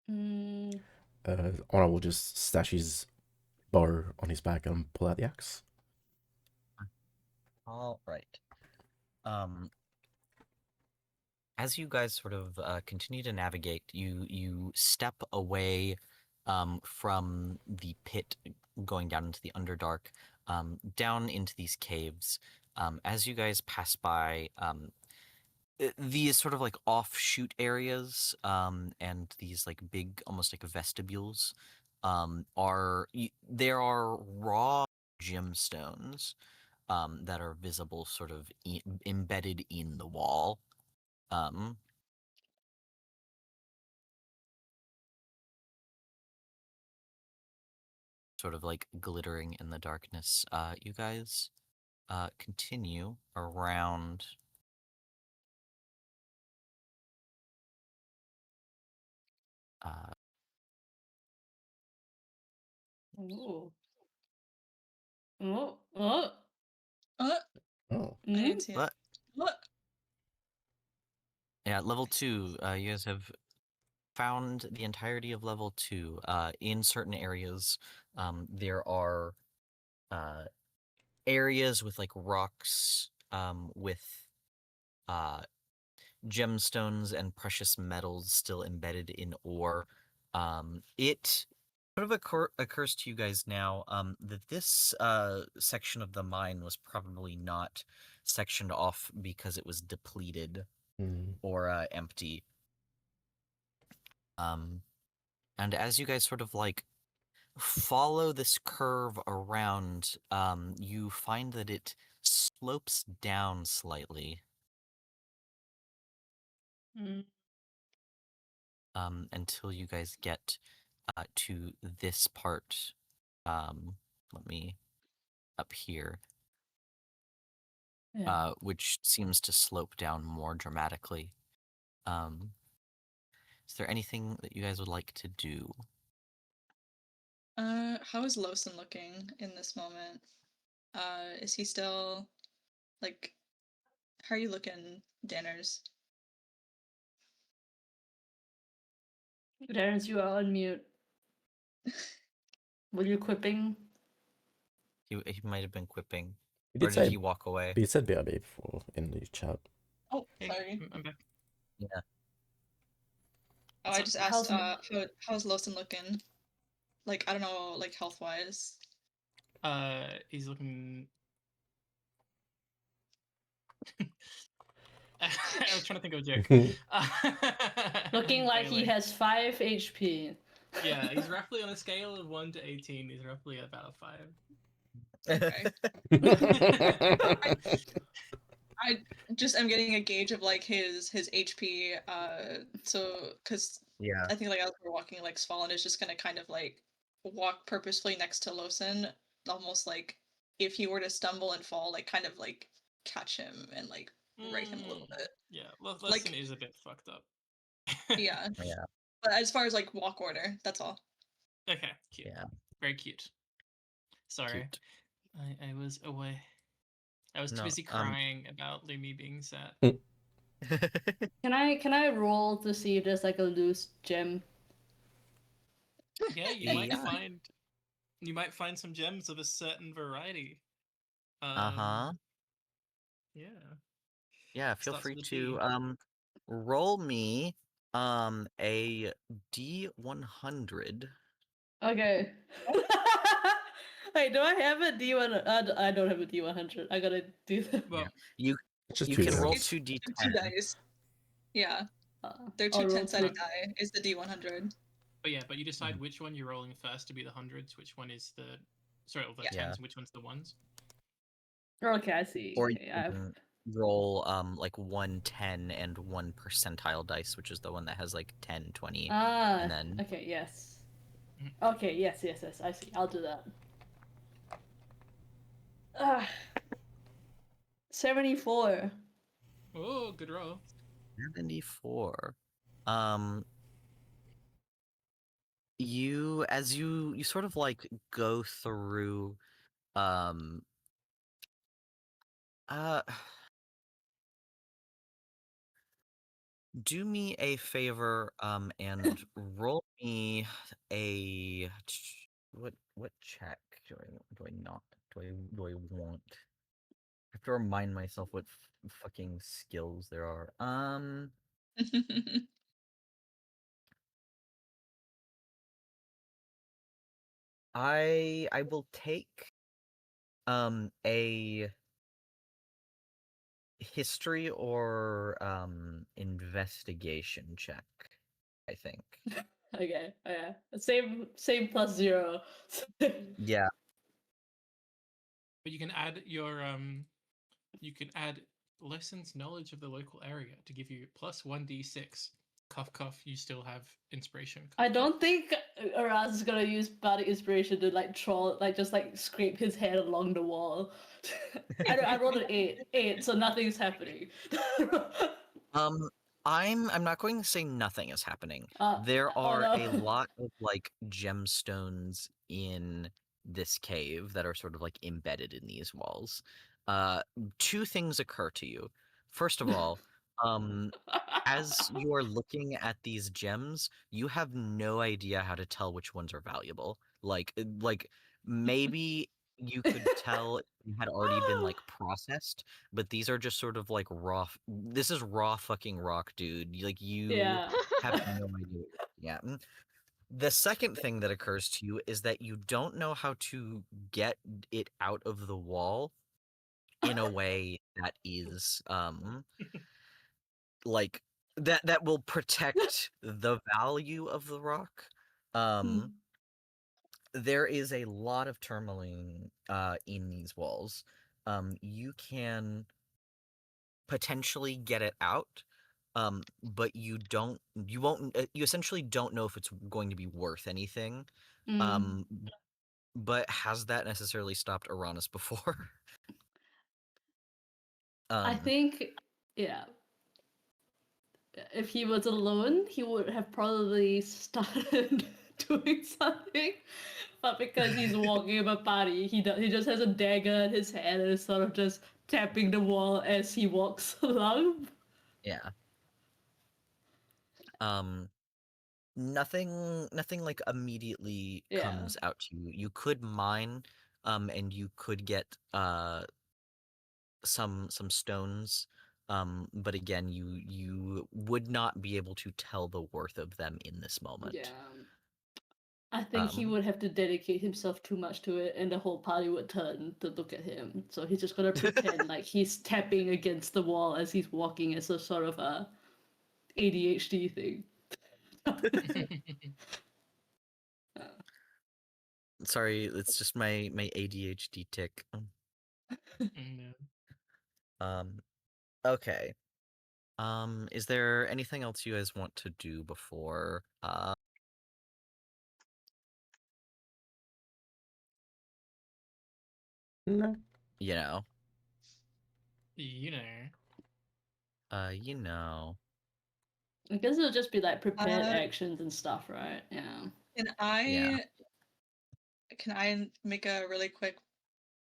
Mm, Honor will just stash his bow on his back and pull out the axe. All right. As you guys sort of continue to navigate, you step away from the pit, going down into the Underdark, down into these caves. As you guys pass by these sort of like offshoot areas, and these like big, almost like vestibules, there are raw gemstones that are visible, sort of embedded in the wall. Sort of like glittering in the darkness. You guys continue around. ooh. Oh, oh. Uh, Oh. I didn't see it. But What? yeah, level 2. You guys have found the entirety of level 2. In certain areas, there are areas with like rocks, with gemstones and precious metals still embedded in ore. It sort of occurs to you guys now that this section of the mine was probably not sectioned off because it was depleted or empty. And as you guys sort of like follow this curve around, you find that it slopes down slightly. Mm. Until you guys get to this part. Let me up here, Yeah. which seems to slope down more dramatically. Is there anything that you guys would like to do? How is Lawson looking in this moment? Is he still like? How are you looking, Danners? Terrence, you are on mute. Were you quipping? He might have been quipping, He or did did say, he walk away? he said BRB before in the chat. Oh, Hey, sorry. I'm back. Yeah. Oh, I So- just asked. How's- How's Lawson looking? Like, I don't know, like health wise. He's looking. I was trying to think of a joke. Looking like he Failing. has 5 HP. Yeah, he's roughly on a scale of 1 to 18. He's roughly about a 5. Okay. I just am getting a gauge of like his HP. So because Yeah. I think like as we're walking, like Svalin is just gonna kind of like walk purposefully next to Lawson, almost like if he were to stumble and fall, like kind of like catch him and like right him a little bit. Yeah, Lesson is a bit fucked up. Yeah. Yeah. But as far as like walk order, that's all. Okay, cute. Yeah. Very cute. Sorry, Cute. I was away. I was too No, busy crying about Lumi being sad. Can I roll to see if there's like a loose gem? Yeah, you might Yeah. find some gems of a certain variety. Uh-huh. Yeah. Yeah, feel Starts free with a to D. roll me a D100. Okay. Wait, do I have a D1? I don't have a D100. I gotta do that. Well, You It's just you two can roll dice. 2d10. Two dice. Yeah, they're I'll two roll 10-sided two. die. Is the D100. but you decide which one you're rolling first to be the hundreds, which one is the the Yeah. tens, and which one's the ones. Okay, I see. Or you Okay, I've can roll like 110 and 1 percentile dice, which is the one that has like 10, 20, and then okay, yes. Mhm. Okay, yes, I see. I'll do that. 74. Oh, good roll. 74. You sort of like go through um uh do me a favor and roll me a what check do I not do I want? I have to remind myself what fucking skills there are. I will take a history or investigation check, I think. Okay, yeah. Same +0. Yeah. But you can add your you can add lessons knowledge of the local area to give you plus 1d6. Cough cough, you still have inspiration. Cough, I cough. don't think Araz is gonna use bad inspiration to like troll, like just like scrape his head along the wall. I rolled an 8, so nothing's happening. Um, I'm not going to say nothing is happening. Oh There are a no. lot of like gemstones in this cave that are sort of like embedded in these walls. Two things occur to you. First of all, as you are looking at these gems, you have no idea how to tell which ones are valuable. Like maybe you could tell if they had already been like processed, but these are just sort of like raw. This is raw fucking rock, dude. Like you Yeah. have no idea. Yeah. The second thing that occurs to you is that you don't know how to get it out of the wall in a way that is like that will protect the value of the rock. Um, there is a lot of tourmaline in these walls. You can potentially get it out, but you essentially don't know if it's going to be worth anything. Mm. But has that necessarily stopped Uranus before? I um, think, yeah. If he was alone, he would have probably started doing something. But because he's walking in a party, he just has a dagger in his hand and is sort of just tapping the wall as he walks along. yeah. Um, nothing like immediately Yeah. comes out to you. You could mine, and you could get some stones, but again, you would not be able to tell the worth of them in this moment. Yeah. I think he Um, would have to dedicate himself too much to it, and the whole party would turn to look at him. So he's just gonna pretend like he's tapping against the wall as he's walking as a sort of a ADHD thing. sorry, it's just my ADHD tick. No. Um, okay. Is there anything else you guys want to do before No. you know, You know. you know. I guess it'll just be like prepared Uh, actions and stuff, right? Yeah. can Yeah. I make a really quick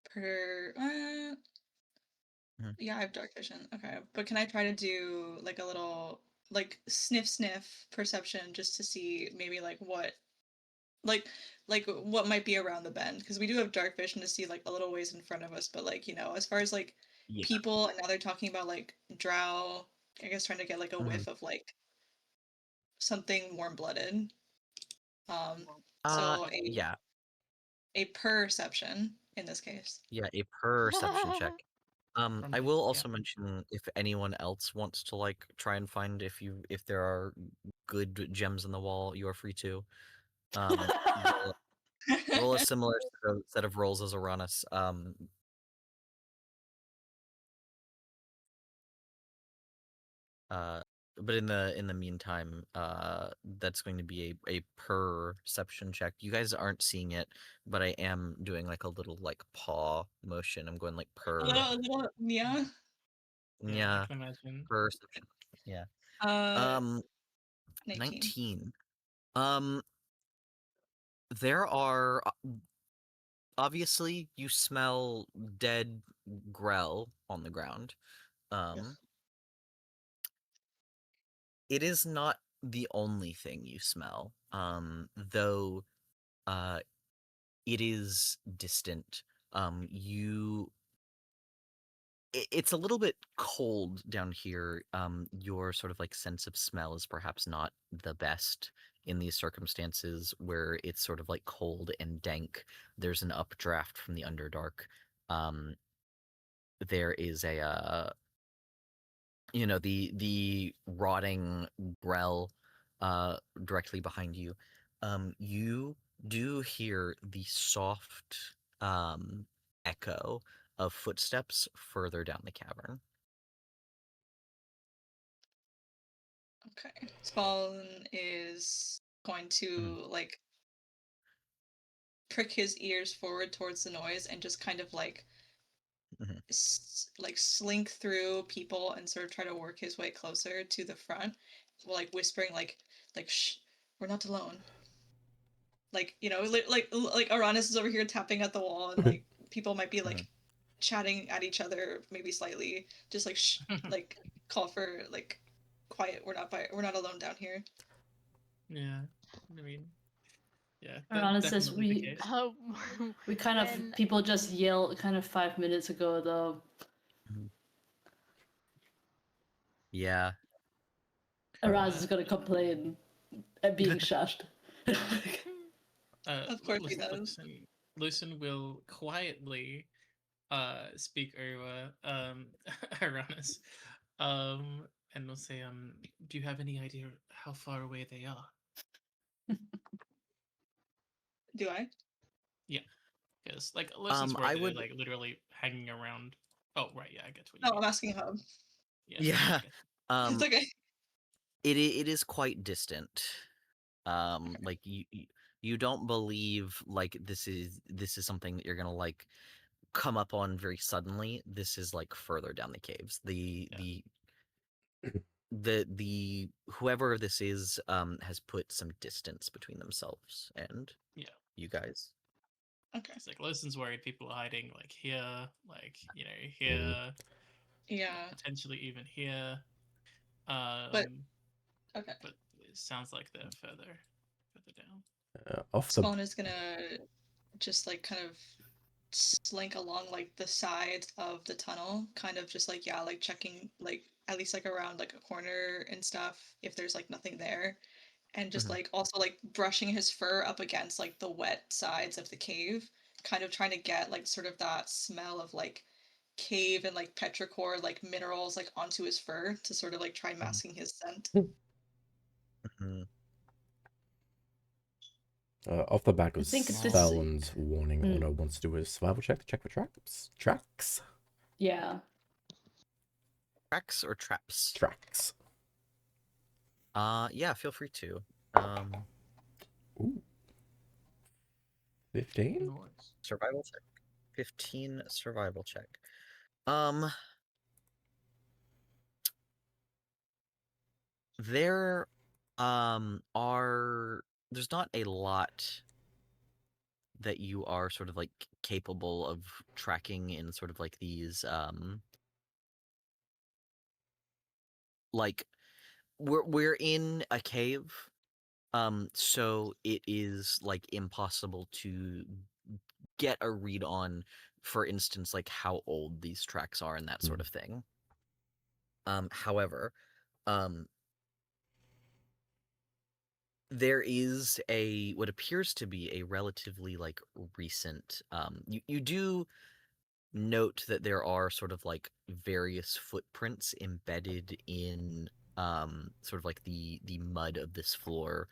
per? Mhm. Yeah, I have dark vision. Okay, but can I try to do like a little like sniff perception just to see maybe like what like what might be around the bend, because we do have dark vision to see like a little ways in front of us, but like, as far as like Yeah. people, and now they're talking about like drow, I guess trying to get like a Mhm. whiff of like something warm-blooded. Um Uh, so yeah, a perception in this case. yeah, a perception check. From I the will also mention if anyone else wants to like try and find if there are good gems in the wall, you are free to. Roll, roll a similar set of rolls as Uranus. But in the meantime, that's going to be a perception check. You guys aren't seeing it, but I am doing like a little like paw motion. I'm going like A per. little, yeah. Yeah, I Yeah, can imagine. perception. Yeah. Uh, 19. 19. 19. Um, there are obviously you smell dead grell on the ground. Um, it is not the only thing you smell. Though uh it is distant. You it's a little bit cold down here. Your sort of like sense of smell is perhaps not the best in these circumstances where it's sort of like cold and dank. There's an updraft from the Underdark. Um, there is the rotting grell directly behind you. You do hear the soft echo of footsteps further down the cavern. Okay. Spawn is going to like prick his ears forward towards the noise and just kind of like Mhm. like slink through people and sort of try to work his way closer to the front, like whispering like shh, we're not alone. Like, like Aranis is over here tapping at the wall, and like people might be like chatting at each other, maybe slightly, just like shh, like call for like quiet. We're not alone down here. Yeah, I mean, yeah, Arana says definitely the case. Oh, we kind of when people just yelled kind of 5 minutes ago though. Mhm. Yeah. Araz is gonna complain at being shushed. Of course he listen, does. Lucen will quietly speak over Uranus, and will say, do you have any idea how far away they are? Do I? Yeah, because like Lucen's I worried that they're would like literally hanging around. Oh right, yeah, I get what you No, mean. I'm asking Hub. Yeah, I yeah. get. It's Um okay. it is quite distant. Like you don't believe like this is something that you're gonna like come up on very suddenly. This is like further down the caves. Yeah. The whoever this is has put some distance between themselves and Yeah. you guys. Okay. It's like Lucen's worried people are hiding like here, like Mm. here, Yeah, potentially even here. but okay. But it sounds like they're further down. Off the Spawn is gonna just like kind of slink along like the sides of the tunnel, kind of just like, yeah, like checking like at least like around like a corner and stuff if there's like nothing there, and just Mhm. like also like brushing his fur up against like the wet sides of the cave, kind of trying to get like sort of that smell of like cave and like petrichor like minerals like onto his fur to sort of like try masking his scent. Mhm. off the back I of think Small. this. Fallon's warning, Ono wants to do a survival check to check for traps. Tracks. Yeah. Tracks or traps? Tracks. Yeah, feel free to. Ooh. 15? Noise. Survival check. 15 survival check. Um there are there's not a lot that you are sort of like capable of tracking in sort of like these like we're in a cave, So it is like impossible to get a read on, for instance, like how old these tracks are and that sort of thing. However, um, there is a what appears to be a relatively like recent. You do note that there are sort of like various footprints embedded in sort of like the mud of this floor,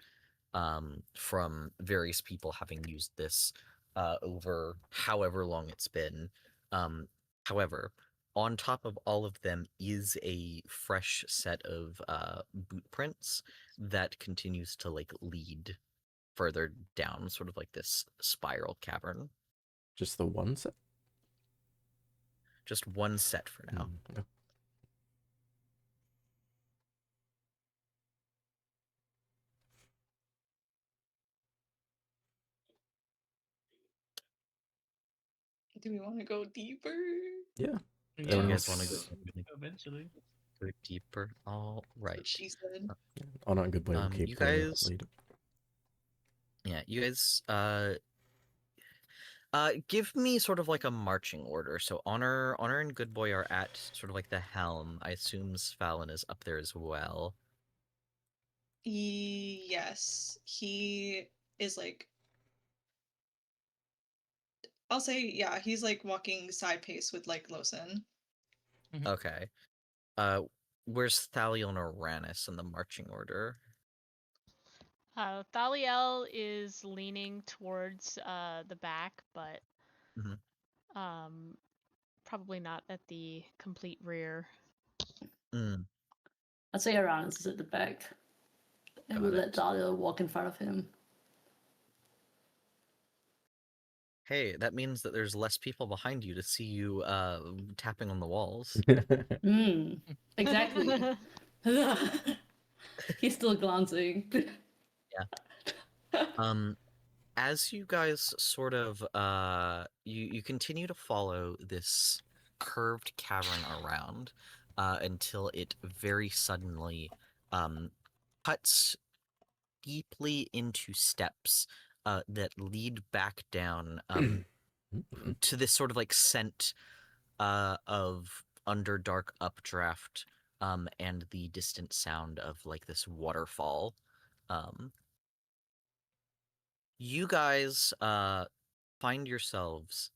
from various people having used this over however long it's been. Um, However, on top of all of them is a fresh set of boot prints that continues to like lead further down, sort of like this spiral cavern. Just the one set? Just one set for now. Okay. Do we want to go deeper? Yeah. Yeah, Do you Anyone guys want to else? eventually. go deeper? All That's right. what she said. Honor and Good Boy will keep You the guys, lead. yeah, you guys, give me sort of like a marching order. So Honor, and Good Boy are at sort of like the helm. I assume Svalin is up there as well. Yes, he is like. I'll say, yeah, he's like walking side pace with like Losen. Okay. Uh, where's Thalion or Rannis in the marching order? Thaliel is leaning towards the back, but Mhm. probably not at the complete rear. Mm, I'd say Aranus is at the back. And we'll got let it. Dahlia walk in front of him. Hey, that means that there's less people behind you to see you tapping on the walls. Exactly. He's still glancing. As you guys sort of you continue to follow this curved cavern around until it very suddenly cuts deeply into steps that lead back down to this sort of like scent of underdark updraft, and the distant sound of like this waterfall. Um, you guys find yourselves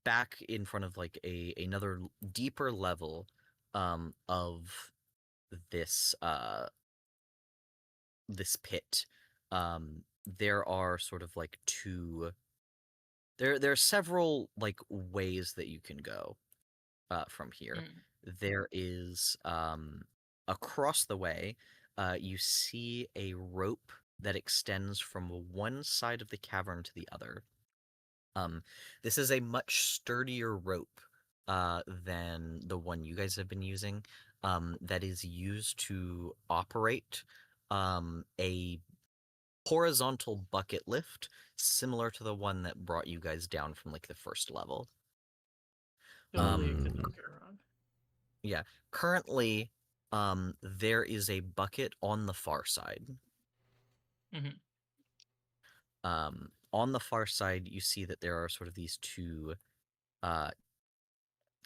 back in front of like another deeper level of this this pit. There are sort of like there are several like ways that you can go from here. There is across the way, you see a rope that extends from one side of the cavern to the other. This is a much sturdier rope than the one you guys have been using. That is used to operate a horizontal bucket lift, similar to the one that brought you guys down from like the first level. Totally a good workaround. Yeah. Currently, there is a bucket on the far side. On the far side, you see that there are sort of these two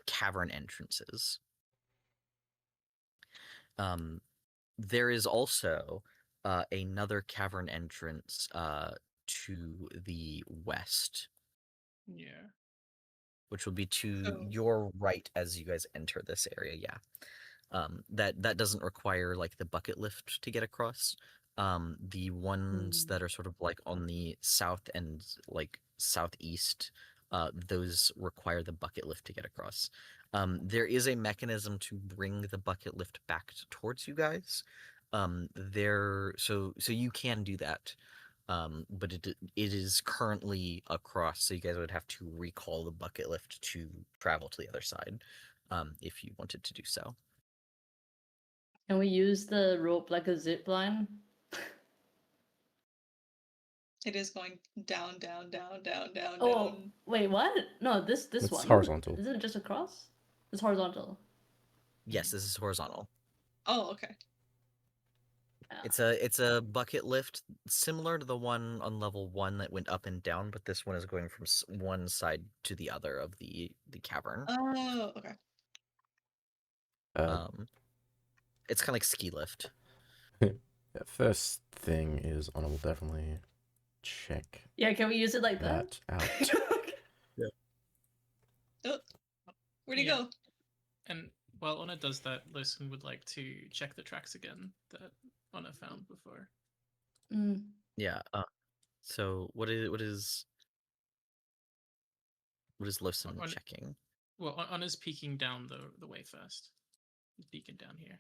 cavern entrances. There is also another cavern entrance to the west, Yeah. which will be to So your right as you guys enter this area. Yeah. That doesn't require like the bucket lift to get across. The ones that are sort of like on the south and like southeast, those require the bucket lift to get across. There is a mechanism to bring the bucket lift back towards you guys. So you can do that. But it is currently across, so you guys would have to recall the bucket lift to travel to the other side, if you wanted to do so. Can we use the rope like a zip line? it is going down, down, down, down, down, Oh, down. wait, what? No, this It's one. horizontal. Isn't it just across? It's horizontal. Yes, this is horizontal. Oh, okay. It's a bucket lift similar to the one on level 1 that went up and down, but this one is going from one side to the other of the cavern. Oh, okay. It's kind of like ski lift. Yeah, first thing is Honor will definitely check Yeah, can we use it like that out. Oh, where'd he Yeah. go? And while Honor does that, Listen would like to check the tracks again that Honor found before. Yeah. So what is Lawson checking? Well, Honor's peeking down the way first. He's peeking down here.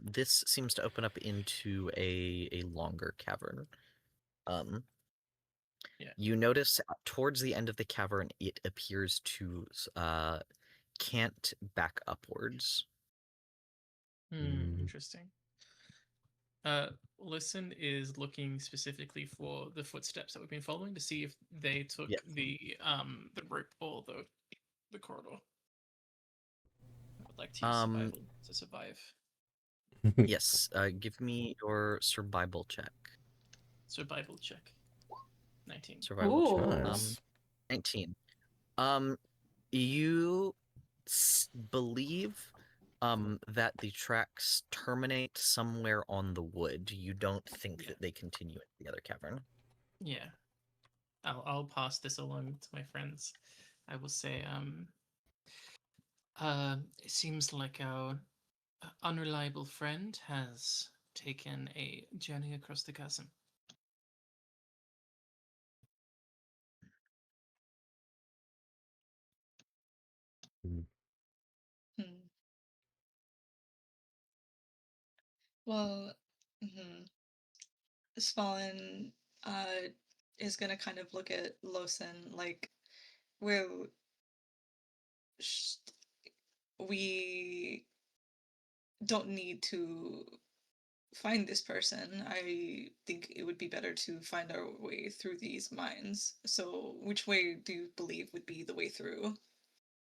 This seems to open up into a longer cavern. Yeah. You notice towards the end of the cavern, it appears to cant back upwards. Interesting. Listen is looking specifically for the footsteps that we've been following to see if they took the rope or the corridor. I would like to use survival to survive. Yes. Give me your survival check. Survival check. 19. Survival check. Nice. 19. You believe that the tracks terminate somewhere on the wood. You don't think that they continue into the other cavern. Yeah. I'll pass this along to my friends. I will say, it seems like our unreliable friend has taken a journey across the chasm. Hmm. Well, Svalin is gonna kind of look at Losen like we're we don't need to find this person. I think it would be better to find our way through these mines. So, which way do you believe would be the way through?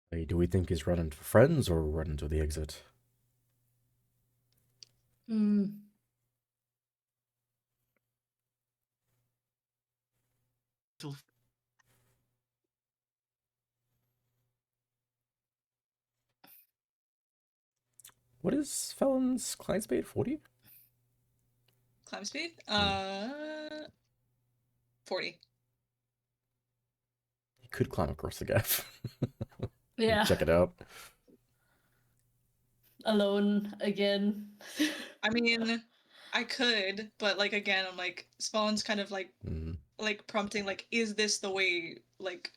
Hey, do we think he's running for friends or running to the exit? What is Felon's climb speed? 40? Climb speed? 40. He could climb across the gap. Yeah. Check it out. Alone again. I mean, I could, but like again, I'm like Spawn's kind of like prompting like, is this the way like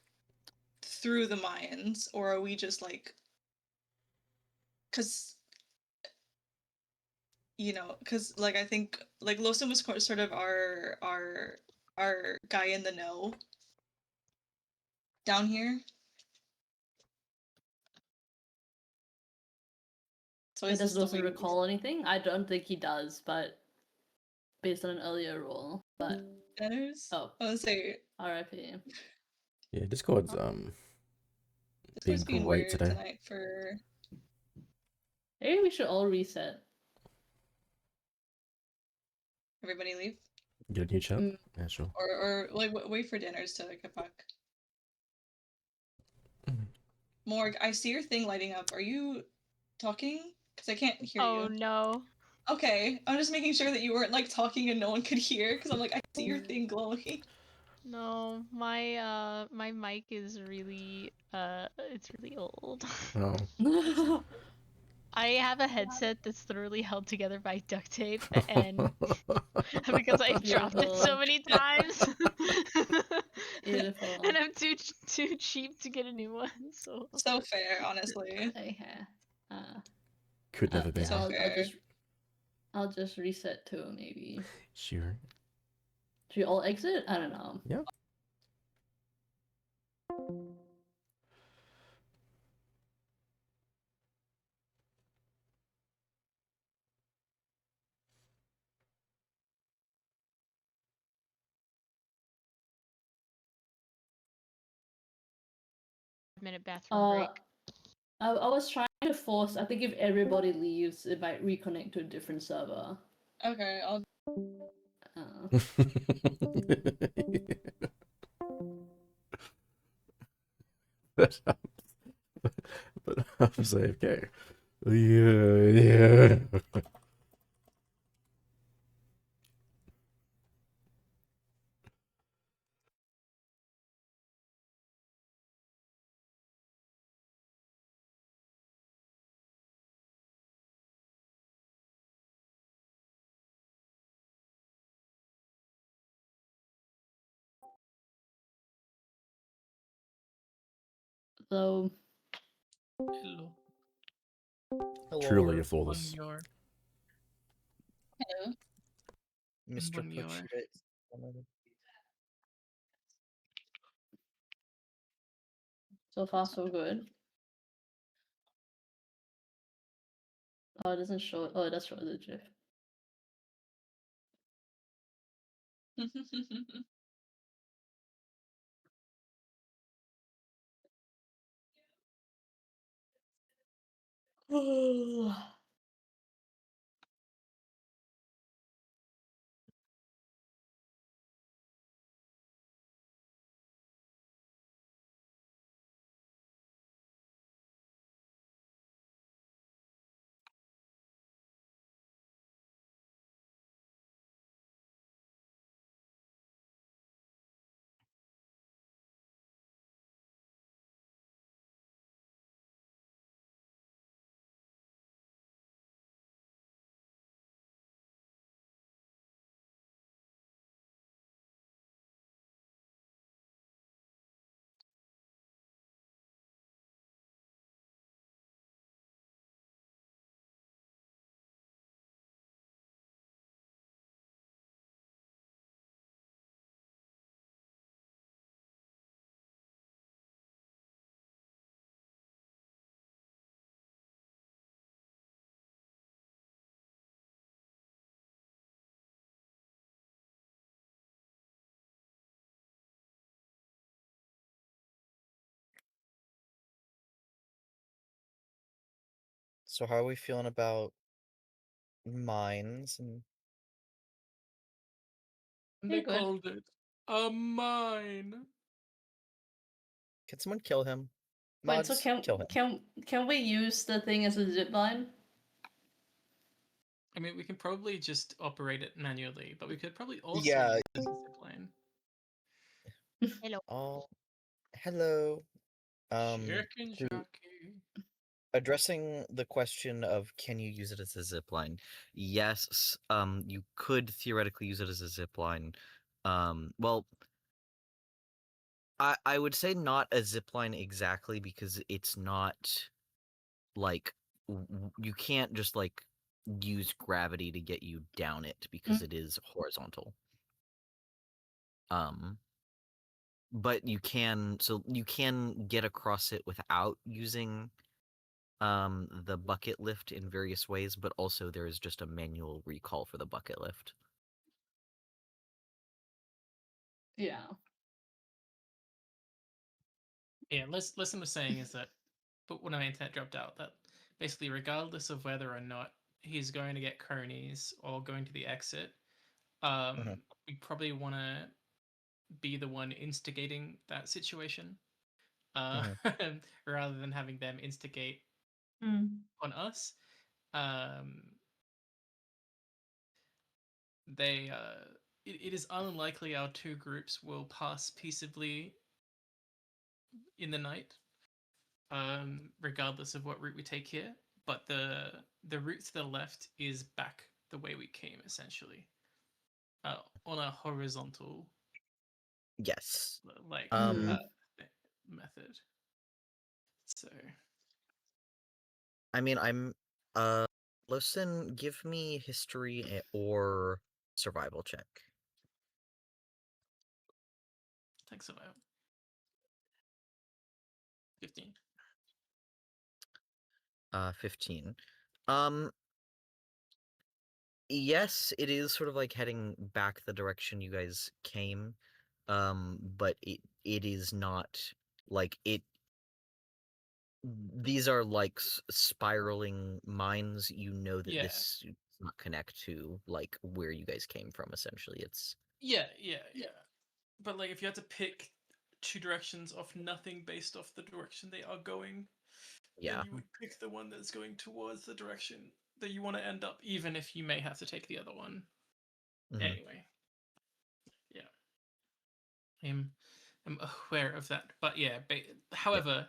through the Mayans, or are we just like, because because like I think like Lawson was sort of our guy in the know down here. So Wait, is does this the Lawson way? recall anything? I don't think he does, but based on an earlier roll. But I was say R.I.P. Yeah, Discord's being being great weird today. tonight for. Maybe we should all reset. Everybody leave? Get a new chat? Yeah, sure. Or like wait for dinners to get back. Morg, I see your thing lighting up. Are you talking? Because I can't hear you. Oh no. Okay, I'm just making sure that you weren't like talking and no one could hear. Because I'm like, I see your thing glowing. No, my mic is really it's really old. Oh. I have a headset that's literally held together by duct tape, and because I've dropped it so many times, Beautiful. and I'm too cheap to get a new one. So fair, honestly. Okay. Could never be. Yeah, So fair. I'll just reset too, maybe. Sure. Should we all exit? I don't know. Yeah. minute bathroom break. I was trying to force. I think if everybody leaves, it might reconnect to a different server. Okay, I'll. but, but I'm AFK. Yeah. So Hello. Truly a Hello, flawless. Bonjour. Hello. Mr. Bonjour. Pochita. so far so good. Oh, it doesn't show. Oh, it does show the GIF. So how are we feeling about mines and They good. called it a mine. can someone kill him? Wait, so Mods, kill him. can we use the thing as a zip line? I mean, we can probably just operate it manually, but we could probably also Yeah. use it as a zipline. Hello. Oh, hello. Chicken To jockey. addressing the question of can you use it as a zip line? Yes, you could theoretically use it as a zip line. Well, I would say not a zip line exactly because it's not like you can't just like use gravity to get you down it because it is horizontal. Um, but you can get across it without using the bucket lift in various ways, but also there is just a manual recall for the bucket lift. Yeah. Yeah, listen was saying is that, but when my internet dropped out, that basically regardless of whether or not he's going to get cronies or going to the exit, we probably want to be the one instigating that situation, Mhm. rather than having them instigate Mm. on us. Um, they it is unlikely our two groups will pass peaceably in the night, regardless of what route we take here. But the route to the left is back the way we came, essentially, on a horizontal Yes. like Um, method. So I mean, listen, give me history or survival check. takes about 15. 15. Um, yes, it is sort of like heading back the direction you guys came. But it is not like these are like spiraling mines. You know that Yeah. this does not connect to like where you guys came from. Essentially, it's Yeah. But like, if you had to pick two directions off nothing based off the direction they are going, then yeah. you would pick the one that's going towards the direction that you want to end up, even if you may have to take the other one. Mhm. Anyway, yeah, I'm aware of that. But yeah, however,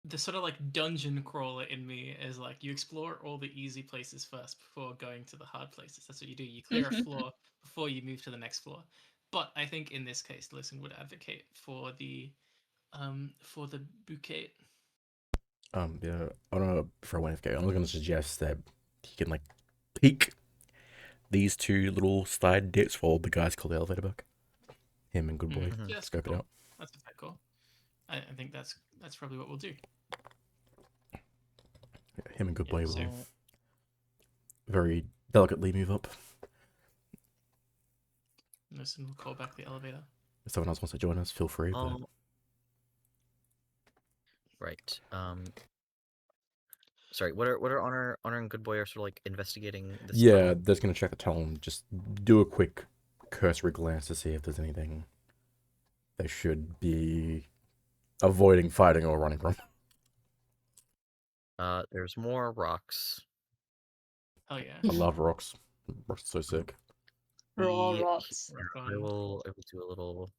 the sort of like dungeon crawler in me is like you explore all the easy places first before going to the hard places. That's what you do. You clear a floor before you move to the next floor. But I think in this case, Listen would advocate for the bouquet. Yeah, I don't know for one FK. I'm gonna suggest that he can like peek these two little slide dicks while the guys call the elevator back. Him and Good Boy Mhm. Yeah, that's scope it cool. out. That's a fair call. I think that's probably what we'll do. Yeah, him and Good Yeah, Boy so- will very delicately move up. Listen, we'll call back the elevator. If someone else wants to join us, feel free. But Oh, right. Sorry. What are Honor and Good Boy are sort of like investigating this yeah, tunnel? that's gonna check the tunnel and just do a quick cursory glance to see if there's anything they should be avoiding fighting or running from. There's more rocks. Hell yeah. I love rocks. Rocks are so sick. Raw The- rocks. here, Rock I on. will do a little.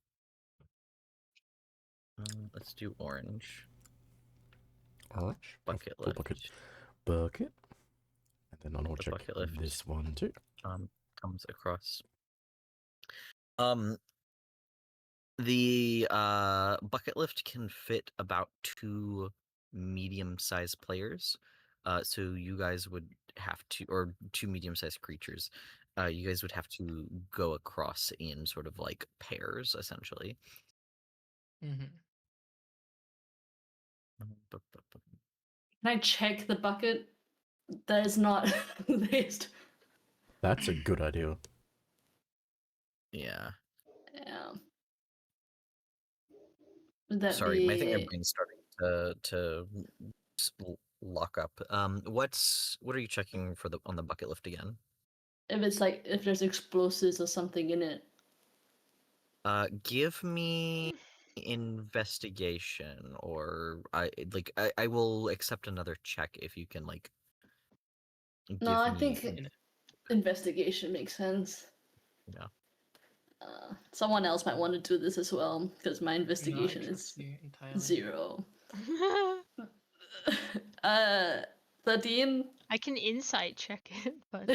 Let's do orange Orange. bucket Full lift. bucket. And then I'll The check bucket lift. this one too. Comes across. The bucket lift can fit about 2 medium-sized players. So you guys would have to, or 2 medium-sized creatures. You guys would have to go across in sort of like pairs, essentially. Mm-hmm. Can I check the bucket that is not laced? That's a good idea. Yeah. Yeah. Would that Sorry, be I think my brain's starting to lock up. What are you checking for on the bucket lift again? if it's like if there's explosives or something in it? Give me investigation, or I will accept another check if you can like No, give I me. think investigation makes sense. Yeah. Someone else might want to do this as well because my No, I investigation is trust you entirely. 0. 13. I can insight check it, but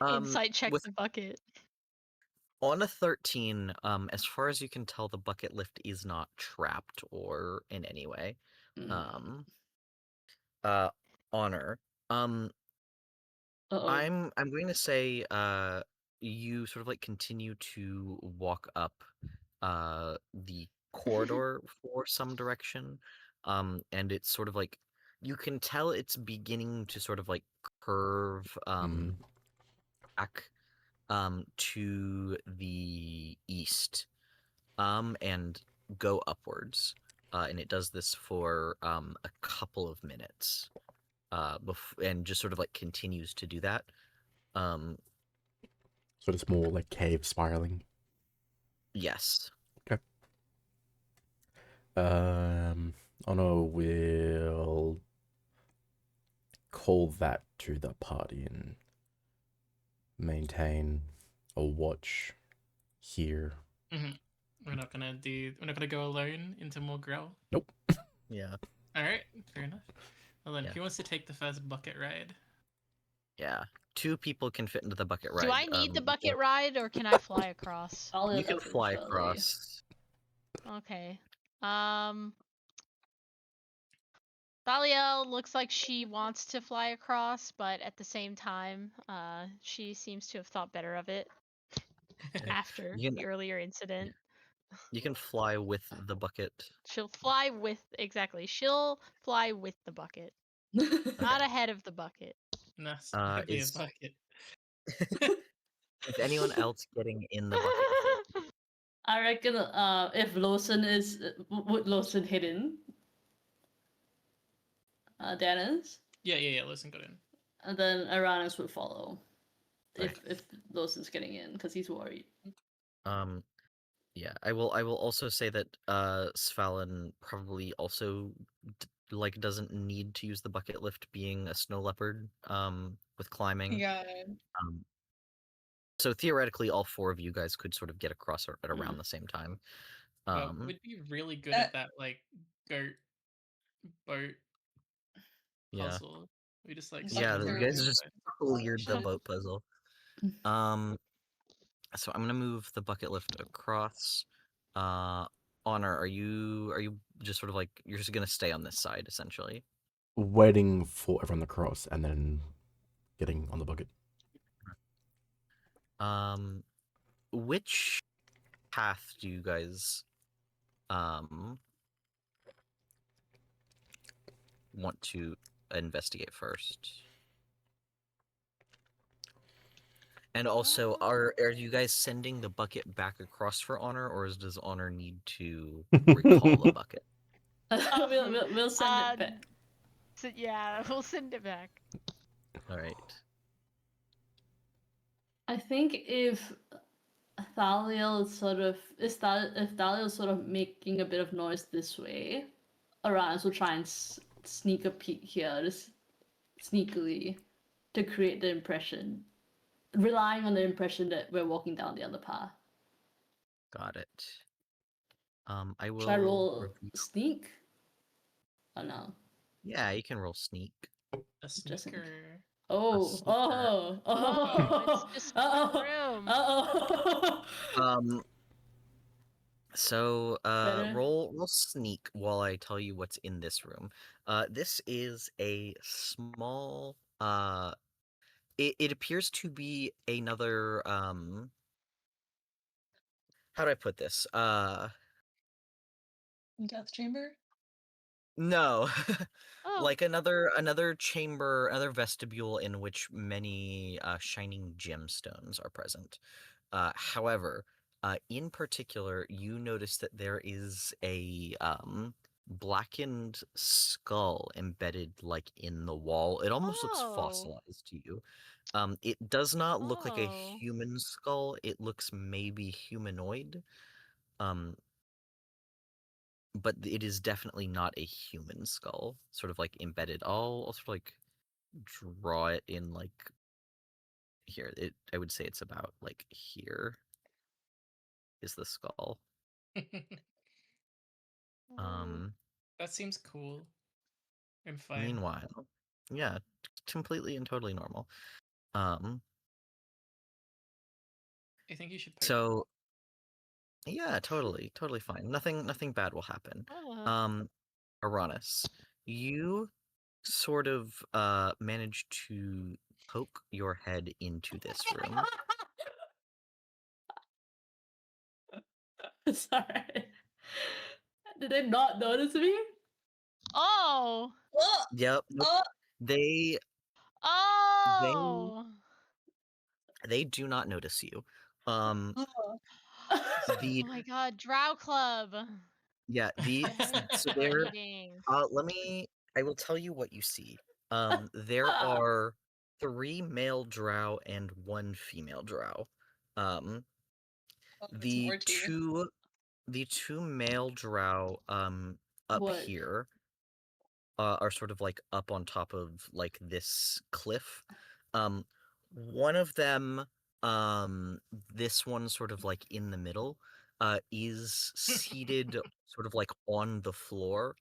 Um, insight check with the bucket. on a 13, as far as you can tell, the bucket lift is not trapped or in any way. Honor. Uh-oh. I'm going to say you sort of like continue to walk up the corridor for some direction. And it's sort of like you can tell it's beginning to sort of like curve back to the east and go upwards. And it does this for a couple of minutes. And just sort of like continues to do that. So it's more like cave spiraling. Yes. Okay. Ono will call that to the party and maintain a watch here. Mm-hmm. We're not gonna go alone into more growl. Nope. Yeah. All right, fair enough. Well then, Yeah. who wants to take the first bucket ride? Yeah. 2 people can fit into the bucket ride. Do I need the bucket ride or can I fly across? You can fly across. Okay. Thaliel looks like she wants to fly across, but at the same time, she seems to have thought better of it after You can- the earlier incident. You can fly with the bucket. She'll fly with She'll fly with the bucket, not ahead of the bucket. Nice. Is- A bucket. Is anyone else getting in the bucket? I reckon if Lawson is would Lawson hit in? Dennis, Yeah. Listen, got in. and then Aranus would follow. Right. If Lawson's getting in because he's worried. Yeah, I will also say that Svalin probably also like doesn't need to use the bucket lift being a snow leopard with climbing. Yeah. Um, so theoretically all four of you guys could sort of get across at around the same time. We'd be really good Uh, at that, like, goat boat Yeah. puzzle. We just like Yeah, stroll you Bucket around guys the just side. cleared the boat puzzle. So I'm gonna move the bucket lift across. Honor, are you just sort of like you're just gonna stay on this side essentially? Waiting for everyone to cross and then getting on the bucket. Which path do you guys want to investigate first? And also, are you guys sending the bucket back across for Honor, or does Honor need to recall the bucket? We'll send it Uh, back. So yeah, we'll send it back. All right. I think if Thaliel sort of if Thaliel's sort of making a bit of noise this way, Aranus will try and sneak a peek here, just sneakily, to create the impression, relying on the impression that we're walking down the other path. Got it. I will Should I roll review. sneak? Oh no, Yeah, you can roll sneak. A Just in- sneaker. oh, sneaker. oh, Oh, oh, it's just oh, room. oh. So Better. roll sneak while I tell you what's in this room. This is a small it appears to be another how do I put this? Death chamber. No. Oh, Like another chamber, another vestibule in which many shining gemstones are present. However, in particular, you notice that there is a blackened skull embedded like in the wall. It almost looks oh, fossilized to you. It does not look like a oh. human skull. It looks maybe humanoid. But it is definitely not a human skull. Sort of like embedded. I'll sort of like draw it in like here. I would say it's about like here is the skull. Oh. That seems cool and fun. Meanwhile, yeah, completely and totally normal. Um, I think you should poke it. so yeah, totally fine. Nothing bad will happen. Oh. Uranus, you sort of manage to poke your head into this room. Sorry. Did they not notice me? Oh. Oh, Yep. Nope. oh, They Oh. they do not notice you. Um, oh. the Oh my God, Drow Club. yeah, the so there. Exciting. I will tell you what you see. There Ah, are 3 male drow and 1 female drow. Um, Oh, there's the more to you. two the two male drow up what? here are sort of like up on top of like this cliff. Um, one of them, this one sort of like in the middle, is seated sort of like on the floor,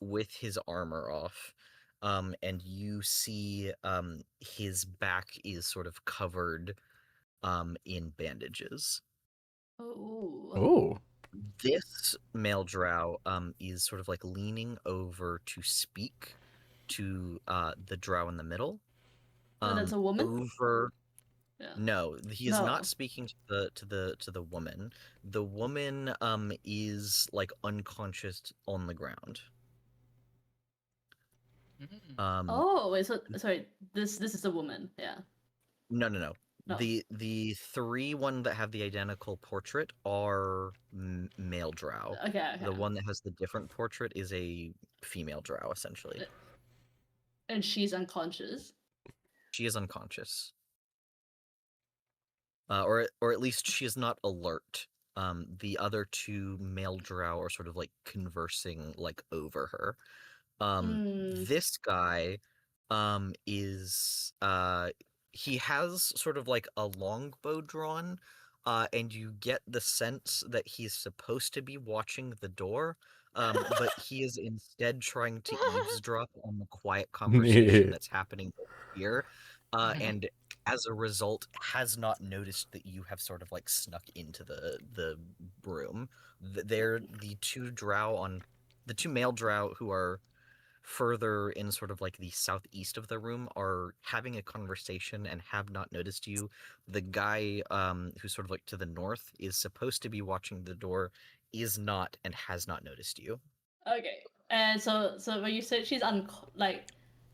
with his armor off. And you see his back is sort of covered in bandages. Oh. Oh. This male drow is sort of like leaning over to speak to the drow in the middle. Oh, that's a woman? Over Yeah. No, he is No. not speaking to the woman. The woman is like unconscious on the ground. Mm. Um Oh, wait, so sorry. This is a woman, yeah. no. No. The three one that have the identical portrait are male drow. Okay. The one that has the different portrait is a female drow, essentially. And she's unconscious. She is unconscious. Or at least she is not alert. The other two male drow are sort of like conversing like over her. Mm. This guy is he has sort of like a longbow drawn, and you get the sense that he's supposed to be watching the door, but he is instead trying to eavesdrop on the quiet conversation that's happening over here, and as a result has not noticed that you have sort of like snuck into the room. They're the two male drow who are further in sort of like the southeast of the room are having a conversation and have not noticed you. The guy who's sort of like to the north is supposed to be watching the door, is not, and has not noticed you. Okay. And so when you said she's like,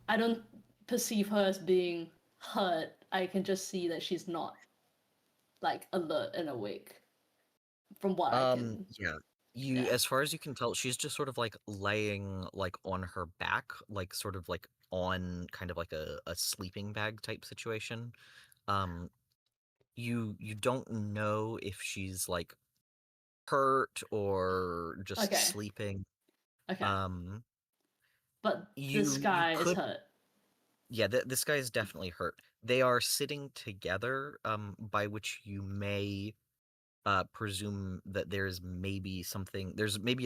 I don't perceive her as being hurt. I can just see that she's not like alert and awake. From what I can. Yeah. Yeah. As far as you can tell, she's just sort of like laying like on her back, like sort of like on kind of like a sleeping bag type situation. Um, you don't know if she's like hurt or just Okay. sleeping. Okay. Um, But this you guy is could, hurt. yeah, this guy is definitely hurt. They are sitting together, by which you may presume that there's maybe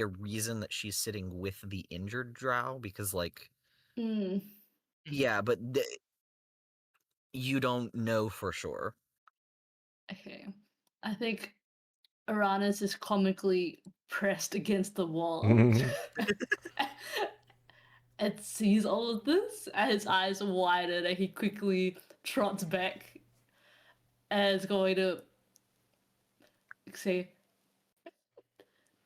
a reason that she's sitting with the injured drow, because like, Mm. yeah, but you don't know for sure. Okay. I think Uranus is comically pressed against the wall and sees all of this, and his eyes widen, and he quickly trots back and is going to say,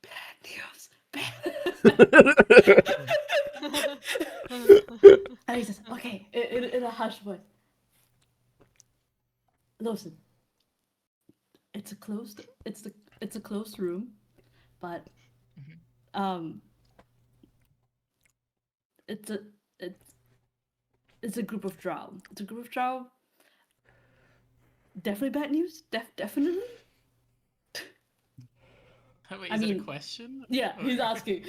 "Bad news, bad." And he says, "Okay," in a hushed voice. Listen, it's a closed room, but um, it's a it's it's a group of drow. It's a group of drow. Definitely bad news. Definitely. Wait, I is that a mean, question? yeah, Or- he's asking.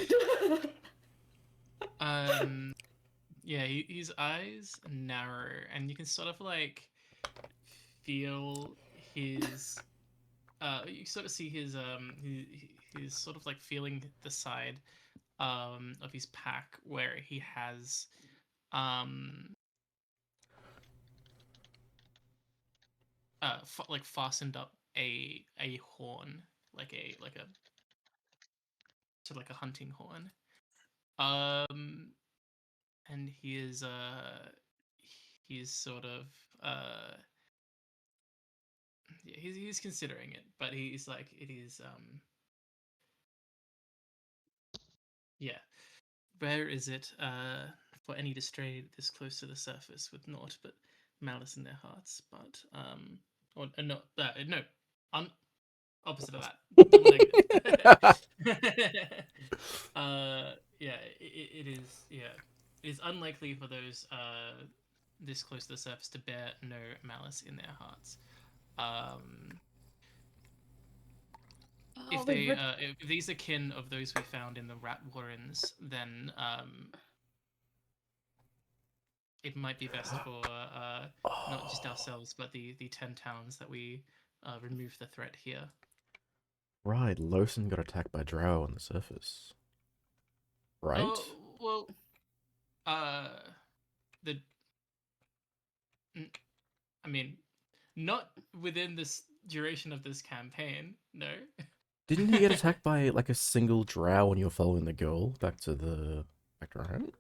Yeah, his eyes narrow, and you can sort of like feel his. You sort of see his sort of like feeling the side of his pack where he has um like fastened up a horn, like a to like a hunting horn. Um, and he is sort of yeah, he's considering it, but he's like it is yeah. Rare is it for any to stray this close to the surface with naught but malice in their hearts, but or no, no, un- opposite of that, double negative. Yeah, it is. Yeah, it is unlikely for those this close to the surface to bear no malice in their hearts. Um, Oh wait, if these are kin of those we found in the rat warrens, then it might be best for not just ourselves but the 10 towns that we remove the threat here. Right, Lawson got attacked by drow on the surface. Right? Oh well, uh, the I mean, not within this duration of this campaign, no. Didn't he get attacked by like a single drow when you were following the girl back to right?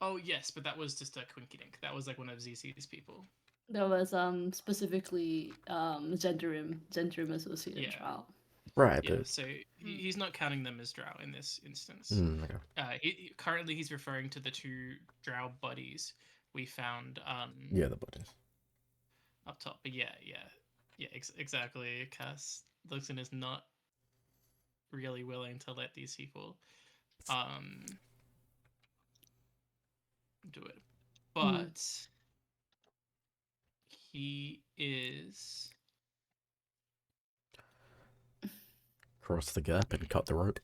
Oh yes, but that was just a quinky dink. That was like one of ZC's people. there was specifically Zendrim associated Yeah. trial. Right, Yeah, but so he's not counting them as drow in this instance. okay. Currently, he's referring to the two drow bodies we found. Yeah, the bodies. up top. But yeah, exactly. Cass Luxon is not really willing to let these people do it, but he is Cross the gap and cut the rope.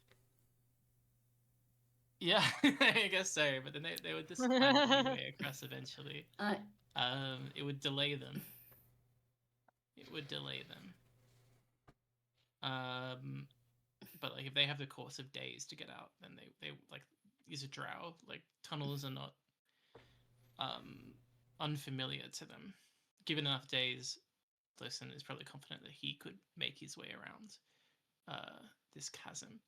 yeah, I guess so. But then they would just find a new way across eventually. It would delay them. But like if they have the course of days to get out, then they like use a drow. Like tunnels are not unfamiliar to them. Given enough days, Listen is probably confident that he could make his way around this chasm.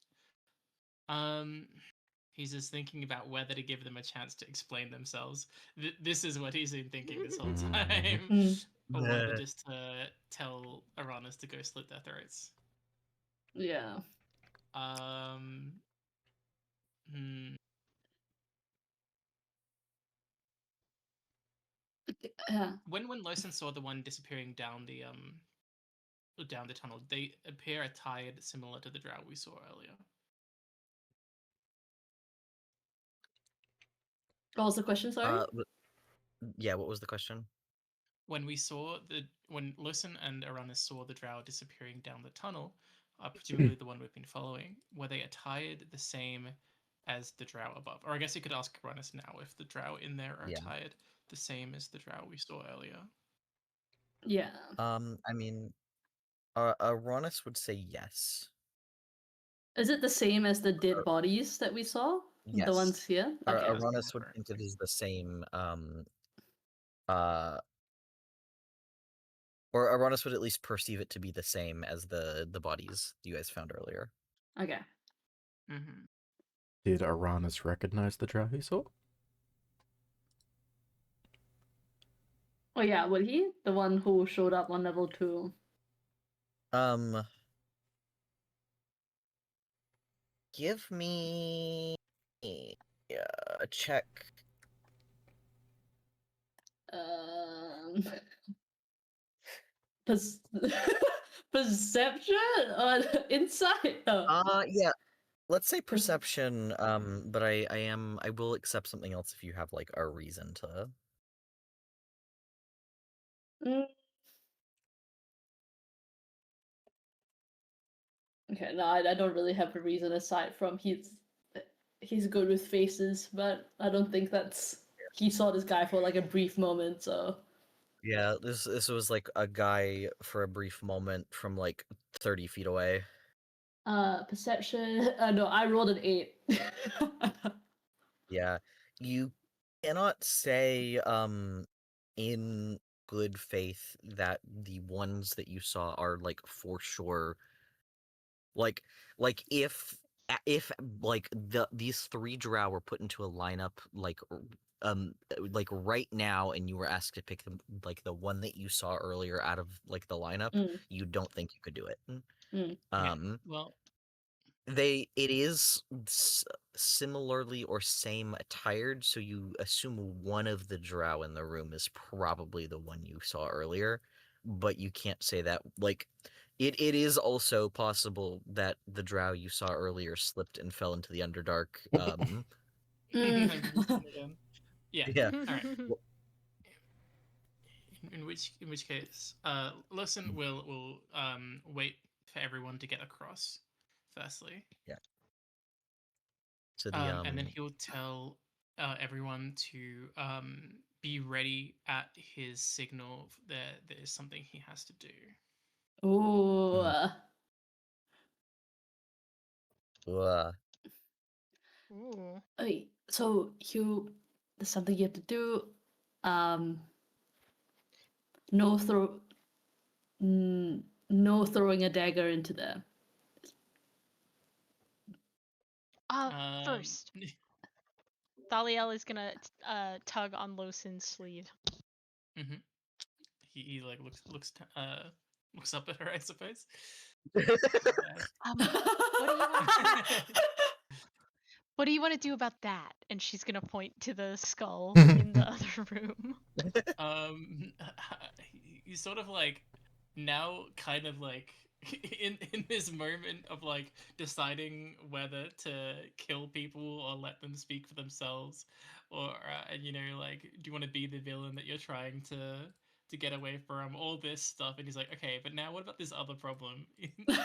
He's just thinking about whether to give them a chance to explain themselves. This is what he's been thinking this whole time. Or whether just to tell Aranas to go slit their throats. Yeah. When Losen saw the one disappearing down the tunnel, they appear attired similar to the drow we saw earlier. What was the question, sorry? Yeah, what was the question? When Losen and Aranis saw the drow disappearing down the tunnel, presumably the one we've been following, were they attired the same as the drow above? Or I guess you could ask Aranis now if the drow in there are attired the same as the drow we saw earlier. Yeah. I mean, Aranis would say yes. Is it the same as the dead bodies that we saw? Yes. The ones here? Okay. Aranis would think it is the same, or Aranis would at least perceive it to be the same as the bodies you guys found earlier. Okay. Did Aranis recognize the drow he saw? Oh yeah, would he? The one who showed up on level 2. Give me a check. Perception or insight? Oh. Yeah. Let's say perception, but I will accept something else if you have like a reason to. Okay, no, I don't really have a reason aside from he's good with faces, but I don't think he saw this guy for like a brief moment, so. Yeah, this was like a guy for a brief moment from like 30 feet away. Perception. No, I rolled an 8. Yeah, you cannot say in good faith that the ones that you saw are like for sure. Like if like these 3 drow were put into a lineup like right now, and you were asked to pick the one that you saw earlier out of like the lineup, you don't think you could do it. Well, it is similarly or same attired, so you assume one of the drow in the room is probably the one you saw earlier, but you can't say that. Like, it is also possible that the drow you saw earlier slipped and fell into the Underdark. Yeah. All right. In which case, Listen will wait for everyone to get across. Firstly. Yeah. So and then he'll tell everyone to be ready at his signal. There is something he has to do. Ooh. Ooh. Okay, so there's something you have to do. No throwing a dagger into there. First, Thaliel is gonna tug on Losen's sleeve. He like looks up at her, I suppose. What do you want to do about that? And she's gonna point to the skull in the other room. he's sort of like now kind of like in this moment of like deciding whether to kill people or let them speak for themselves, or like, do you want to be the villain that you're trying to get away from all this stuff? And he's like, okay, but now what about this other problem? What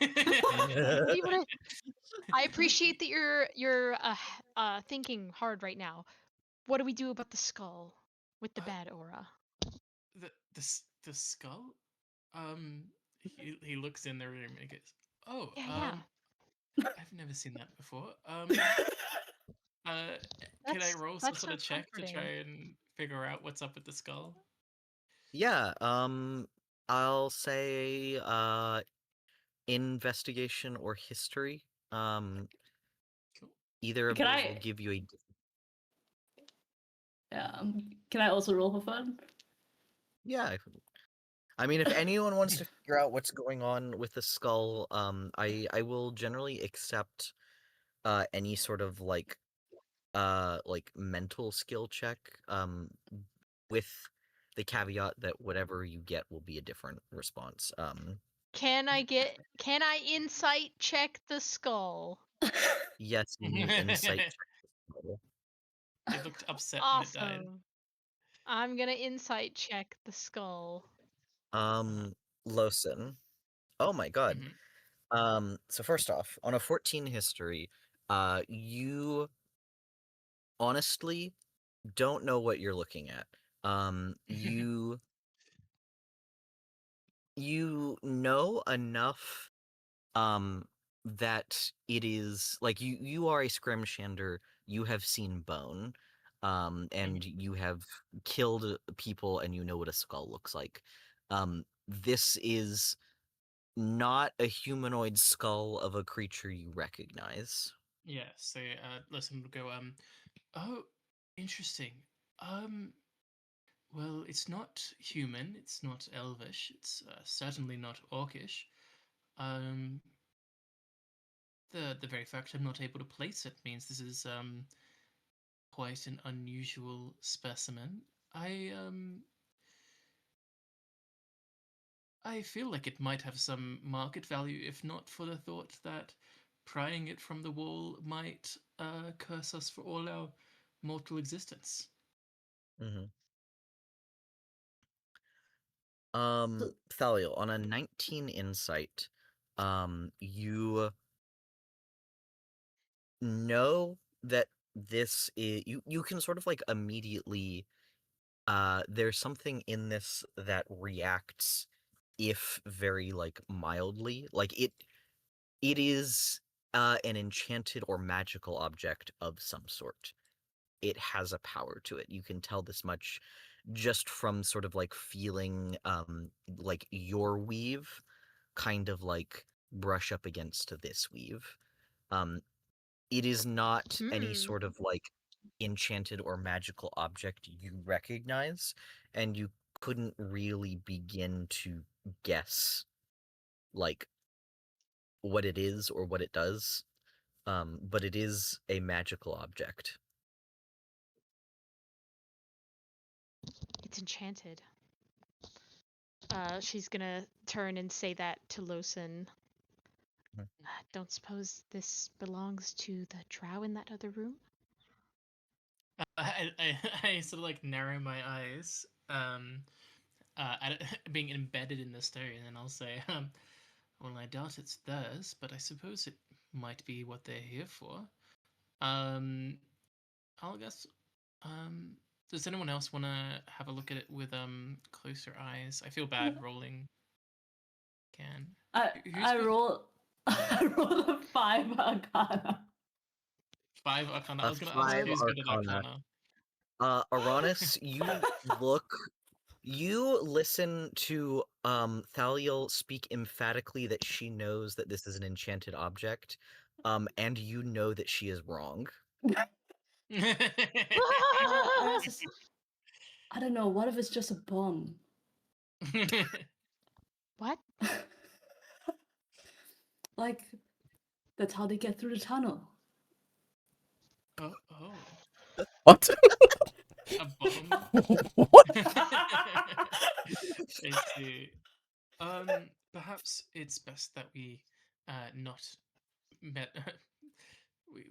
do you want to? I appreciate that you're thinking hard right now. What do we do about the skull with the Uh, bad aura? the skull. He looks in the room and he goes, "Oh, Yeah. I've never seen that before. Uh, can I roll some That's sort so of check to try comforting. and figure out what's up with the skull?" Yeah, I'll say investigation or history. Cool. Either of Can those will I? give you a Yeah. Can I also roll for fun? yeah. I mean, if anyone wants to figure out what's going on with the skull, I will generally accept any sort of like mental skill check with the caveat that whatever you get will be a different response. Can I insight check the skull? Yes, you may insight check the skull. It looked upset when it died. Awesome. I'm gonna insight check the skull. Losen. Oh my god. Mhm. So first off, on a 14 history, you honestly don't know what you're looking at. You know enough that it is like you are a scrimshander, you have seen bone, and you have killed people and you know what a skull looks like. This is not a humanoid skull of a creature you recognize. Yeah. So, listen, we'll go. Oh, interesting. Um. Well, it's not human. It's not elvish. It's certainly not orcish. Um. The very fact I'm not able to place it means this is quite an unusual specimen. I feel like it might have some market value, if not for the thought that prying it from the wall might curse us for all our mortal existence. Hmm. So- Thaliel, on a 19 insight, you know that this is you can sort of like immediately there's something in this that reacts if very like mildly. Like it is an enchanted or magical object of some sort. It has a power to it. You can tell this much just from sort of like feeling like your weave kind of like brush up against this weave. Um it is not any Hmm. sort of like enchanted or magical object you recognize, and you couldn't really begin to guess like what it is or what it does. But it is a magical object. It's enchanted. She's gonna turn and say that to Losen. Mhm. Don't suppose this belongs to the drow in that other room? I sort of like narrow my eyes at it being embedded in the stone, and I'll say, well, I doubt it's theirs, but I suppose it might be what they're here for. Um, I'll guess. Um, does anyone else want to have a look at it with closer eyes? I feel bad rolling. Can who's I good? roll I rolled a 5 Arcana. 5 Arcana. I A was gonna ask five who's good at Arcana. Arcana. Aranis, you listen to Thaliel speak emphatically that she knows that this is an enchanted object, and you know that she is wrong. I don't know. What if it's just a bomb? What? Like, that's how they get through the tunnel. oh, What? a bomb. What? I see. Perhaps it's best that we not met. We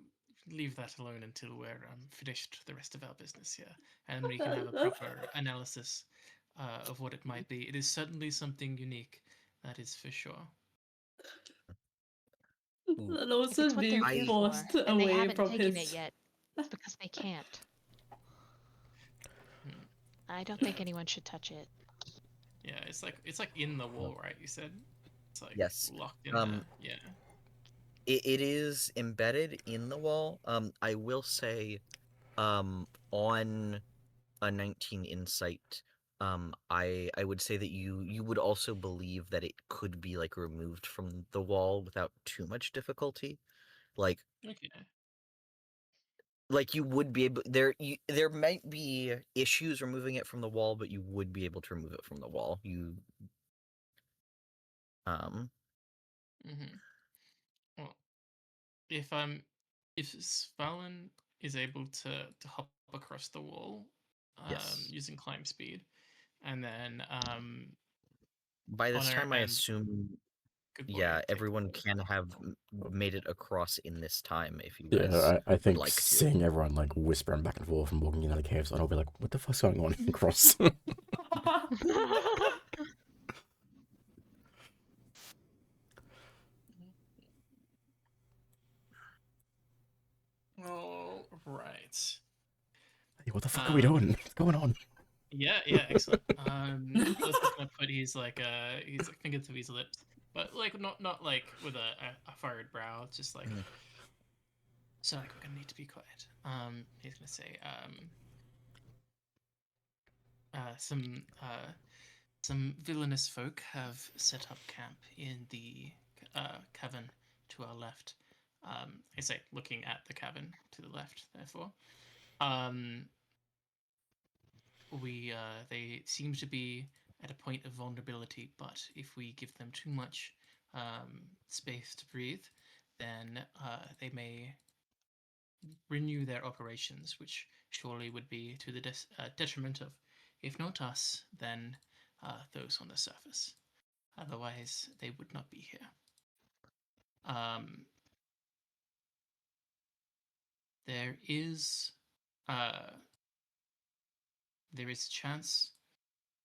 leave that alone until we're finished the rest of our business here, and we can have a proper analysis of what it might be. It is certainly something unique, that is for sure. Ooh. And If also it's what they're being here forced for, and they away haven't from taken it his. yet, it's because they can't. Hmm. I don't think anyone should touch it. Yeah, it's like in the wall, right? You said it's like Yes. locked in there. Yeah. It is embedded in the wall. I will say, on a 19 insight, I would say that you would also believe that it could be like removed from the wall without too much difficulty. Like Okay. you would be able there might be issues removing it from the wall, but you would be able to remove it from the wall. Um Mm-hmm. Well, if if Svalin is able to hop across the wall, yes. using climb speed, and then By this Honor time I and assume Good Boy yeah, take everyone the can have fall. made it across in this time if you guys Yeah, I would think like to. seeing everyone like whispering back and forth and walking into the caves, I'll be like, what the fuck's going on across? All right. Hey, what the fuck are we doing? Um, What's going on? yeah, excellent. Let's just gonna put his like finger to his lips, but like not like with a furrowed brow, just like Mhm. so like we're gonna need to be quiet. He's gonna say uh some uh some villainous folk have set up camp in the cavern to our left. I say looking at the cavern to the left, therefore. Um, they seem to be at a point of vulnerability, but if we give them too much space to breathe, then they may renew their operations, which surely would be to the detriment of, if not us, then those on the surface. Otherwise, they would not be here. Um, there is uh, there is a chance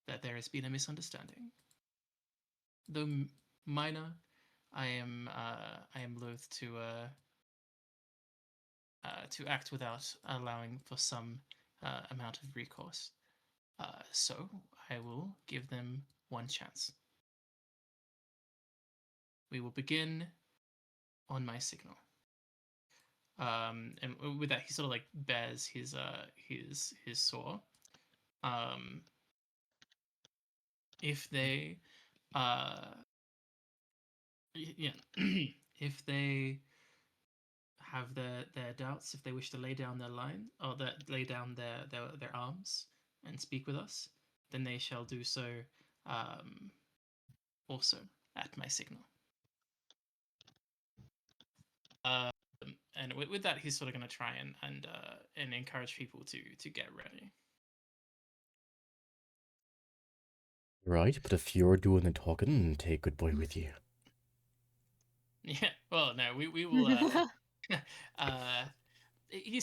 that there has been a misunderstanding, though minor. I am loath to act without allowing for some amount of recourse. So I will give them one chance. We will begin on my signal. And with that, he sort of like bears his saw. Um, if they yeah, if they have their doubts, if they wish to lay down their line or lay down their arms and speak with us, then they shall do so um, also at my signal. Um, and with that, he's sort of going to try and encourage people to get ready. Right, but if you're doing the talking, take Good Boy with you. Yeah. Well, no, we will. Uh, he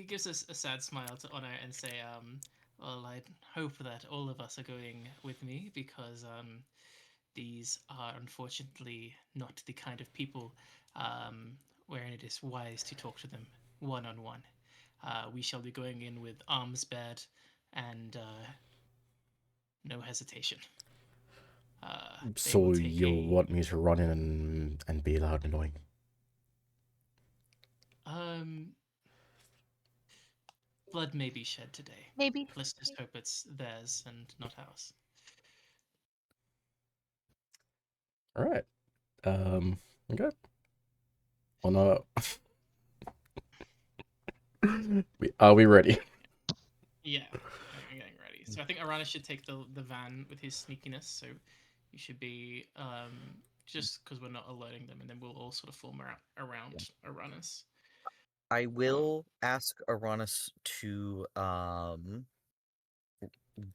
gives us a sad smile to Honor and say, well, I hope that all of us are going with me because these are unfortunately not the kind of people wherein it is wise to talk to them one on one. We shall be going in with arms bared and no hesitation. They will So take you a want me to run in and be loud and annoying? um. Blood may be shed today. Maybe. Let's just hope it's theirs and not ours. All right. Okay. On a... Are we ready? Yeah, I'm getting ready. So I think Arana should take the van with his sneakiness. So you should be just because we're not alerting them, and then we'll all sort of form around Arana's. I will ask Aranis to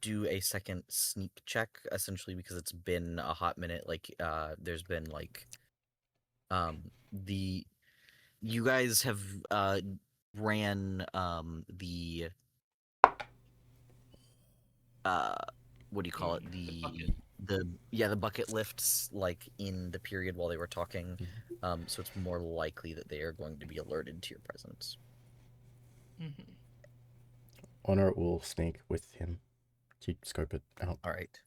do a second sneak check, essentially because it's been a hot minute. Like, there's been like, the you guys have ran the uh what do you call it, The bucket. the bucket lifts like in the period while they were talking, so it's more likely that they are going to be alerted to your presence. Mm-hmm. Honor will sneak with him to scope it out. All right,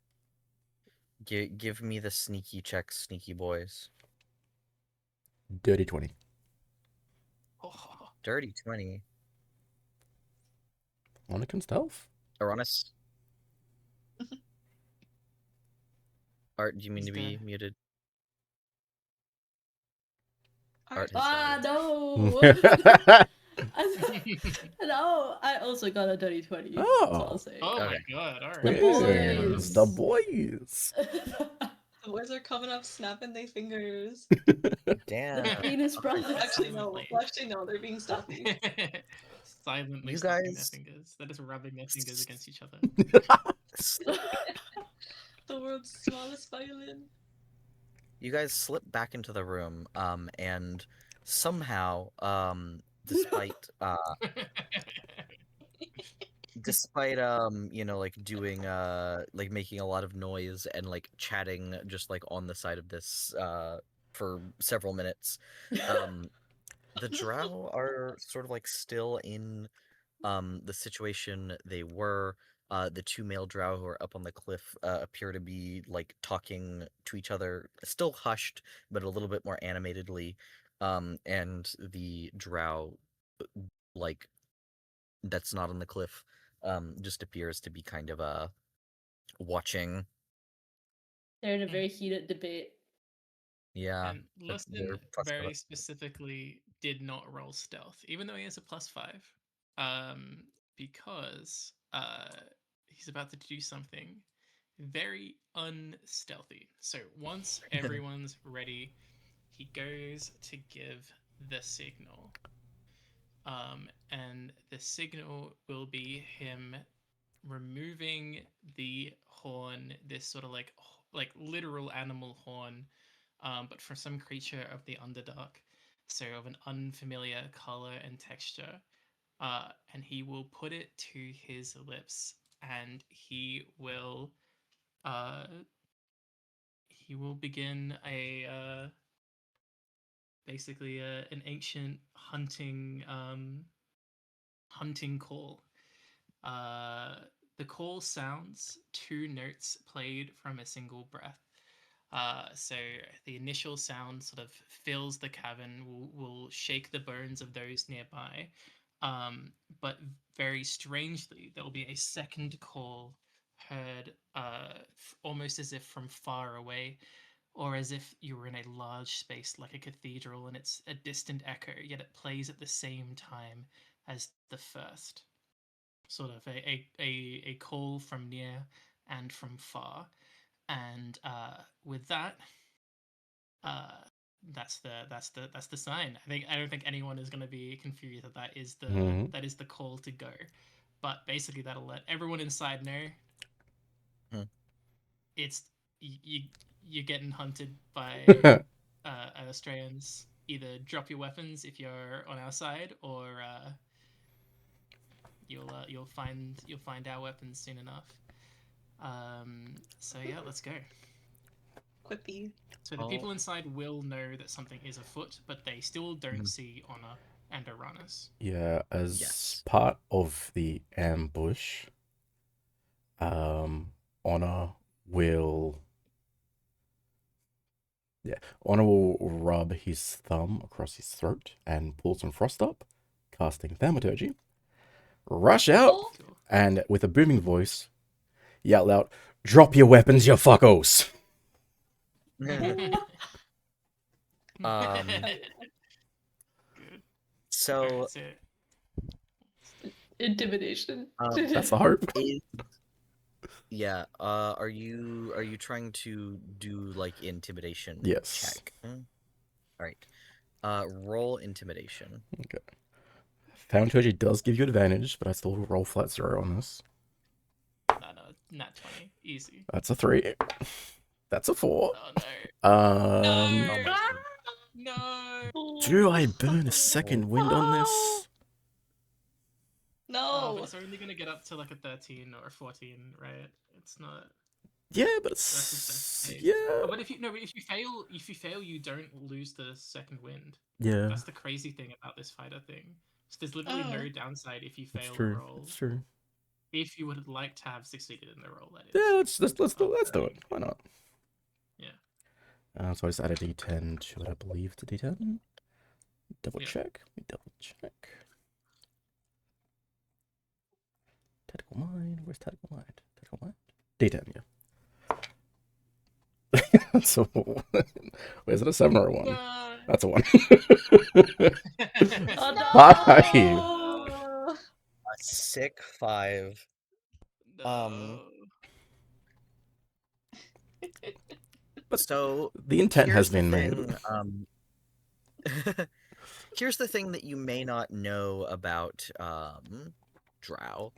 give me the sneaky checks, sneaky boys. Dirty 20. Oh, Dirty 20. Honor can stealth. Aranis. Art, do you mean he's to be dead. muted? Art. Art has died. No. No, I also got a dirty 20. That's all I'll Oh, say. Oh my Okay. god! All right. The quiz. The boys. boys. The boys are coming up, snapping their fingers. Damn. The penis brothers. Actually, no. Silently. Actually, no. They're being stealthy. Silently You snapping their guys- fingers. They're just rubbing their fingers against each other. The world's smallest violin. You guys slip back into the room, and somehow, despite like doing like making a lot of noise and like chatting just like on the side of this for several minutes, the drow are sort of like still in the situation they were. The two male drow who are up on the cliff appear to be like talking to each other, still hushed, but a little bit more animatedly. And the drow, like that's not on the cliff, just appears to be kind of watching. They're in a very heated debate. Yeah, And they're Lustin fussing very about- specifically did not roll stealth, even though he has a +5, because he's about to do something very unstealthy. So once everyone's ready, he goes to give the signal. And the signal will be him removing the horn, this sort of like literal animal horn, but for some creature of the Underdark, so of an unfamiliar color and texture. And he will put it to his lips, and he will begin a basically an ancient hunting call. The call sounds 2 notes played from a single breath. So the initial sound sort of fills the cavern, will shake the bones of those nearby. But very strangely, there will be a second call heard almost as if from far away, or as if you were in a large space like a cathedral and it's a distant echo, yet it plays at the same time as the first. Sort of a call from near and from far. And with that, uh, that's the sign. I don't think anyone is going to be confused that that is the call to go. But basically, that'll let everyone inside know it's you're getting hunted by Australians. Either drop your weapons if you're on our side, or you'll find our weapons soon enough. So yeah, let's go. Quippy. So the people inside will know that something is afoot, but they still don't see Honor and Uranus. Yeah, as Yes. part of the ambush, Honor will rub his thumb across his throat and pull some frost up, casting thaumaturgy. Rush out, Oh, Cool. and with a booming voice, yell out, "Drop your weapons, you fuckos!" Good. So Alright, so Intimidation. That's the hope. yeah, are you trying to do like intimidation Yes. check? All right. Roll intimidation. Okay. Thaumaturgy does give you advantage, but I still roll flat 0 on this. no, Nat 20, easy. That's a 3. That's a 4. Oh no. Oh Um, my god. No. do I burn a second wind on this? Oh, but No. it's only gonna get up to like a 13 or a 14, right? It's not. Yeah, but That's the best it's case. yeah, Oh, but if you fail, you don't lose the second wind. yeah. That's the crazy thing about this fighter thing. So there's literally Oh. no downside if you That's fail the true. roll. That's true. If you would like to have succeeded in the roll, that is. Yeah, let's Oh, do it. Why not? Yeah. So I just add a D10 to it. I believe it's a D10. Double Yeah. check. Double check. Tactical mind. Where's tactical mind? Tactical mind. D10. Yeah. So wait, is it a 7 or a 1? No. That's a 1. Oh Five. no! A sick 5. No. So The intent has here's the been made. thing, here's the thing that you may not know about Drow.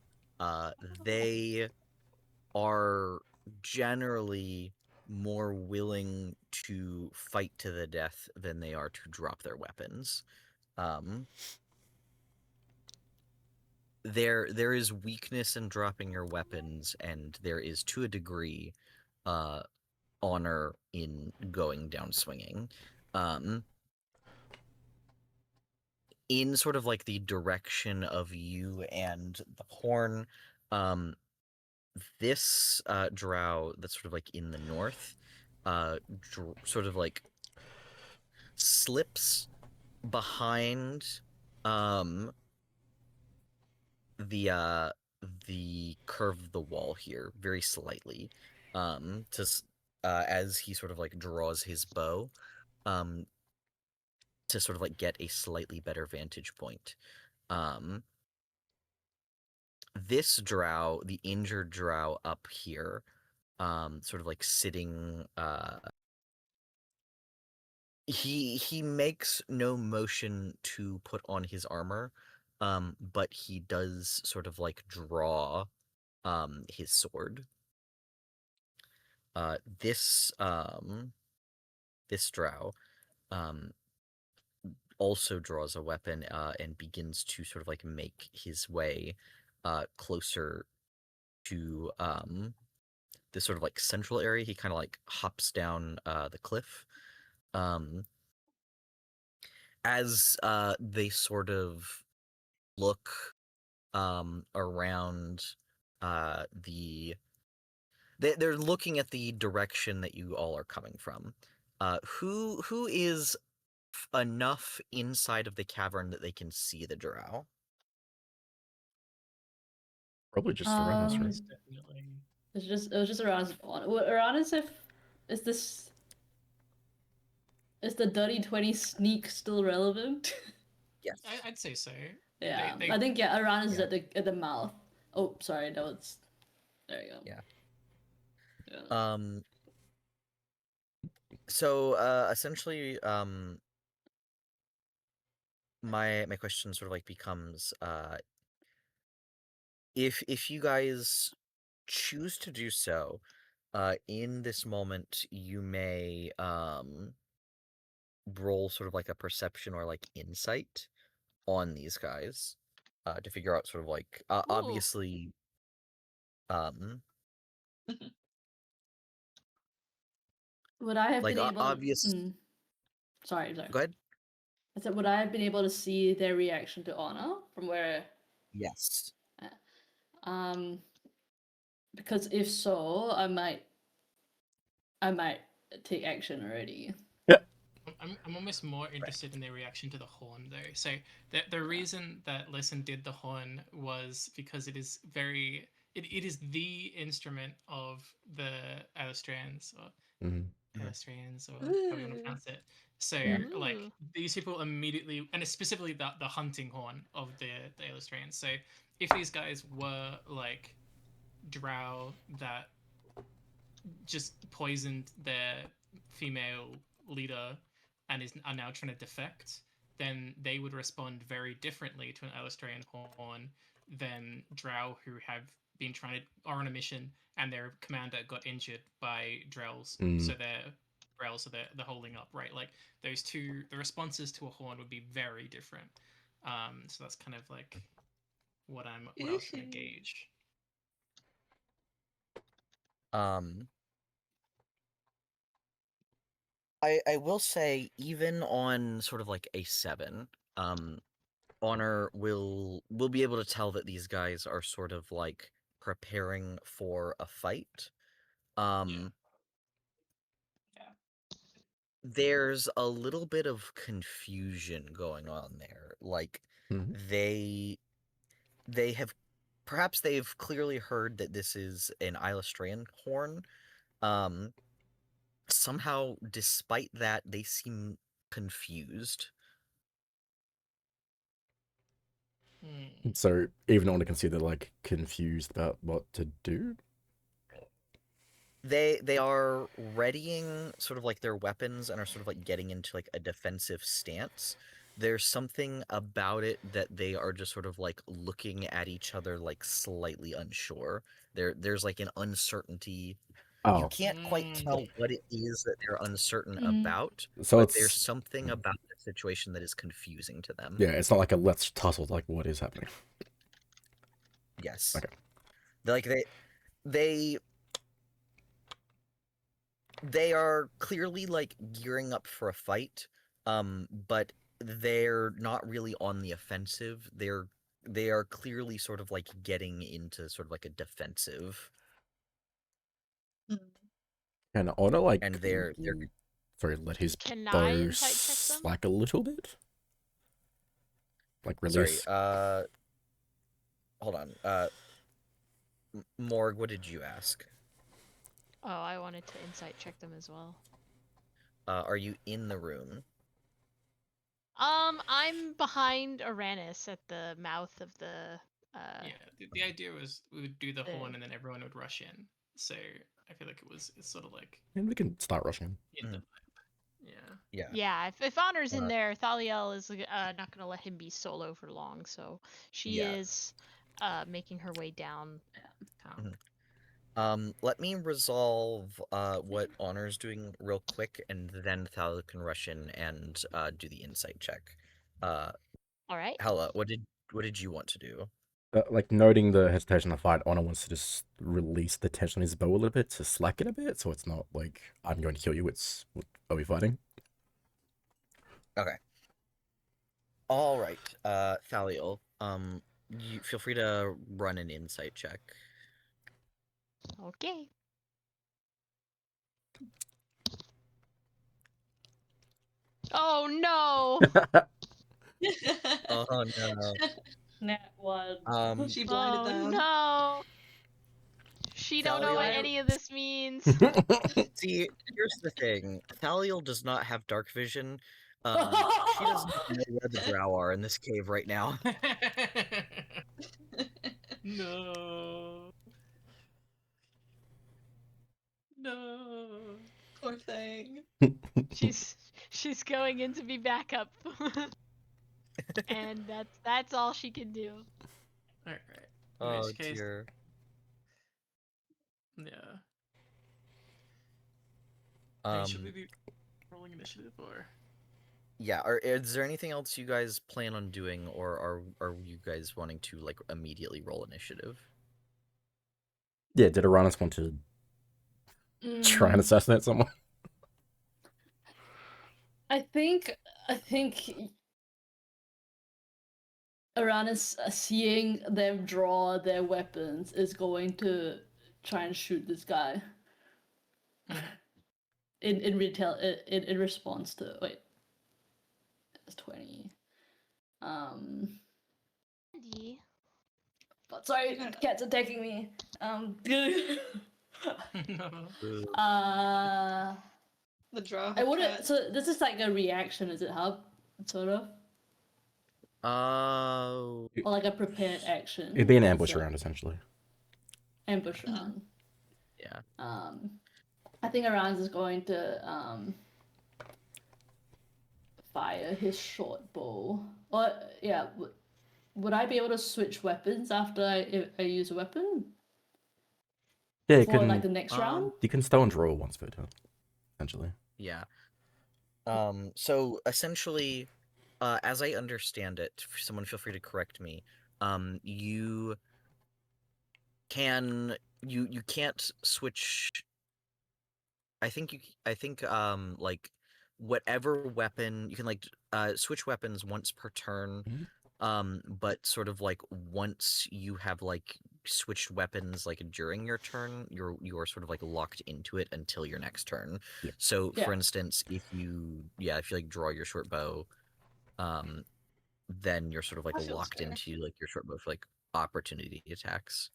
They are generally more willing to fight to the death than they are to drop their weapons. There is weakness in dropping your weapons, and there is, to a degree, honor in going down swinging. In sort of like the direction of you and the horn, this drow that's sort of like in the north, sort of like slips behind the curve of the wall here very slightly, as he sort of like draws his bow, to sort of like get a slightly better vantage point. This drow, the injured drow up here, sort of like sitting, he makes no motion to put on his armor, but he does sort of like draw his sword. This drow also draws a weapon, and begins to sort of like make his way closer to this sort of like central area. He kind of like hops down the cliff. As they sort of look around they're looking at the direction that you all are coming from. Who is enough inside of the cavern that they can see the drow? Probably just around us, right? It's definitely. It was just around around as if is the dirty 20 sneak still relevant? Yes. I'd say so. Yeah, They- I think around is Yeah. at the mouth. Oh, sorry, that was. There you go. Yeah. Yeah. So essentially, my question sort of like becomes, if you guys choose to do so, in this moment you may roll sort of like a perception or like insight on these guys, to figure out sort of like, Ooh. obviously, Would I have like been able? obvious. Sorry. Go ahead. I said, would I have been able to see their reaction to honor from where? Yes. Because if so, I might take action already. I'm almost more interested in their reaction to the horn, though. So the reason that Listen did the horn was because it is very it is the instrument of the Alistrians or Alistrians, or however you want to pronounce it. So like Ooh. these people immediately, and it's specifically the hunting horn of the Alistrians. So if these guys were like drow that just poisoned their female leader and are now trying to defect, then they would respond very differently to an Alistrian horn than drow who have been trying to are on a mission, and their commander got injured by Drells, Mm. so they're holding up, right? Like those two, the responses to a horn would be very different. So that's kind of like what I was trying to gauge. I will say, even on sort of like a 7, Honor will be able to tell that these guys are sort of like preparing for a fight. Yeah. There's a little bit of confusion going on there. Like Mhm. they have perhaps they've clearly heard that this is an Ilastrian horn. Somehow, despite that, they seem confused. So even Honor can see they're like confused about what to do. They are readying sort of like their weapons and are sort of like getting into like a defensive stance. There's something about it that they are just sort of like looking at each other like slightly unsure. There's like an uncertainty. You Oh, can't quite tell what it is that they're uncertain about, so but there's it's something about the situation that is confusing to them. yeah, it's not like a let's tussle. Like what is happening? Yes. Okay. Like they they are clearly like gearing up for a fight, but they're not really on the offensive. They are clearly sort of like getting into sort of like a defensive, And Honor like and they're sorry, let his Can I bow insight check them? slack a little bit. Like sorry. release. Hold on. Morg, what did you ask? Oh, I wanted to insight check them as well. Are you in the room? I'm behind Uranus at the mouth of the. Yeah, the idea was we would do the the- horn and then everyone would rush in. So I feel like it's sort of like And we can start rushing. in the Mm. vibe. Yeah. Yeah. Yeah, if Honor's in Uh, there, Thaliel is not gonna let him be solo for long, so she Yeah. is making her way down. Let me resolve what Honor's doing real quick, and then Thala can rush in and do the insight check. All right. Hella, what did you want to do? Like noting the hesitation of the fight, Honor wants to just release the tension on his bow a little bit to slack it a bit, so it's not like I'm going to kill you. It's are we fighting? Okay. All right, Thaliel, you feel free to run an insight check. Okay. Oh no! Oh no. Nat one. She blinded Oh them. no! She don't know what Thaliel- any of this means. See, here's the thing. Thaliel does not have dark vision. She doesn't know where the drow are in this cave right now. No. No. Poor thing. She's going in to be backup. And that's all she can do. Alright. In Oh which case, dear. yeah. Hey, should we be rolling initiative or? Yeah, is there anything else you guys plan on doing, or are you guys wanting to like immediately roll initiative? Yeah, did Uranus want to try and assassinate someone? I think Uranus seeing them draw their weapons is going to try and shoot this guy. in response to wait. It's 20. Andy. But sorry, cat's attacking me. No. The draw. I wouldn't. So this is like a reaction, is it, Hub? Sort of, Oh, or like a prepared action. It'd be an That's ambush a round essentially. Ambush round. yeah. I think Aranz is going to fire his short bow. Or yeah, would I be able to switch weapons after I use a weapon? Yeah, you for like the can next round. stow and draw once per turn, essentially. Yeah. So essentially, as I understand it, someone feel free to correct me. You can you can't switch. I think like whatever weapon you can like switch weapons once per turn. Mhm. But sort of like once you have like switched weapons like during your turn, you're sort of like locked into it until your next turn. Yep. So Yeah. for instance, if you like draw your short bow, um then you're sort of like That feels locked fair. into like your short bow for like opportunity attacks.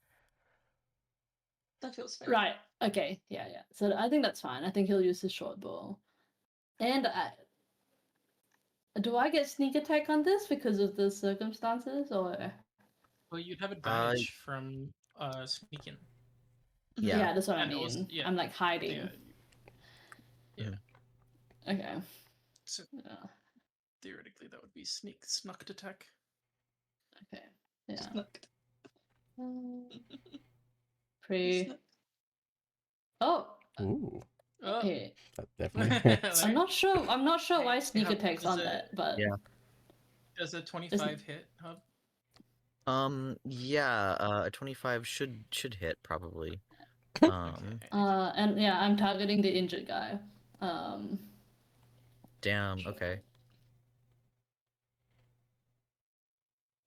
That feels fair. Right. Okay. Yeah. Yeah. So I think that's fine. I think he'll use his short bow. And do I get sneak attack on this because of the circumstances, or? Well, you'd have advantage from sneaking. Yeah. Yeah, that's what I And also, mean. yeah, I'm like hiding. yeah, yeah. Mhm. Okay. So Yeah. theoretically, that would be snuck attack. Okay. Yeah. Snuck. Pre. Snuck. Oh. Ooh, Oh. Okay. that definitely hits. I'm not sure. I'm not sure why Hey, sneak Hub, attacks does on that, but Yeah. Does a 25 hit, Hub? Yeah, a 25 should hit probably. Okay. and yeah, I'm targeting the injured guy. Damn, Sure. okay.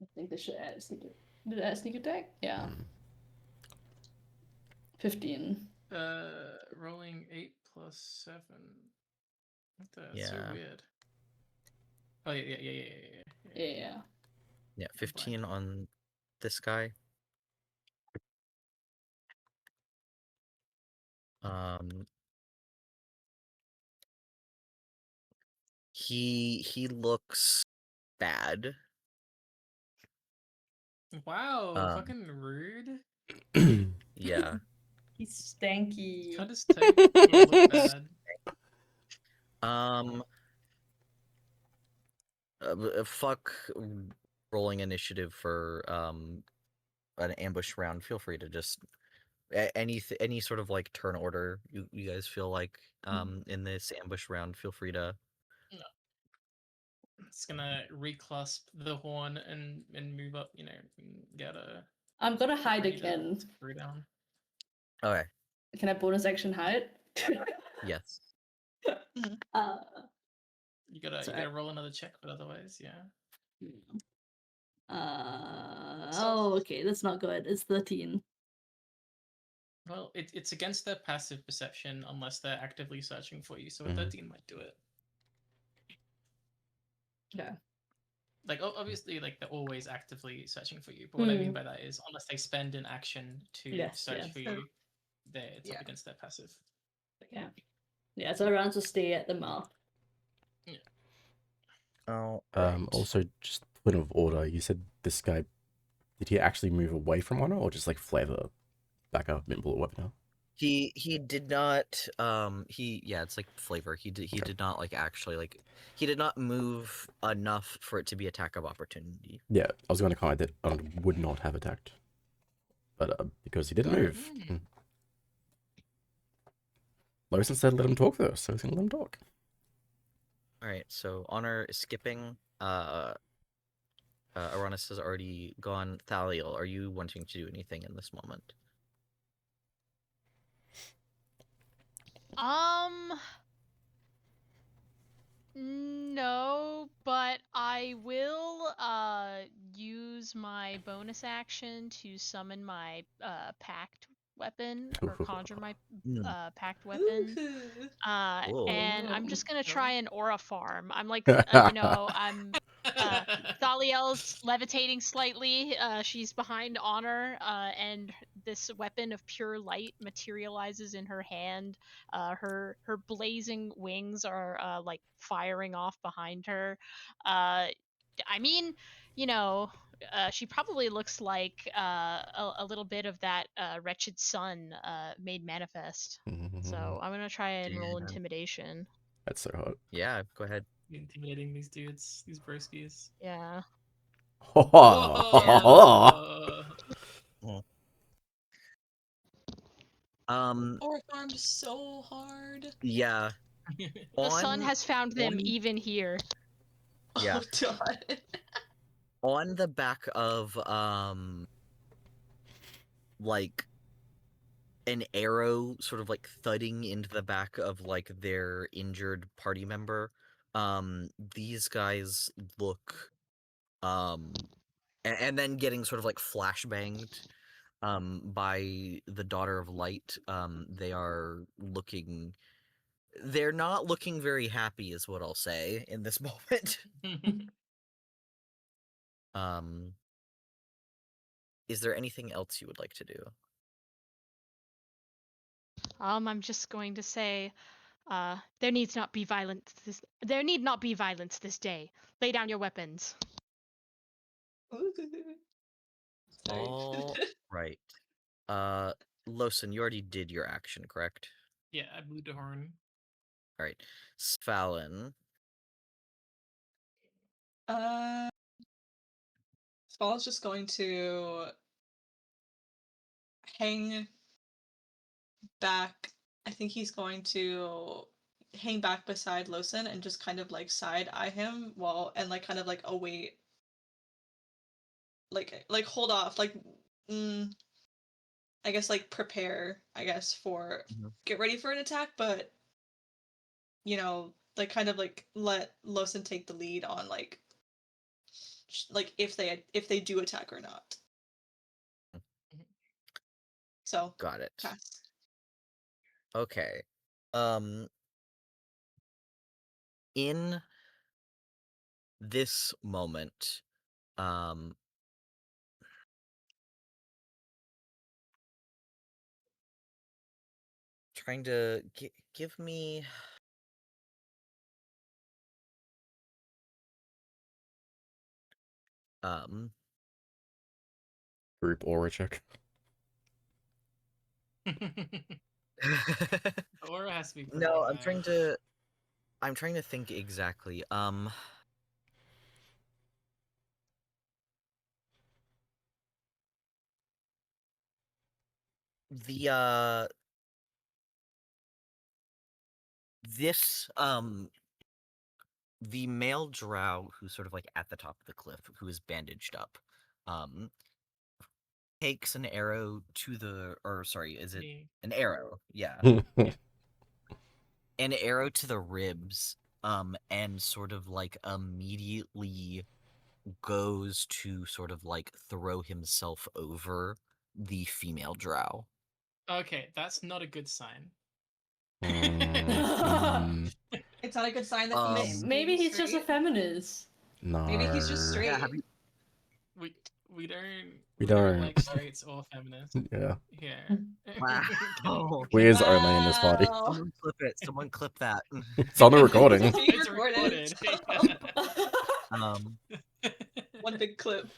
I think they should add sneak. Did it add sneak attack? Yeah. 15. Rolling 8 plus 7. What the? That's so Yeah. weird. Oh yeah. Yeah. Yeah, I'm 15 blind. on this guy. Um he looks bad. Wow, Um fucking rude. yeah. He's stanky. Can't just type look bad. Um fuck rolling initiative for an ambush round. Feel free to just any sort of like turn order you guys feel like in this ambush round, feel free to. It's gonna reclasp the horn and move up, and get a. I'm gonna get hide ready to again. screw down. Okay. Can I bonus action hide? Yes. uh, You gotta Sorry. roll another check, but otherwise, yeah. Oh, okay, that's not good. It's 13. Well, it's against their passive perception unless they're actively searching for you, so a Mhm. 13 might do it. Okay. Like, obviously, like, they're always actively searching for you, but what I mean by that is unless they spend an action to Yes, search yes. for you, it's Yeah. up against their passive. Yeah. Yeah, so everyone to stay at the mouth. Oh, right. Also, just point of order. You said this guy. Did he actually move away from Honor, or just like flavor back up mint bullet weapon? He did not it's like flavor. He did not like actually like he did not move enough for it to be attack of opportunity. Yeah, I was going to comment that Honor would not have attacked, but because he didn't Got it. move. Lois instead let him talk though, so he's gonna let him talk. All right, so Honor is skipping. Aranis has already gone. Thaliel, are you wanting to do anything in this moment? No, but I will use my bonus action to summon my packed weapon or conjure my packed weapon. Cool. And I'm just gonna try an aura farm. I'm like, I'm Thaliel's levitating slightly. She's behind Honor, and this weapon of pure light materializes in her hand. Her blazing wings are like firing off behind her. I mean, she probably looks like a little bit of that wretched sun made manifest. So I'm gonna try and roll Damn. intimidation. That's so hot. Yeah, go ahead. Intimidating these dudes, these broskies. Yeah. Whoa! Mm. Or farmed so hard. Yeah. The sun On has found them on even here. Yeah. Oh god. on the back of like an arrow sort of like thudding into the back of like their injured party member, these guys look and then getting sort of like flashbanged by the Daughter of Light. They're not looking very happy is what I'll say in this moment. um is there anything else you would like to do? I'm just going to say, there need not be violence this day. Lay down your weapons. Sorry. All right. Losen, you already did your action, correct? Yeah, I blew the horn. All right. Svalin. uh Spall's just going to hang back. I think he's going to hang back beside Losen and just kind of like side eye him while and like kind of like await like hold off mm, I guess like prepare for Mhm. get ready for an attack, but like kind of like let Losen take the lead on like if they do attack or not. So Got it. pass. Okay. Um, in this moment, um, trying to give me um Group aura check. Aura has to be pretty No, high. I'm trying to think exactly. The this the male drow who's sort of like at the top of the cliff, who is bandaged up, um, takes an arrow to the, or sorry, is it Me. an arrow? Yeah, an arrow to the ribs, and sort of like immediately goes to sort of like throw himself over the female drow. Okay, that's not a good sign. Mm, It's not a good sign that he's Um, Maybe he's just a straight. feminist. no. Maybe he's just straight. yeah, have you? we we don't We we don't don't. like straights or feminists Yeah. here. Wow. Queers only in this party. Wow. Someone clip it. Someone clip that. It's on the It's recording. being It's recorded. recorded. Um, One big clip.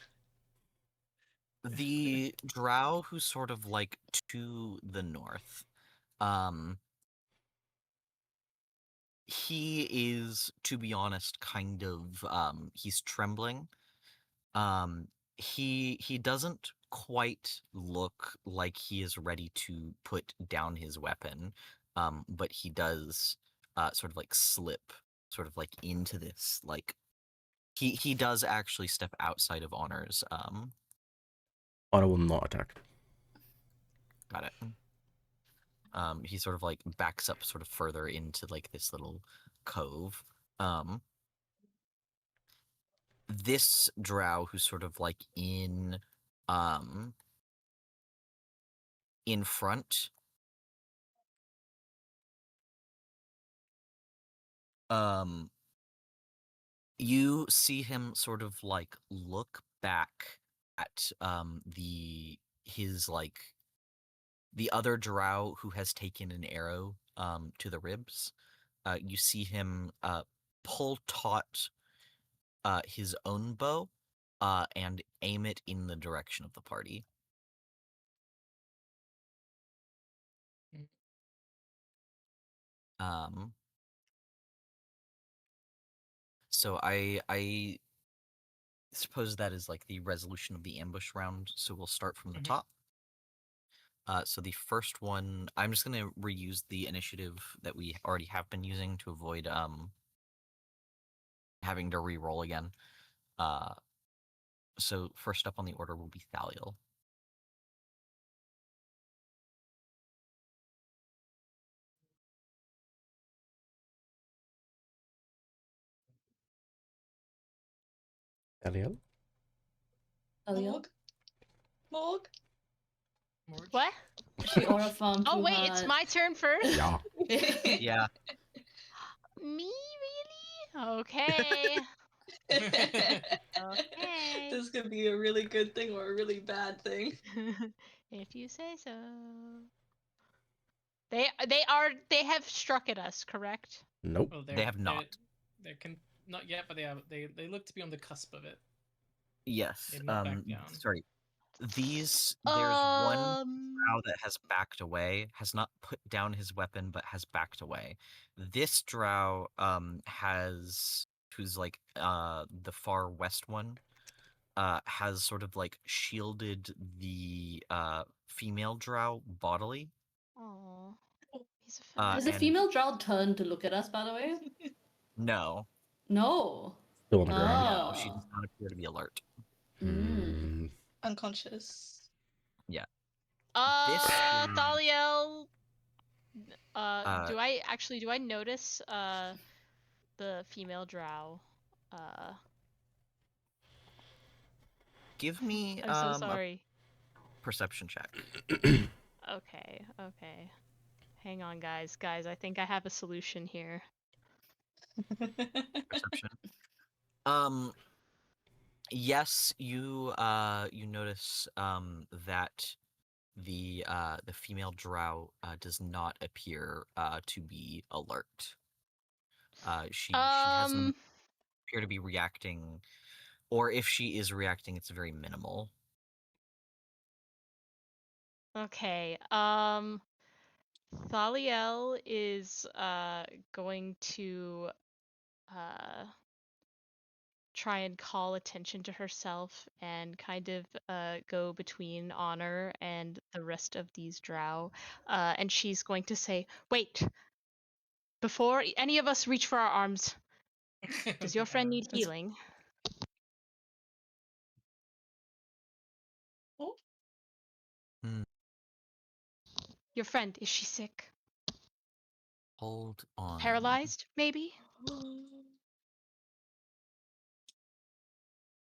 the drow who's sort of like to the north, um, he is, to be honest, kind of he's trembling. Um, he doesn't quite look like he is ready to put down his weapon, but he does sort of like slip sort of like into this like he does actually step outside of honors. Honor will not attack. Got it. He sort of like backs up sort of further into like this little cove. Um, this drow who's sort of like um in front, um you see him sort of like look back at his like the other drow who has taken an arrow to the ribs. You see him pull taut his own bow and aim it in the direction of the party. Um, so I suppose that is like the resolution of the ambush round. So we'll start from the Mhm. top. So the first one, I'm just gonna reuse the initiative that we already have been using to avoid having to re-roll again. So first up on the order will be Thaliel. Eliel? Talia? Morg? Morg? Morg? What? She Oriflamme Oh to wait, it's her. my turn first. Yeah. Yeah. Me really? Okay. Okay. This could be a really good thing or a really bad thing. If you say so. They have struck at us, correct? Nope. Well, They have not. they're not yet, but they look to be on the cusp of it. Yes. They've not backed down. Sorry. There's one Um. drow that has backed away, has not put down his weapon, but has backed away. This drow who's like the far west one, has sort of like shielded the female drow bodily. Oh, he's Uh, Has the and female drow turned to look at us, by the way? no, No. Still on the ground. no, she Oh. does not appear to be alert. Hmm. Unconscious. Yeah. This one, Thaliel. uh, Do I notice the female drow? Uh, give me I'm so a sorry. perception check. Okay. Hang on, guys. I think I have a solution here. Perception. Yes, you notice that the female drow does not appear to be alert. She hasn't Um. appear to be reacting, or if she is reacting, it's very minimal. Okay. Thaliel is going to uh try and call attention to herself and kind of go between Honor and the rest of these drow. And she's going to say, "Wait, before any of us reach for our arms, does your friend need healing?" Oh. Hmm, Your friend, is she sick? hold on a moment. Paralyzed, maybe?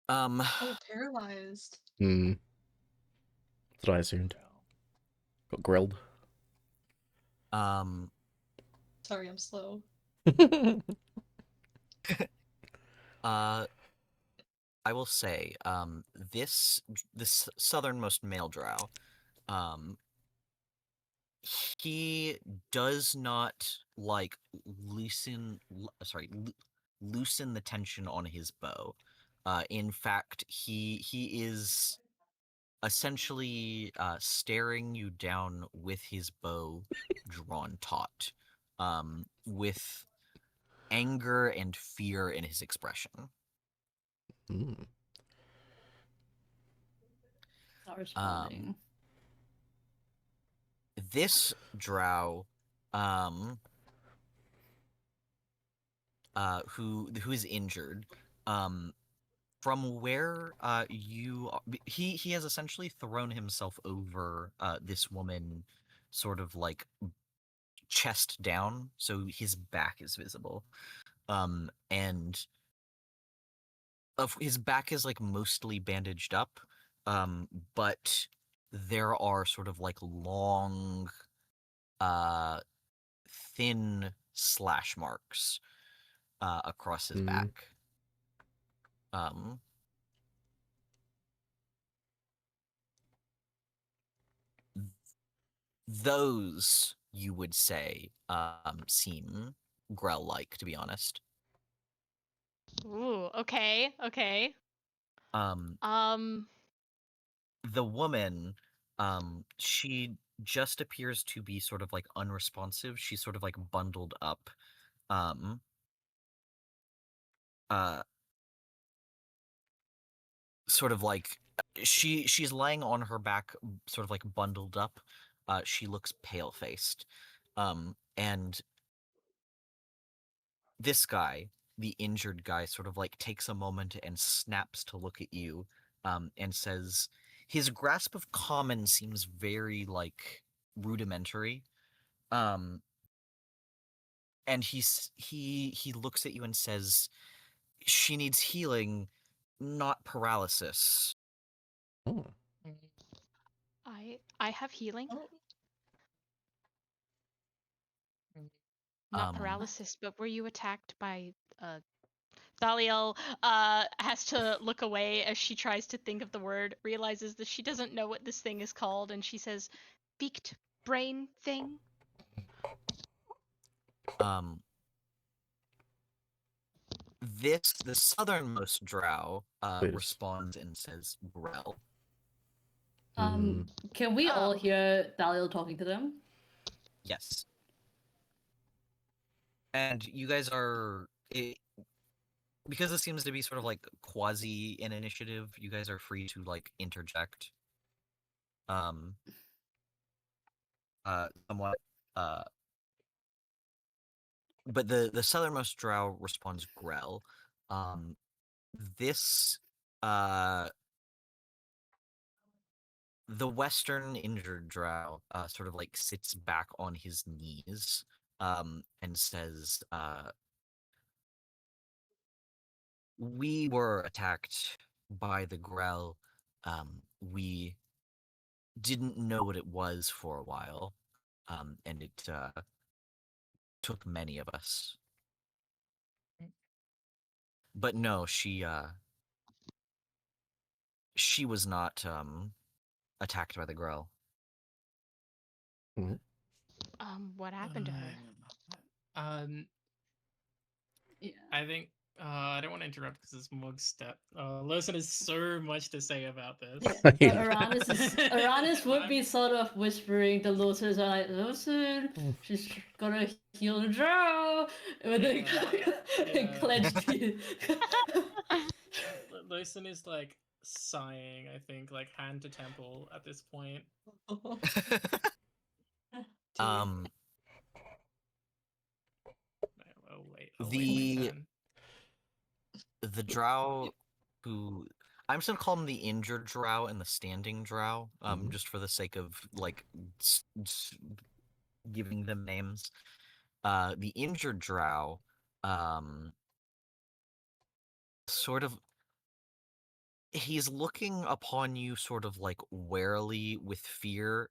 Oh, paralyzed. Hmm. That's what I assumed. Got grilled. Um, Sorry, I'm slow. uh, I will say, this southernmost male drow, um, he does not like loosen the tension on his bow. In fact, he is essentially staring you down with his bow drawn taut, with anger and fear in his expression. Hmm. Not Um, responding. this drow, um, who is injured, from where he has essentially thrown himself over this woman, sort of like chest down, so his back is visible, and of his back is like mostly bandaged up, but there are sort of like long, uh thin slash marks across his Hmm. back. um those, you would say, seem Grell like, to be honest. Ooh, okay. um Um, the woman, she just appears to be sort of like unresponsive. She's sort of like bundled up, um uh sort of like she's lying on her back, sort of like bundled up, She looks pale-faced. And this guy, the injured guy, sort of like takes a moment and snaps to look at you, and says, his grasp of common seems very like rudimentary. And he looks at you and says, she needs healing, not paralysis. Oh. I have healing, Oh, not Um, paralysis, but were you attacked by Thaliel has to look away as she tries to think of the word, realizes that she doesn't know what this thing is called, and she says, beaked brain thing? um, the southernmost drow, Please. responds and says, Grell. Mm. Can we all Oh. hear Dalil talking to them? Yes. And you guys are, because this seems to be sort of like quasi an initiative, you guys are free to like interject. Somewhat. But the southernmost drow responds Grell. This the western injured drow sort of like sits back on his knees, and says, we were attacked by the Grell. We didn't know what it was for a while, and it took many of us. But no, she was not attacked by the Grell. Mm. What happened to her? Um, Yeah. I think I don't want to interrupt because it's Mug's step. Listen has so much to say about this. Aranis would be sort of whispering to Lucius, like, Lucius, she's gonna heal the drow with a clenched teeth. Listen is like sighing, I think, like hand to temple at this point. um, I'll wait my the turn. the drow who, I'm just gonna call them the injured drow and the standing drow, just for the sake of like giving them names. The injured drow, sort of, he's looking upon you sort of like warily with fear.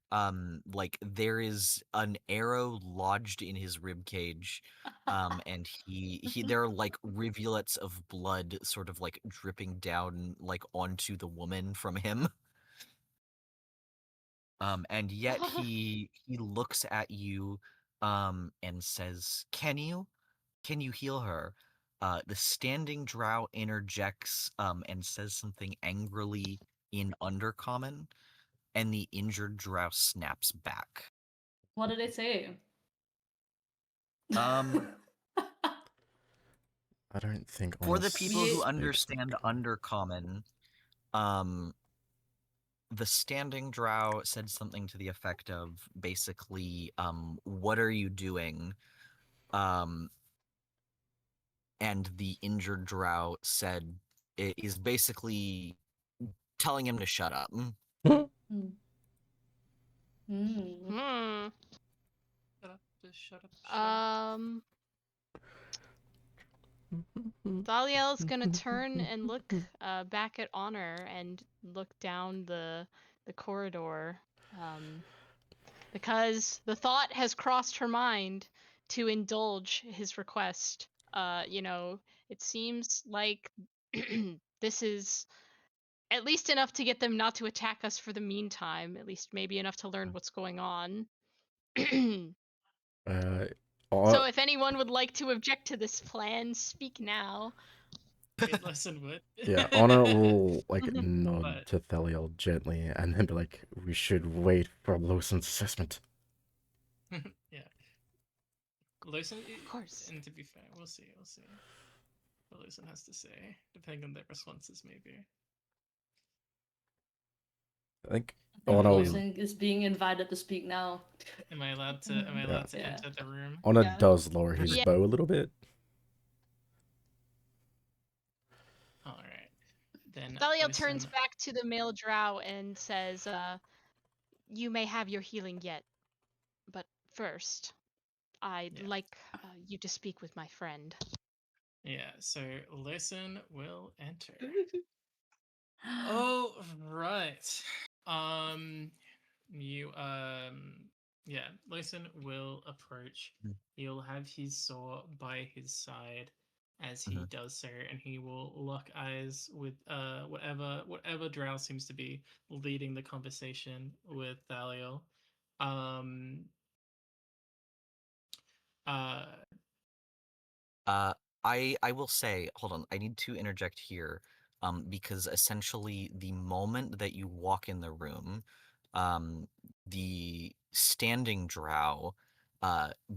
Like there is an arrow lodged in his rib cage, and he there are like rivulets of blood sort of like dripping down like onto the woman from him. And yet he looks at you, and says, can you heal her? The standing drow interjects, and says something angrily in Undercommon, and the injured drow snaps back. What did they say? Um, I don't think for Honor the people who speaks understand Undercommon, um, the standing drow said something to the effect of basically, what are you doing? Um, and the injured drow said, it is basically telling him to shut up. Hmm. Hmm. Shut up, just shut up, shut up. Thaliel's gonna turn and look back at Honor and look down the corridor, because the thought has crossed her mind to indulge his request. It seems like this is at least enough to get them not to attack us for the meantime. At least maybe enough to learn what's going on. Uh, So if anyone would like to object to this plan, speak now. Listen, would. yeah, Honor will like nod But to Thaliel gently and then be like, we should wait for Lawson's assessment. yeah, Lawson. Of course. And to be fair, we'll see. We'll see what Lawson has to say, depending on their responses, maybe. I think I think Honor, Am I, Losing is being invited to speak now. am I allowed to? Am I yeah. allowed to Yeah. enter the room? Honor Yeah. does lower his Yeah. bow a little bit. All right. Then Thaliel turns Oisin. back to the male drow and says, "You may have your healing yet, but first, I'd Yeah. like you to speak with my friend." Yeah. So Listen will enter. Oh right. Um, you yeah. Listen will approach. Mhm. He'll have his sword by his side as he Mhm. does so, and he will lock eyes with whatever drow seems to be leading the conversation with Thaliel. Um. Uh. Uh, I will say, hold on, I need to interject here, because essentially the moment that you walk in the room, the standing drow,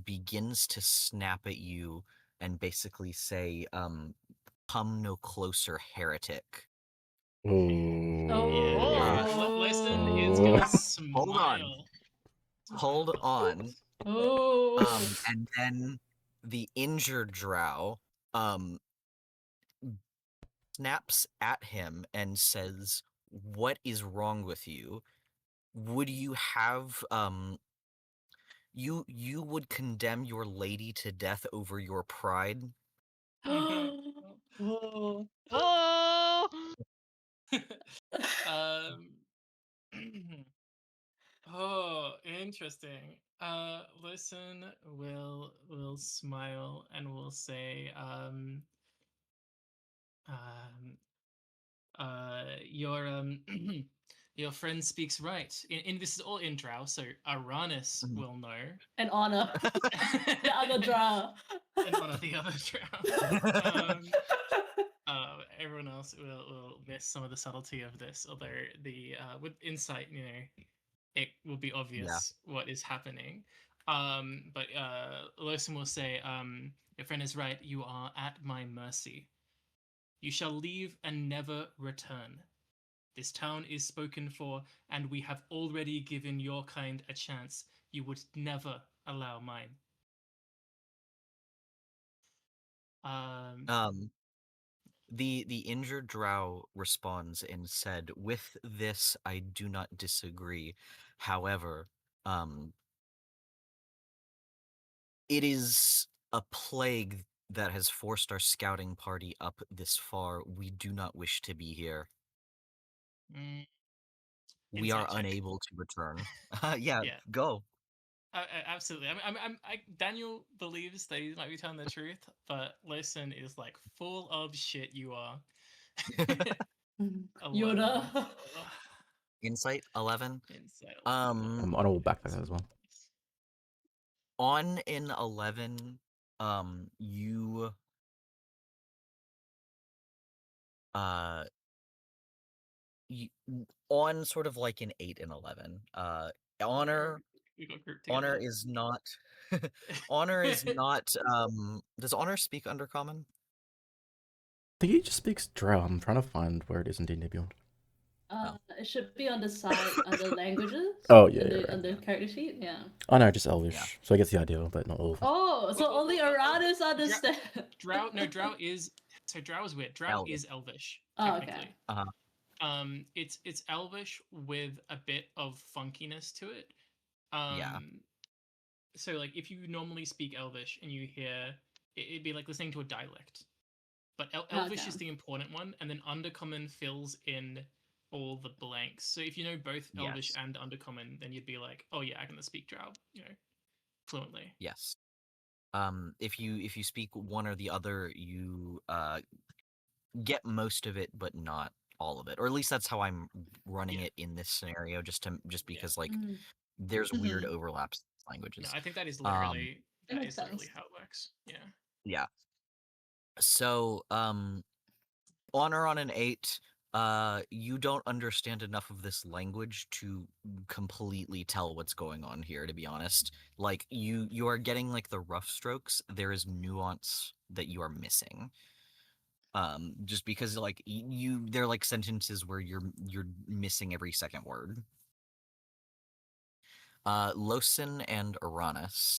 begins to snap at you and basically say, "Come no closer, heretic." Yeah. Oh. Listen is gonna Oh. Hold on, smile. hold Smile a on. lot. Oh. And then the injured drow, um, snaps at him and says, "What is wrong with you? Would you have you would condemn your lady to death over your pride?" Oh. Oh! um. Oh, interesting. Listen, will smile and will say, um, your your friend speaks right. In this is all in Drow, so Aranis Mhm. will know, And Honor. The other drow. and one of the other Drow. Um, everyone else will miss some of the subtlety of this, although the with insight, it will be Yeah. obvious what is happening. But Lawson will say, your friend is right, you are at my mercy. You shall leave and never return. This town is spoken for, and we have already given your kind a chance. You would never allow mine. Um, Um, the injured drow responds and said, "With this, I do not disagree. However, um, it is a plague that has forced our scouting party up this far. We do not wish to be here. mm, We are insight check. unable to return." Yeah, Yeah. go. Absolutely. Daniel believes that he might be telling the truth, but Lawson is like full of shit. You are 11. Yoda. Ugh, Insight 11. insight 11. Honor will back that That's as well. nice. On an 11, you uh you, on sort of like an 8 and 11. Oh, Honor we got grouped honor together. is not honor is not does honor speak undercommon? I think he just speaks Drow. I'm trying to find where it is in D&D Beyond. Oh. It should be on the side under languages. Oh, yeah, In yeah, the right. under character sheet. Yeah. Oh, no, just Yeah. Elvish. So I get the idea, but not all of it. Oh, so Well, only well, Aranis understand. Drow, no, Drow is so Drow is weird. Drow Elvish. is Elvish Oh, okay. technically. Uh-huh. It's Elvish with a bit of funkiness to it. Yeah. So like if you normally speak Elvish and you hear it'd be like listening to a dialect. But Elvish Okay. is the important one, and then Undercommon fills in all the blanks. So if you know both Elvish Yes. and Undercommon, then you'd be like, oh yeah, I can speak Drow, fluently. Yes. If you speak one or the other, you get most of it, but not all of it. Or at least that's how I'm running Yeah, it in this scenario, just yeah. because like Mm, there's weird Mhm. overlaps in No, languages. I think that is Um, literally That makes sense. how it works. Yeah. yeah. So, honor on an 8, you don't understand enough of this language to completely tell what's going on here, to be honest. Like you are getting like the rough strokes. There is nuance that you are missing. Just because like you they're like sentences where you're missing every second word. Losin and Uranus.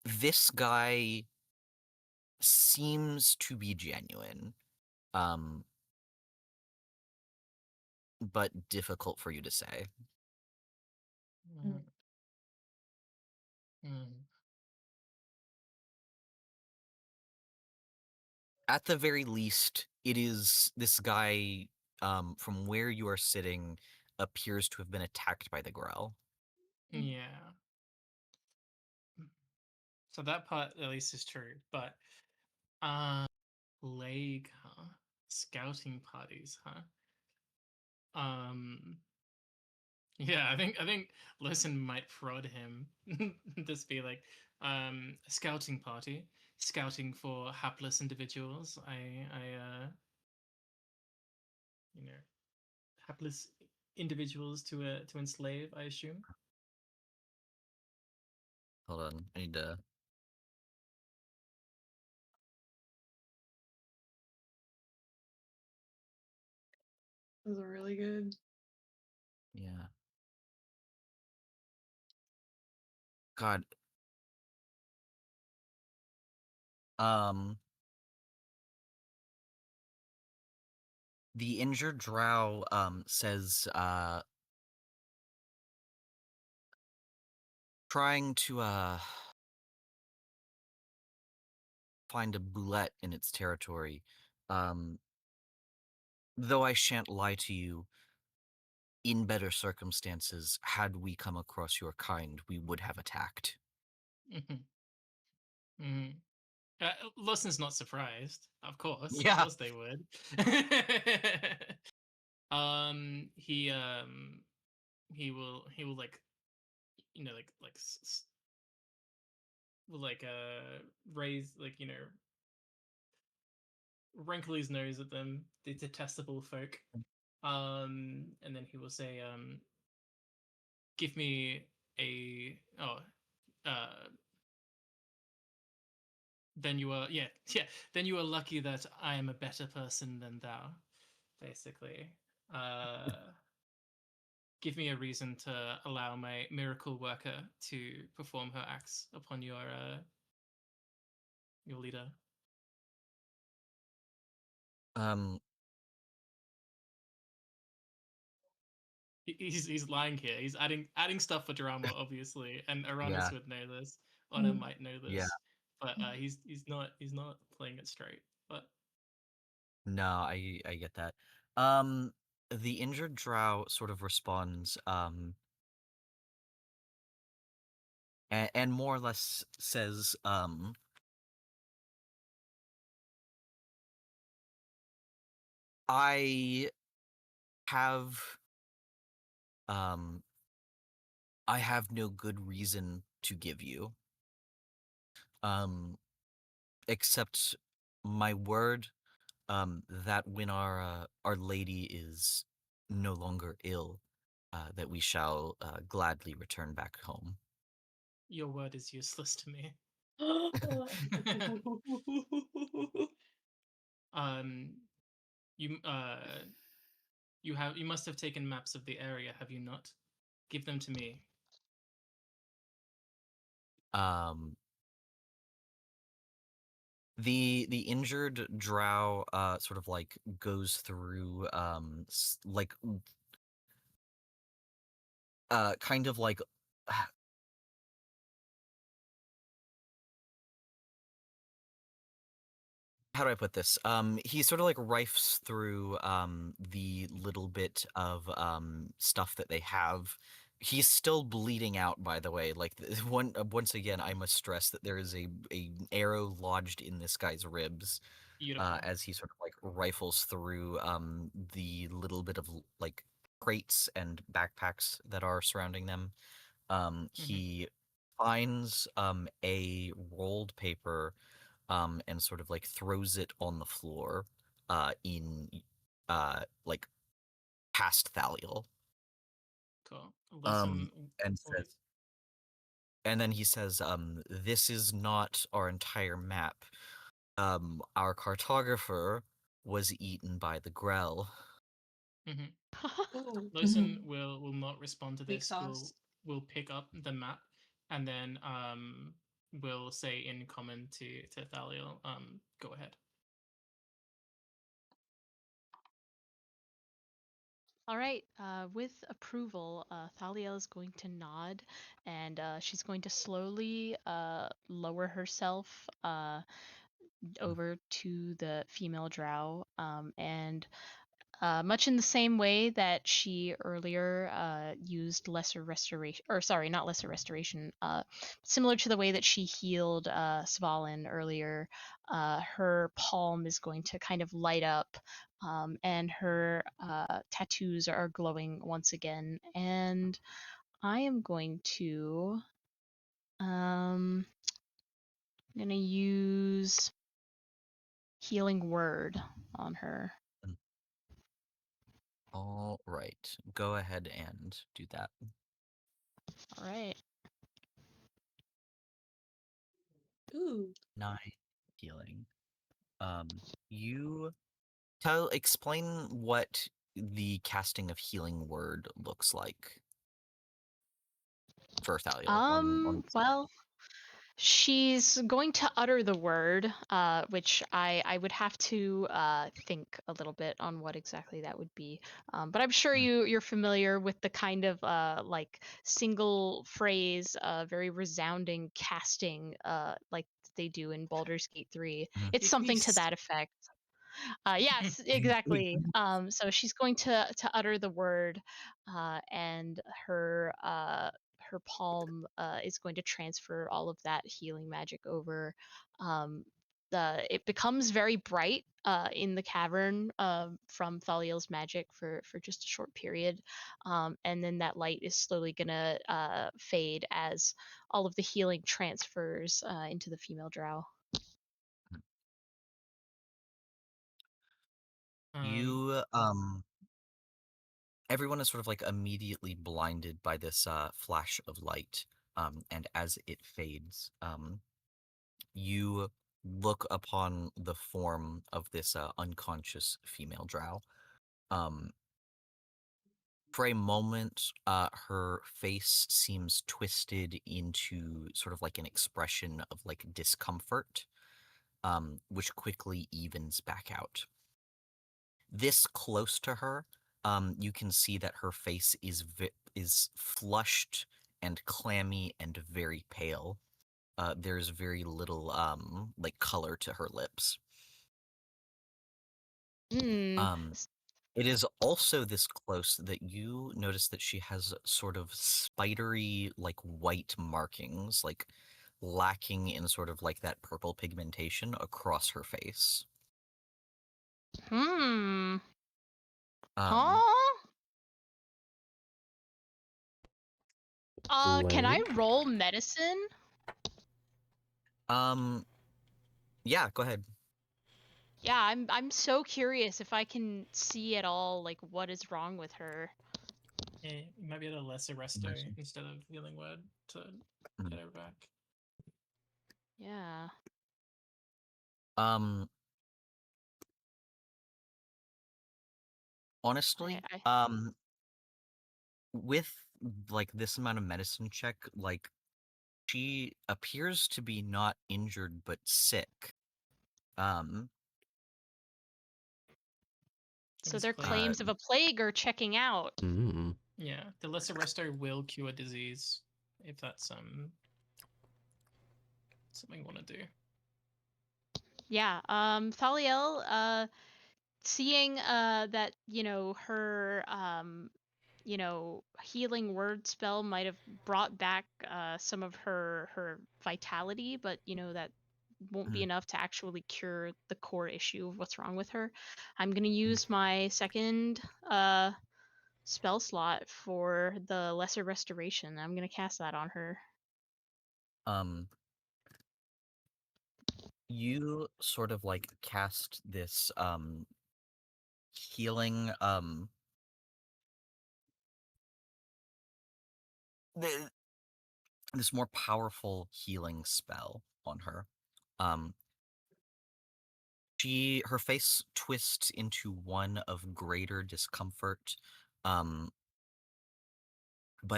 This guy seems to be genuine, but difficult for you to say. Mm. Mm. At the very least, it is this guy, from where you are sitting, appears to have been attacked by the Grell. Yeah. So that part at least is true, but plague, huh? Scouting parties, huh? Um yeah, I think Listen might prod him. Just be like, a scouting party, scouting for hapless individuals. You know, hapless individuals to enslave, I assume. Hold on, I need to. Those are really good. Yeah. God. Um. The injured drow says trying to find a boulette in its territory. Though I shan't lie to you, in better circumstances, had we come across your kind, we would have attacked. Hmm. Hmm. Listen's not surprised. Of Yeah. course they would. He he will like, will like raise, like, wrinkle his nose at them, the detestable folk. And then he will say, give me a uh then you are, yeah, yeah, then you are lucky that I am a better person than thou, basically. uh Give me a reason to allow my miracle worker to perform her acts upon your leader. Um. He's lying here. He's adding stuff for drama, obviously, and Aranis Yeah. would know this. Honor might know Yeah. this, but he's not playing it straight. But No, I get that. Um. The injured drow sort of responds, and more or less says, I have, um, I have no good reason to give you, um, except my word, that when our lady is no longer ill, that we shall gladly return back home. your word is useless to me. um, you you must have taken maps of the area, have you not? Give them to me. Um, the injured drow sort of like goes through like kind of like how do I put this? He sort of like rifes through the little bit of stuff that they have. He's still bleeding out, by the way. Like once again, I must stress that there is a arrow lodged in this guy's ribs, Beautiful. as he sort of like rifles through the little bit of like crates and backpacks that are surrounding them. Hmm. He finds a rolled paper, and sort of like throws it on the floor, in like past Thaliel, Cool. um, Listen. and Wait. says, and then he says, "This is not our entire map. Our cartographer was eaten by the Grell." Ooh, Losen will not respond to weak this. sauce. Will pick up the map and then will say in common to Thaliel, go ahead. All right. With approval, Thaliel is going to nod, and she's going to slowly lower herself over to the female drow, and much in the same way that she earlier used lesser restoration, or sorry, not lesser restoration, similar to the way that she healed Svalin earlier, her palm is going to kind of light up, and her tattoos are glowing once again. And I am going to, I'm gonna use Healing Word on her. All right, go ahead and do that. All right. Ooh. 9 healing. You explain what the casting of healing word looks like for Thaliel on Well, she's going to utter the word, which I would have to think a little bit on what exactly that would be. But I'm sure Mm. you're familiar with the kind of like single phrase, very resounding casting, like they do in Baldur's Gate 3. Mhm. It's something to that effect. Yes, exactly. So she's going to utter the word, and her palm is going to transfer all of that healing magic over. It becomes very bright in the cavern from Thaliel's magic for just a short period, and then that light is slowly gonna fade as all of the healing transfers into the female drow. You everyone is sort of like immediately blinded by this flash of light, and as it fades, you look upon the form of this unconscious female drow. For a moment, her face seems twisted into sort of like an expression of like discomfort, which quickly evens back out. This close to her, you can see that her face is flushed and clammy and very pale. There's very little like color to her lips. Hmm. It is also this close that you notice that she has sort of spidery, like white markings, like lacking in sort of like that purple pigmentation across her face. Hmm. Um, Huh? Can I Blade? roll medicine? um, yeah, go ahead. Yeah, I'm so curious if I can see at all like what is wrong with her. Yeah, you might be at a lesser resto Medicine. instead of healing word to Mm. get her back. Yeah. Um, honestly, I with like this amount of medicine check, like she appears to be not injured but sick. Um, It So was their plague. claims of a plague are checking out. Mm. Yeah, the lesser resto will cure disease if that's something you want to do. Yeah. Thaliel, seeing that, her healing word spell might have brought back some of her vitality, but that won't be mm, enough to actually cure the core issue of what's wrong with her. I'm gonna use my second spell slot for the lesser restoration. I'm gonna cast that on her. um, you sort of like cast this healing th- this more powerful healing spell on her. Um, her face twists into one of greater discomfort, but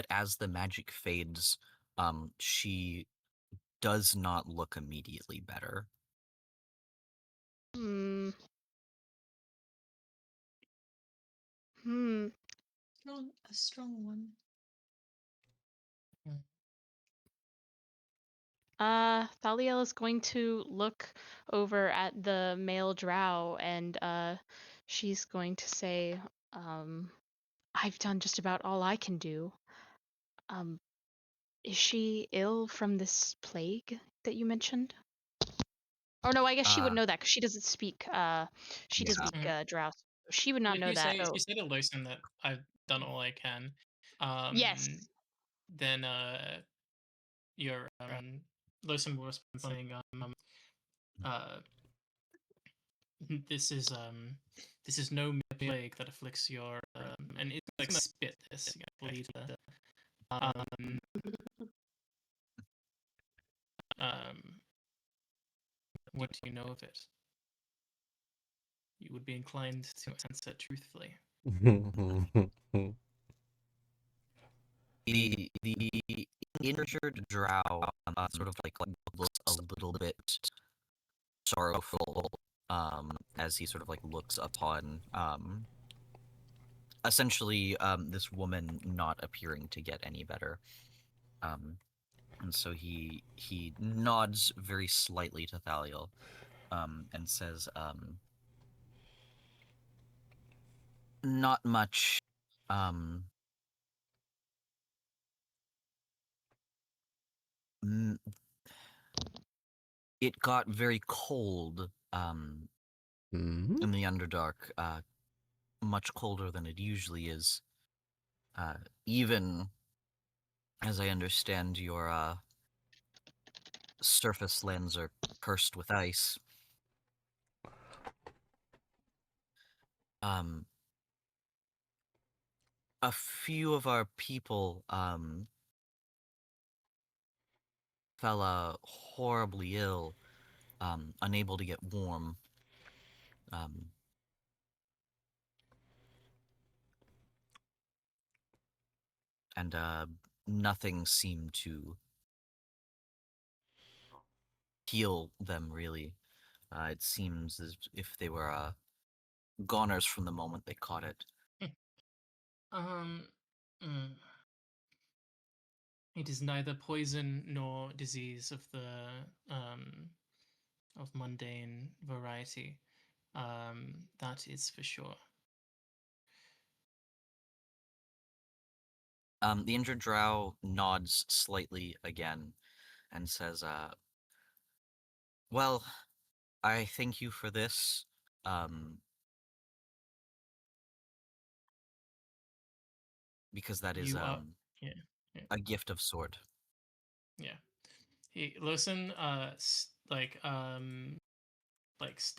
as the magic fades, she does not look immediately better. Hmm. Hmm. A strong one. Thaliel is going to look over at the male drow and she's going to say, I've done just about all I can do. Is she ill from this plague that you mentioned? Or no, I guess she would know that because she doesn't speak. She doesn't speak drow. So she would not know that. If you say to Losen that I've done all I can, Yes. then your Losen will respond saying, this is no plague that afflicts your and it's gonna spit this, lead um what do you know of it? You would be inclined to answer truthfully. The injured drow sort of like looks a little bit sorrowful as he sort of like looks upon essentially this woman not appearing to get any better. And so he nods very slightly to Thaliel and says, not much. It got very cold in the Underdark, much colder than it usually is. Even as I understand, your surface lands are cursed with ice. A few of our people fell horribly ill, unable to get warm. And nothing seemed to heal them, really. It seems as if they were goners from the moment they caught it. It is neither poison nor disease of the of mundane variety. That is for sure. The injured drow nods slightly again and says, well, I thank you for this. Because that is a gift of sort. Yeah. Listen,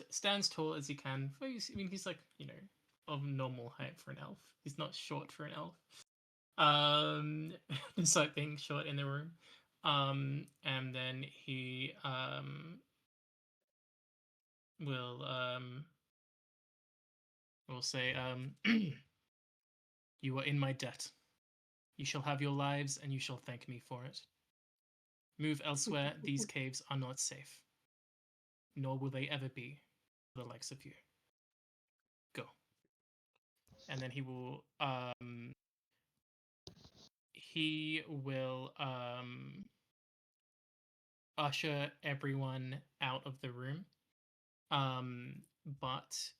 stands tall as he can. I mean, he's like, of normal height for an elf. He's not short for an elf. Despite being short in the room. And then he will say, you are in my debt. You shall have your lives, and you shall thank me for it. Move elsewhere. These caves are not safe. Nor will they ever be for the likes of you. Go. And then he will usher everyone out of the room. But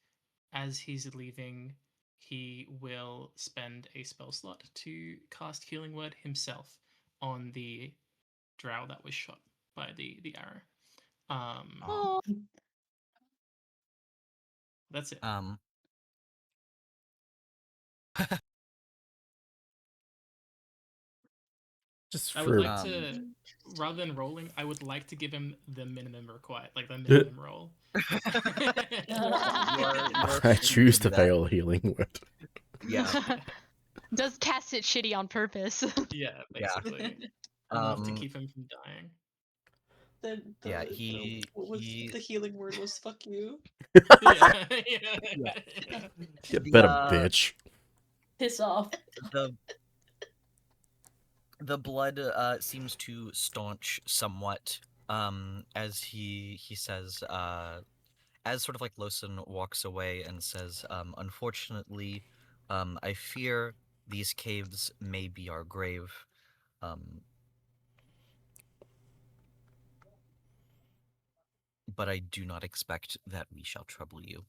as he's leaving, he will spend a spell slot to cast Healing Word himself on the drow that was shot by the arrow. That's it. Just I for would like to, rather than rolling, I would like to give him the minimum required, like the minimum roll. I choose to fail Healing Word. Yeah. Does cast it shitty on purpose. Yeah, basically. Enough to keep him from dying. Yeah, what was the healing word was fuck you. Yeah. Yeah. You the better bitch. Piss off. the the blood seems to staunch somewhat as he says as sort of like Lawson walks away and says, unfortunately, I fear these caves may be our grave. Um, but I do not expect that we shall trouble you.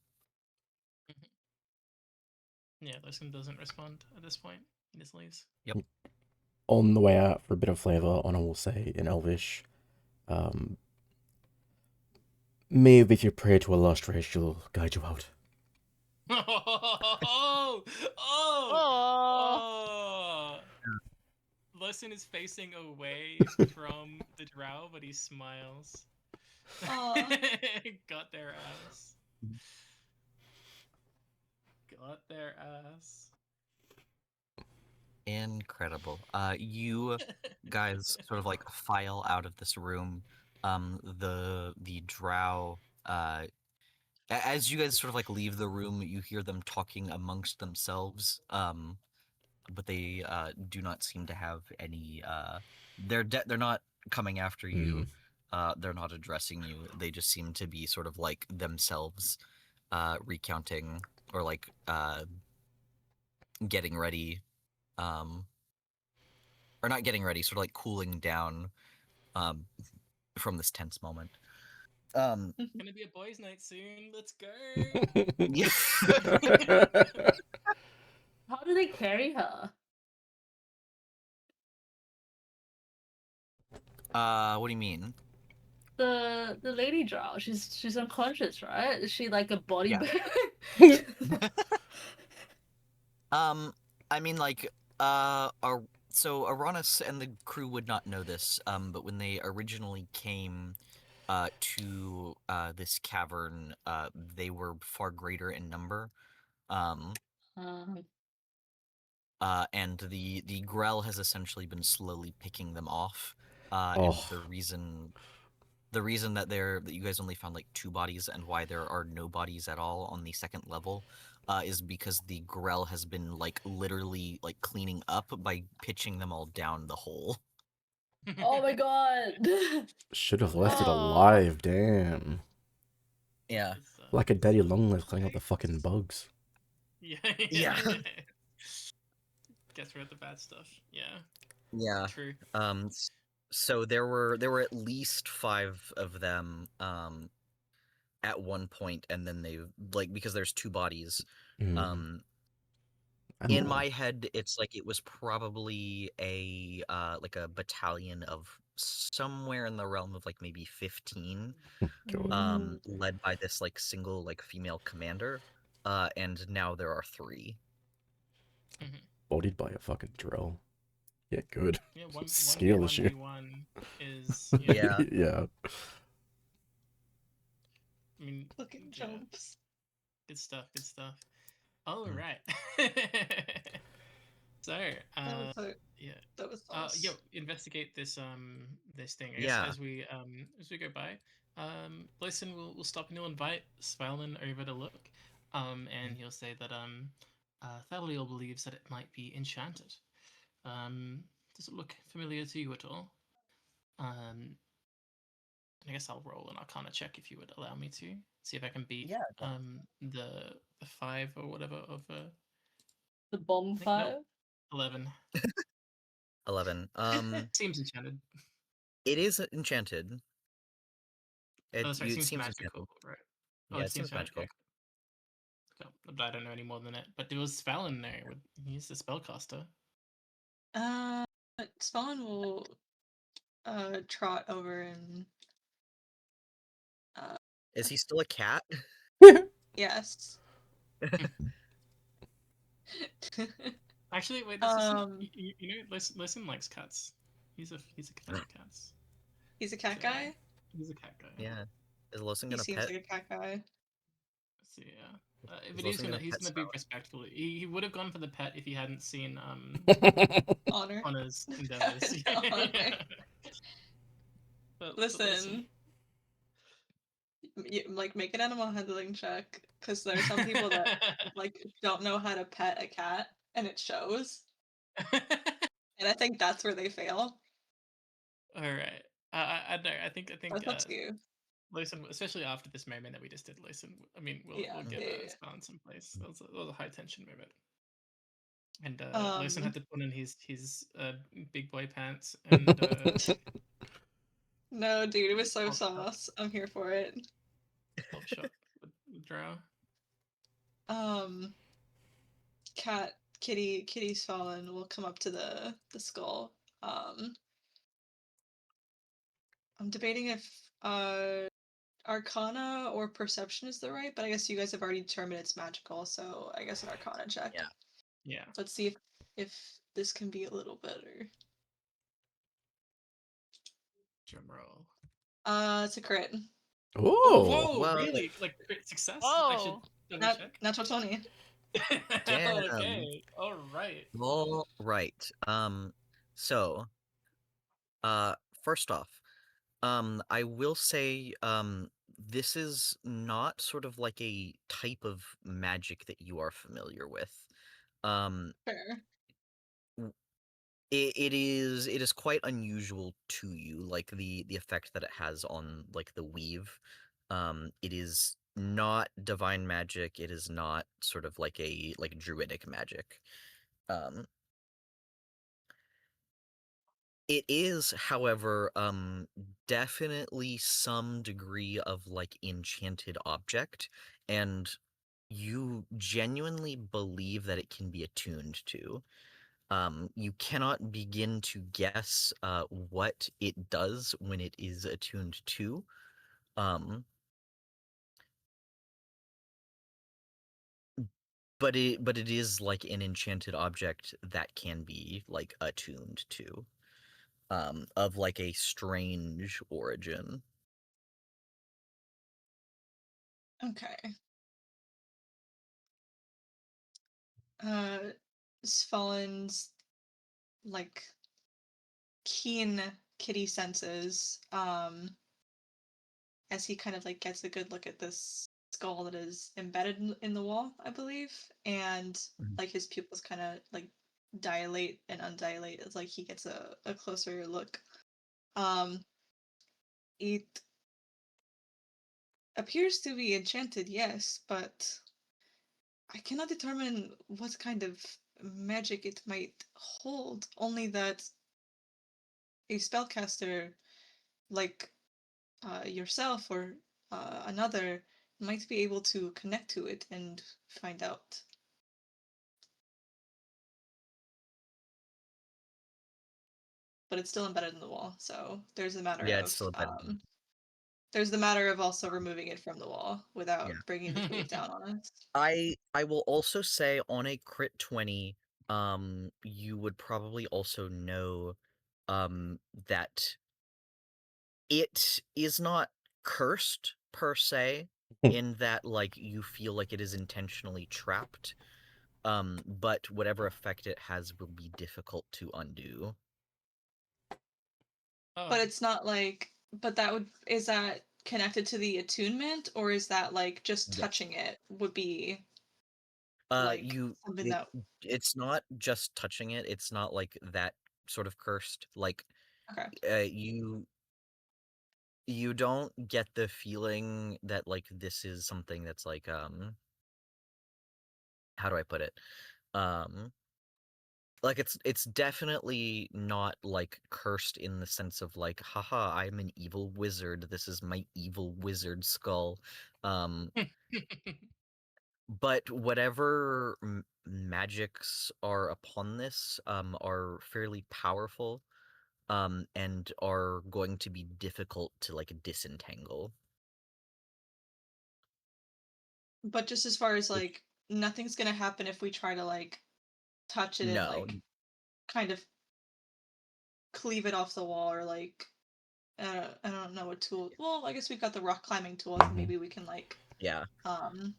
Yeah, Listen doesn't respond at this point. He just leaves. On the way out, for a bit of flavour, Honor will say in Elvish, maybe if you pray to a lost race, she'll guide you out. Oh! Oh! Oh. Oh! Listen is facing away from the drow, but he smiles. Aw. Got their ass. Got their ass. Incredible. You guys sort of like file out of this room. The drow as you guys sort of like leave the room, you hear them talking amongst themselves. But they do not seem to have any they're not coming after you. They're not addressing you. They just seem to be sort of like themselves recounting or like getting ready or not getting ready, sort of like cooling down um from this tense moment. Gonna be a boys' night soon. Let's go. Yeah. How do they carry her? What do you mean? The lady drow, she's unconscious, right? Is she like a body Yeah. bag? I mean, like, so Aranis and the crew would not know this, but when they originally came, to, this cavern, they were far greater in number, um, Um, and the Grell has essentially been slowly picking them off, and Oh, the reason that you guys only found like 2 bodies and why there are no bodies at all on the second level is because the Grell has been like literally like cleaning up by pitching them all down the hole. oh my god. should have left it Oh. alive, damn. Yeah. Good stuff. Like a Good daddy stuff. long legs cleaning up the Nice. fucking bugs. Yeah. Yeah. Get rid of the bad stuff. Yeah. Yeah. True. So there were at least 5 of them at one point, and then they like because there's 2 bodies. Um And in more. my head it's like it was probably a like a battalion of somewhere in the realm of like maybe 15 God. led by this like single like female commander, and now there are 3. Bodied by a fucking drill. Yeah, good. Yeah, Skill issue. 1v1 is Yeah. Yeah. I mean, Fucking yeah, jumps. good stuff. Good stuff. All Mm. right. So, yeah. That was sauce. Yo, investigate this this thing. I guess Yeah. as we go by, Blyson will stop and he'll invite Spellman over to look, and he'll say that Thaliel believes that it might be enchanted. Does it look familiar to you at all? I guess I'll roll an Arcana check if you would allow me to see if I can beat Yeah. the 5 or whatever of The bomb I think, no, fire? 11. 11. Seems enchanted. It is enchanted. Oh, sorry, it It seems seems magical, enchanted. right? Oh, Yeah, it it seems seems magical. magical. Okay. But I don't know any more than it. But there was Fallon there. He's the spellcaster. Spawn will trot over and Is he still a cat? yes. Actually, wait, this is Um you know, listen likes cats. He's a fan of cats. he's a cat So, guy. he's a cat guy. Yeah. Is Lawson He gonna seems pet? like a cat guy. So yeah. Is But Lawson gonna he's pet gonna be Spellman? respectful. He would have gone for the pet if he hadn't seen Honor. Honor's endeavors. Honor. Yeah. But Listen, like make an animal handling check, because there are some people that like don't know how to pet a cat, and it shows. And I think that's where they fail. All right. I know. I think That's up to you. Listen, especially after this moment that we just did, listen. I mean, we'll Yeah, get yeah, this balance in place. That was a high tension moment, and yeah. Listen had to put in his big boy pants and No, dude, it was so pop shot, sauce. I'm here for it. pop shot with Drow. Um, Kitty's fallen will come up to the skull. I'm debating if Arcana or Perception is the right, but I guess you guys have already determined it's magical, so I guess an Arcana check. Yeah. Yeah. Let's see if this can be a little better. Drum roll. It's a crit. Oh, Oh, whoa! Well, Really? Like crit success? I should Whoa. double check. Natural 20. damn. Okay. All right. All right. So, first off, I will say, this is not sort of like a type of magic that you are familiar with. Um, Fair. it is quite unusual to you, like the effect that it has on like the weave. It is not divine magic. It is not sort of like a like druidic magic. Um, it is, however, definitely some degree of like enchanted object, and you genuinely believe that it can be attuned to. You cannot begin to guess what it does when it is attuned to. Um, but it is like an enchanted object that can be like attuned to. Of like a strange origin. Okay. Uh, Svallen's like keen kitty senses, as he kind of like gets a good look at this skull that is embedded in the wall, I believe, and Mhm. like his pupils kind of like dilate and undilate as like he gets a closer look. Um, it appears to be enchanted, yes, but I cannot determine what kind of magic it might hold. Only that a spellcaster like yourself or another might be able to connect to it and find out. But it's still embedded in the wall, so Yeah, it's still a bit. there's the matter of also removing it from the wall Yeah. without bringing the cave down on us. I will also say on a crit 20, you would probably also know that it is not cursed per se, in that like you feel like it is intentionally trapped. But whatever effect it has will be difficult to undo. But Oh. it's not like, but that would, is that connected to the attunement, or is that like just Yeah. touching it would be like You something that, it's not just touching it. It's not like that sort of cursed. Like, okay. you don't get the feeling that like this is something that's like how do I put it? Um like it's definitely not like cursed in the sense of like, haha, I'm an evil wizard. This is my evil wizard skull. Um but whatever magics are upon this are fairly powerful, and are going to be difficult to like disentangle. But just as far as If- like, nothing's gonna happen if we try to like touch it and no, like kind of cleave it off the wall, or like I don't know what tool. Well, I guess we've got the rock climbing tools, and Mhm. maybe we can like yeah. um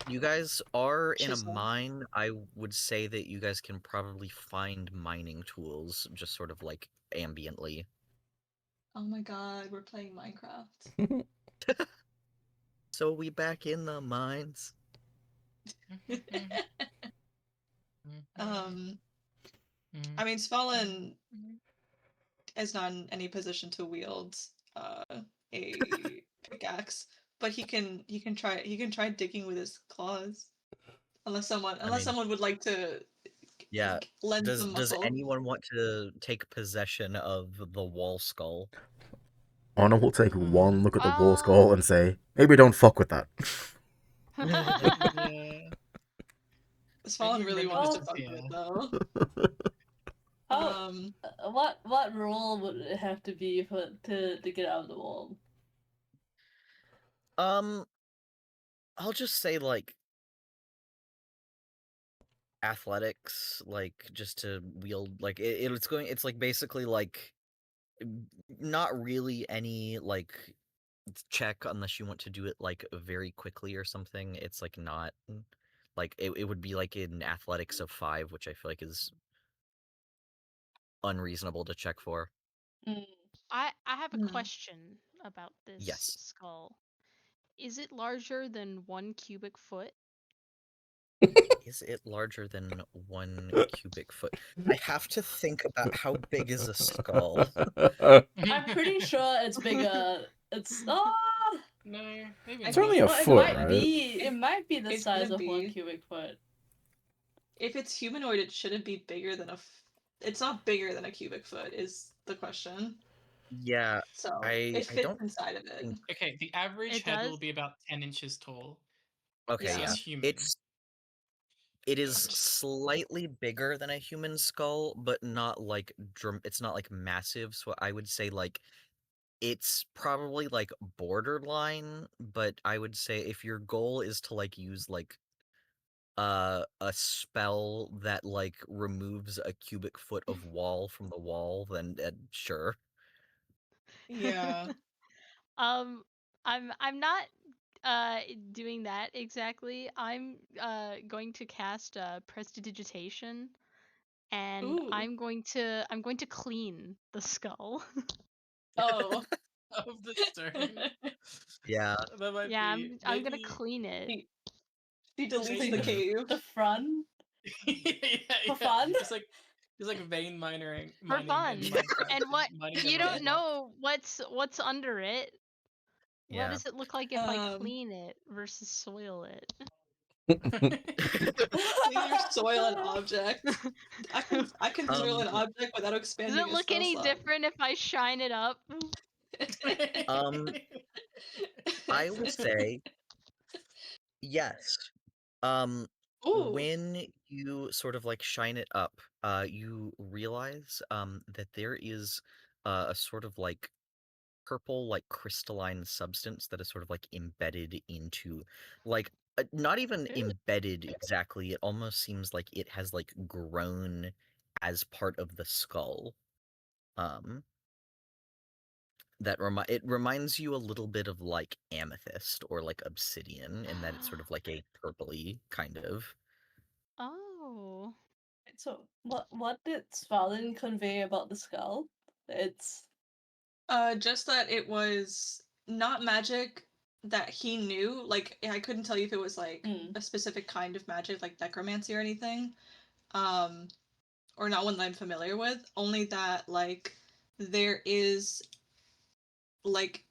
You guys are in a chisel. mine. I would say that you guys can probably find mining tools just sort of like ambiently. Oh my god, we're playing Minecraft. So we back in the mines. um, I mean, Svalin is not in any position to wield a pickaxe, but he can try digging with his claws. Unless mean- someone would like to Yeah. lend Does some does muscle. anyone want to take possession of the wall skull? Honor will take one look at the wall Uh, skull and say, maybe don't fuck with that. Yeah. Svalin really Maybe wants Oh. to fuck with yeah. it though. How, Um, what rule would it have to be for to get out of the wall? I'll just say like athletics, like just to wield like it's like basically like not really any like check unless you want to do it like very quickly or something. It's like not like it would be like in athletics of 5, which I feel like is unreasonable to check for. Mm. I have a Hmm. question about this Yes. skull. Is it larger than 1 cubic foot? Is it larger than 1 cubic foot? I have to think about how big is a skull. I'm pretty sure it's bigger. It's No, maybe I It's not. only a think well, foot, right? it might be the it's size gonna of one be cubic foot. if it's humanoid, it shouldn't be bigger than it's not bigger than a cubic foot is the question. Yeah, So I it I fits don't inside of it. think. Okay, the average It head does? will be about 10 inches tall. Okay, So Yeah. yeah. it's human. It is slightly bigger than a human skull, but not like it's not like massive, so I would say like it's probably like borderline, but I would say if your goal is to like use like a spell that like removes a cubic foot of wall from the wall, then sure. Yeah. Um, I'm not doing that exactly. I'm going to cast prestidigitation, and Ooh. I'm going to clean the skull. Oh. Of the stone. Yeah. That might Yeah, be I'm gonna maybe. clean it. She Just deletes clean the Maybe. cave. the front Yeah, for yeah. fun. Just like vein mining For in fun. Minecraft, And what mining the you rock don't block. know what's under it. What Yeah. does it look like if I Um, clean it versus soil it? Clean your soil and object. I can soil Um an object without Does expanding it a look spell any slot. different if I shine it up? um I will say yes. Um, Ooh. when you sort of like shine it up, you realize that there is a sort of like purple, like crystalline substance that is sort of like embedded into, like not even Ooh. embedded exactly. It almost seems like it has like grown as part of the skull. Um, it reminds you a little bit of like amethyst or like obsidian in that it's sort of like a purpley kind of. Oh. So what did Svalin convey about the skull? It's Just that it was not magic that he knew. Like I couldn't tell you if it was like mm, a specific kind of magic, like necromancy or anything. Um, or not one that I'm familiar with. Only that like there is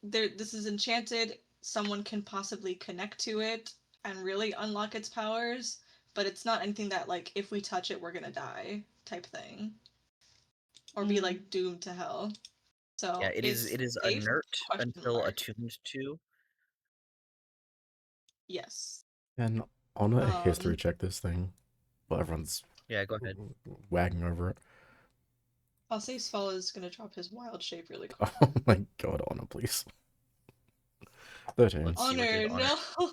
this is enchanted. Someone can possibly connect to it and really unlock its powers, but it's not anything that like if we touch it we're gonna die type thing or be mm. like doomed to hell. Yeah, So it is is safe? inert Question until mark. attuned to. Yes. And Honor history Um. check this thing. Well, everyone's Yeah, go ahead. wagging over it. I'll say Svel is gonna drop his wild shape really quick. Oh my god, Honor, please. 13. Let's see what did Honor, honor. no.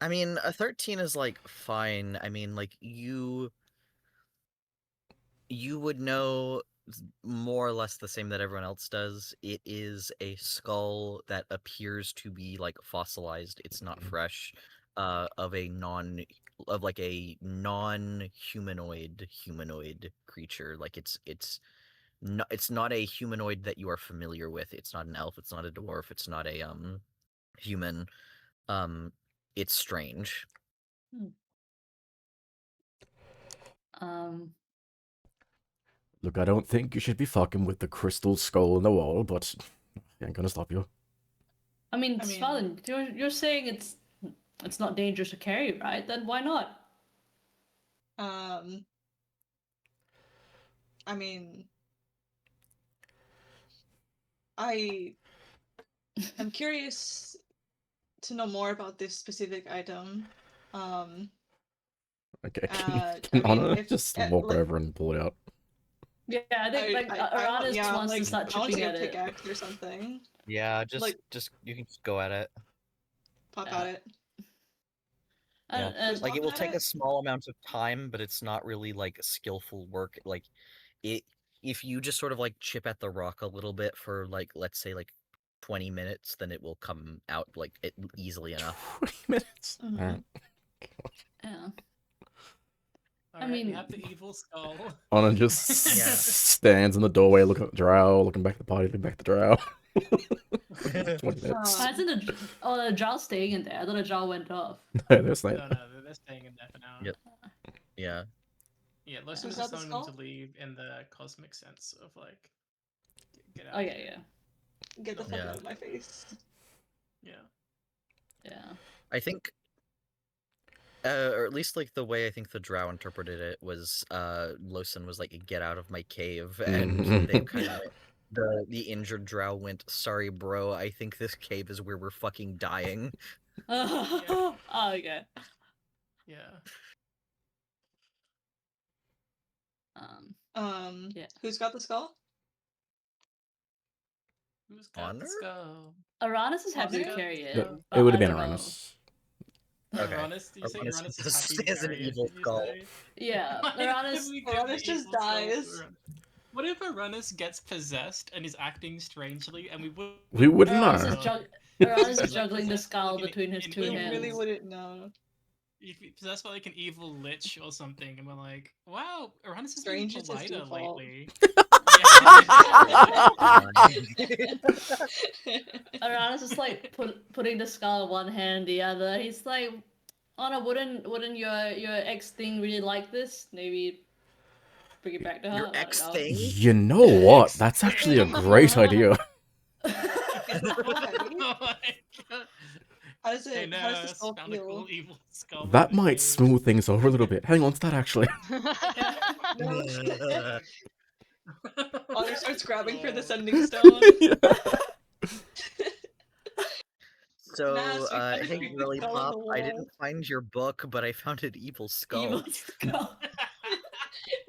I mean, a 13 is like fine. I mean, like you would know more or less the same that everyone else does. It is a skull that appears to be like fossilized. It's not fresh. Of a like a non-humanoid humanoid creature. Like it's no, it's not a humanoid that you are familiar with. It's not an elf. It's not a dwarf. It's not a human. It's strange. Um, Look, I don't think you should be fucking with the crystal skull in the wall, but I ain't gonna stop you. I mean, I mean- Svalin, you're saying it's not dangerous to carry, right? Then why not? I mean, I am curious to know more about this specific item. Okay, I can mean, Anna if just eh, walk like, over and pull it out? Yeah, I think like I want, Uranus yeah, wants to like start I want to chipping take a at it. pickaxe or something. Yeah, Like, just you can just go at it. pop at it. Yeah, And like it popping will at take it? a small amount of time, but it's not really like skillful work. Like it, if you just sort of like chip at the rock a little bit for like let's say like 20 minutes, then it will come out like easily enough. 20 minutes. Mhm. Alright. yeah. Alright, mean- we have the evil skull. Anna just Yeah. stands in the doorway, looking at the drow, looking back at the party, looking back at the drow. 20 minutes. Why isn't the Drow staying in there? I thought the Drow went off. No, there's like, No, they're staying in there for now. Yep. Yeah. Yeah, Lawson Who's was just got the telling them to skull? leave in the cosmic sense of like, get out. Oh yeah. Get the fuck Yeah. out of my face. Yeah. I think, or at least like the way I think the drow interpreted it was, Losen was like, "Get out of my cave," and they kind of. The injured drow went, "Sorry, bro. I think this cave is where we're fucking dying." Oh, okay. Yeah. Yeah. Who's got the skull? Who's got Honor? the skull? Uranus is happy to Honor? carry it. No. but it would have I been don't know. Uranus. Okay. Uranus? Did you say Uranus Uranus is is- happy to is an carry it, evil did you skull. say? Yeah, Why Uranus. did we give Uranus the just evil skull to dies. Uranus? What if Uranus gets possessed and is acting strangely and we would We wouldn't Uranus know. Uranus Like, is juggling the possessed by, skull like, an between his two evil- We really hands. wouldn't know. If he's possessed by like an evil lich or something, and we're like, wow, Uranus has been Strange is his politer default. lately. Uranus is like putting the skull in one hand, the other. He's like, Anna, wouldn't your ex thing really like this? Maybe bring it back to her. Your I don't ex know. thing? You know what? That's actually a great idea. Oh my god. How does Hey, it? How does the nurse, skull found a feel? cool evil skull. That in the might cave. smooth things over a little bit. Hang on to that, actually. No. Otter starts grabbing for the Oh. sending stone. So, Nas, we found a hey, creepy Girly skull on Pop, the I didn't wall. find your book, but I found an evil skull. Evil skull.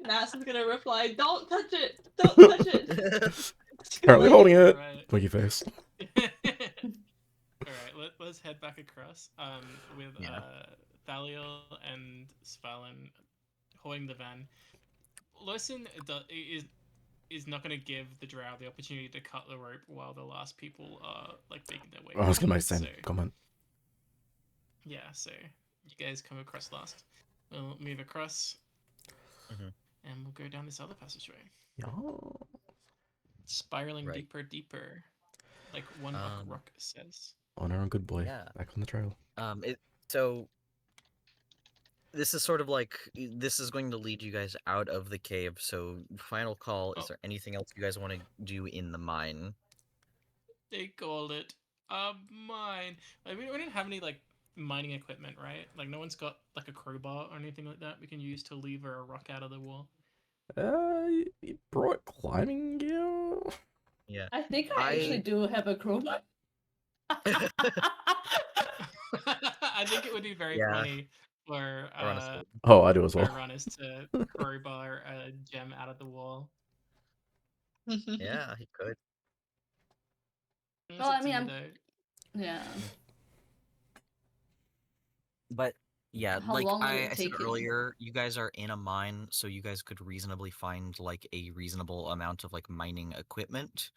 Nas is gonna reply, "Don't touch it! Don't touch it!" It's too Apparently late. holding it. Right. Winky face. Alright, let's head back across with Yeah. Thaliel and Svalin holding the van. Lawson is not going to give the drow the opportunity to cut the rope while the last people are like making their way. I was gonna make the forward, same comment. Yeah, so you guys come across last. We'll move across, Mhm. and we'll go down this other passageway, Yeah. spiraling Right. deeper, like one rock says. Honor and good boy. Yeah. Back on the trail. So this is sort of like this is going to lead you guys out of the cave. So, final call. Is Oh. there anything else you guys want to do in the mine? They called it a mine. Like, we didn't have any like mining equipment, right? Like no one's got like a crowbar or anything like that we can use to lever a rock out of the wall. You brought climbing gear? Yeah. I think I actually do have a crowbar. I think it would be very Yeah. funny for Honestly. Oh, I do as for well. Uranus to crowbar a gem out of the wall. Yeah, he could. It's Well, up I to mean, you, I'm- though. Yeah. But yeah, How like long would I it said take him? earlier, you guys are in a mine, so you guys could reasonably find like a reasonable amount of like mining equipment.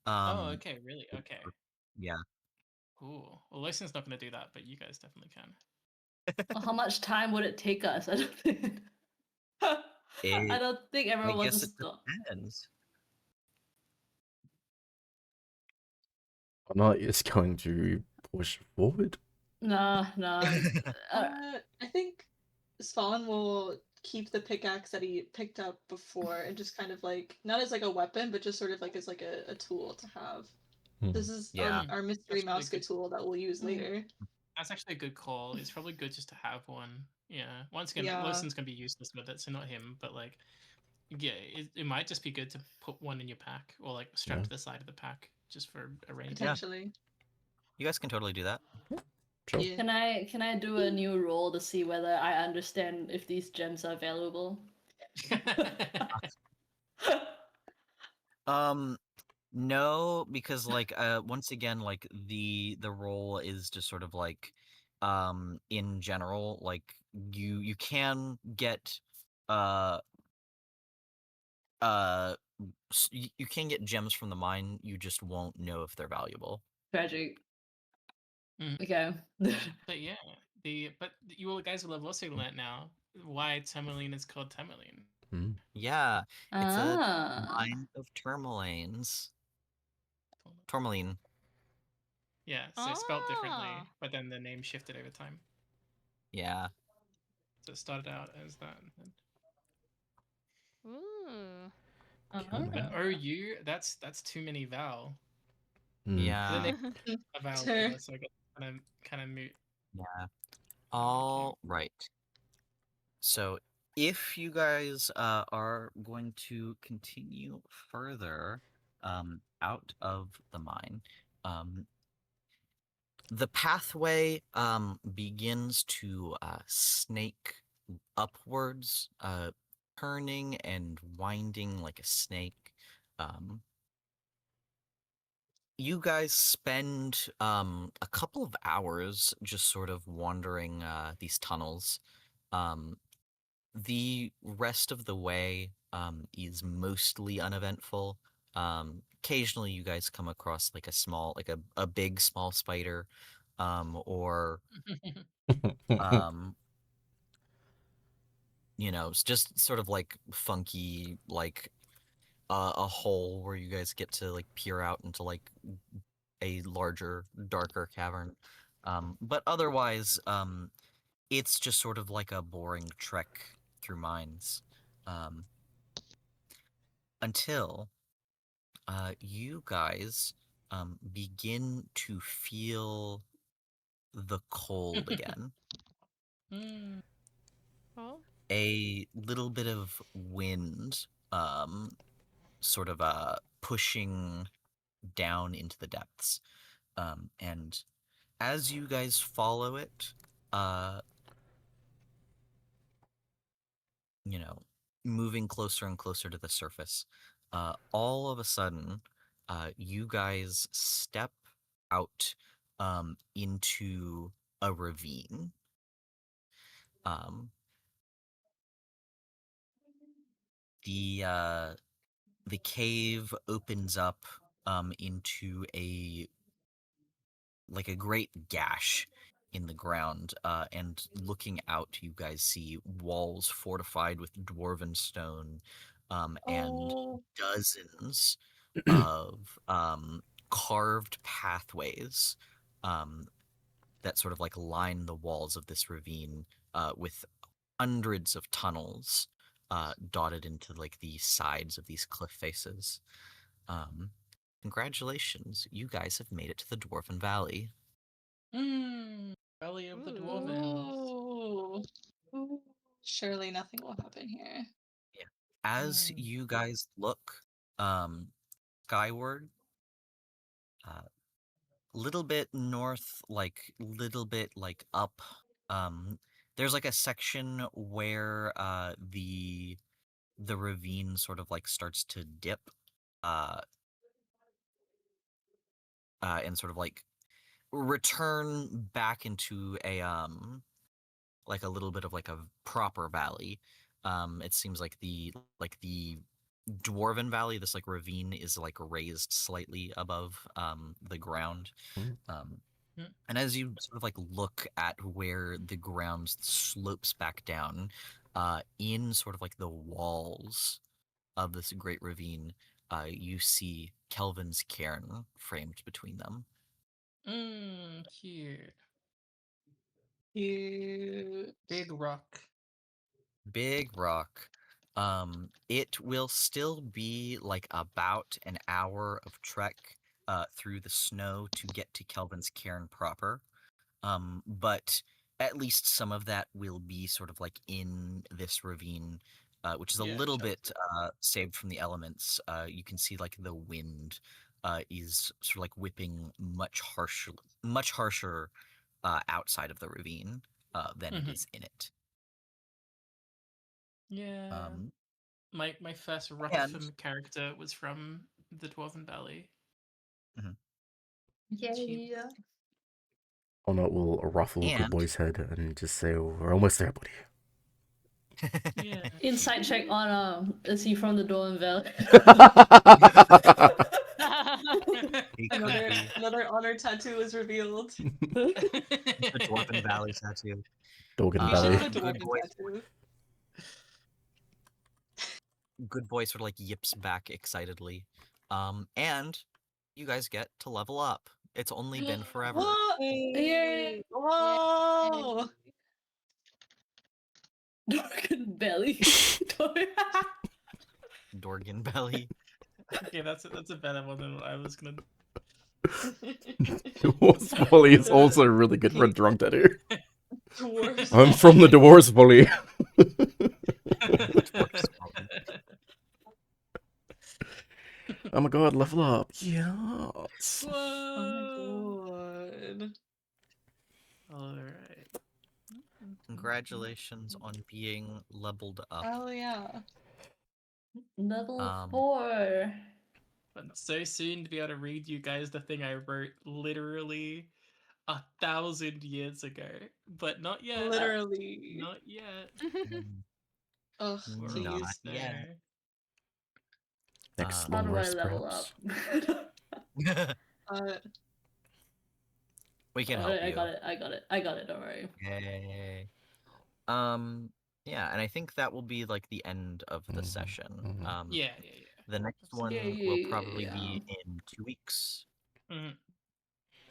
Oh, okay, really? Okay. Yeah. Cool. Well, Lyson's not going to do that, but you guys definitely can. Well, how much time would it take us? I don't think. I don't think I everyone wants guess to it stop. depends. Honor is going to push forward. Nah, nah. I think Spawn will keep the pickaxe that he picked up before and just kind of like not as like a weapon, but just sort of like as like a tool to have. Hmm. This is Yeah. our mystery That's really Mouska good. tool that we'll use later. That's actually a good call. It's probably good just to have one. Yeah. Once again, Yeah. Wilson's gonna be useless with it, so not him. But like, yeah, it might just be good to put one in your pack or like strap Yeah. to the side of the pack just for a rainy day. Potentially. You guys can totally do that. Sure. Yeah. Can I do a new roll to see whether I understand if these gems are valuable? No, because like once again, like the role is just sort of like in general, like you can get uh uh you can get gems from the mine, you just won't know if they're valuable. Tragic. Mm. Okay. But yeah, but you all guys will have also learnt now why tourmaline is called tourmaline. Hmm. Yeah, it's a Ah. mine of tourmalines. Tourmaline. Yeah, so spelled differently, Ah. but then the name shifted over time. Yeah. So it started out as that. Ooh. Cool, But man. OU, that's too many vowel. Hmm. The Yeah. name a vowel Sure. letter, so I get kind of moot. Yeah. Oh, All right. So if you guys are going to continue further out of the mine, um, the pathway begins to snake upwards, turning and winding like a snake. Um, you guys spend a couple of hours just sort of wandering these tunnels. Um, The rest of the way is mostly uneventful. Occasionally, you guys come across like a small, like a big small spider, or um, it's just sort of like funky, like a hole where you guys get to like peer out into like a larger, darker cavern. But otherwise, it's just sort of like a boring trek through mines. Um, until you guys begin to feel the cold again. Mm. Oh. A little bit of wind sort of pushing down into the depths. And as you guys follow it, uh, you know, moving closer and closer to the surface, all of a sudden, you guys step out into a ravine. Um, the the cave opens up into a great gash in the ground, and looking out, you guys see walls fortified with dwarven stone, and Oh. dozens of carved pathways um, that sort of like line the walls of this ravine, with hundreds of tunnels dotted into like the sides of these cliff faces. Um, Congratulations, you guys have made it to the Dwarven Valley. Mm. Valley of the Dwarvens. Ooh. Ooh. Surely nothing will happen here. Yeah. As Mm. you guys look skyward, uh, little bit north, like little bit like up, there's like a section where the ravine sort of like starts to dip, uh, and sort of like return back into a like a little bit of like a proper valley. It seems like the dwarven valley, this like ravine, is like raised slightly above the ground. Hmm. Um, Mm. and as you sort of like look at where the ground slopes back down, in sort of like the walls of this great ravine, you see Kelvin's cairn framed between them. Here. Cute. Big rock. Big rock. It will still be like about an hour of trek through the snow to get to Kelvin's cairn proper. But at least some of that will be sort of like in this ravine, which is a Yeah, little shelter. bit saved from the elements. You can see like the wind is sort of like whipping much harsher outside of the ravine than it Mhm. is in it. Yeah. Um, My first and ROTFM character was from the Dwarven Valley. Mhm. Cute. Yeah. Honor will ruffle Good and Boy's head and just say, "We're almost there, buddy." Yeah. Insight check on is he from the Dawn Valley? it could Another be another honor tattoo is revealed. the Dwarven Valley tattoo. Dorgan You should Valley. have a Good dwarven boy, tattoo. good boy sort of like yips back excitedly. And you guys get to level up. It's only been forever. What? Yay! Whoa! Dorgan Belly. Dorgan Belly. Okay, that's a better one than what I was gonna. Dwarves Volley is also really good for a drunk tattoo. Dwarves. I'm from the Dwarves Volley. Dwarfs Volley. Oh my god, level up. Yes. Oh my god. All right. Congratulations on being leveled up. Oh yeah. Level Um, 4. But so soon to be able to read you guys the thing I wrote literally 1,000 years ago. But not yet. Literally. Not yet. mm, Ugh, We're not almost please. yet. there. Next Um, How long do I rest, level perhaps. up? Uh, we can help Alright, I you. got it. I got it. Don't worry. Yay. Um, yeah, and I think that will be like the end of the session. Yeah. The next That's it. Yeah, one will probably yeah. be in 2 weeks. Mhm.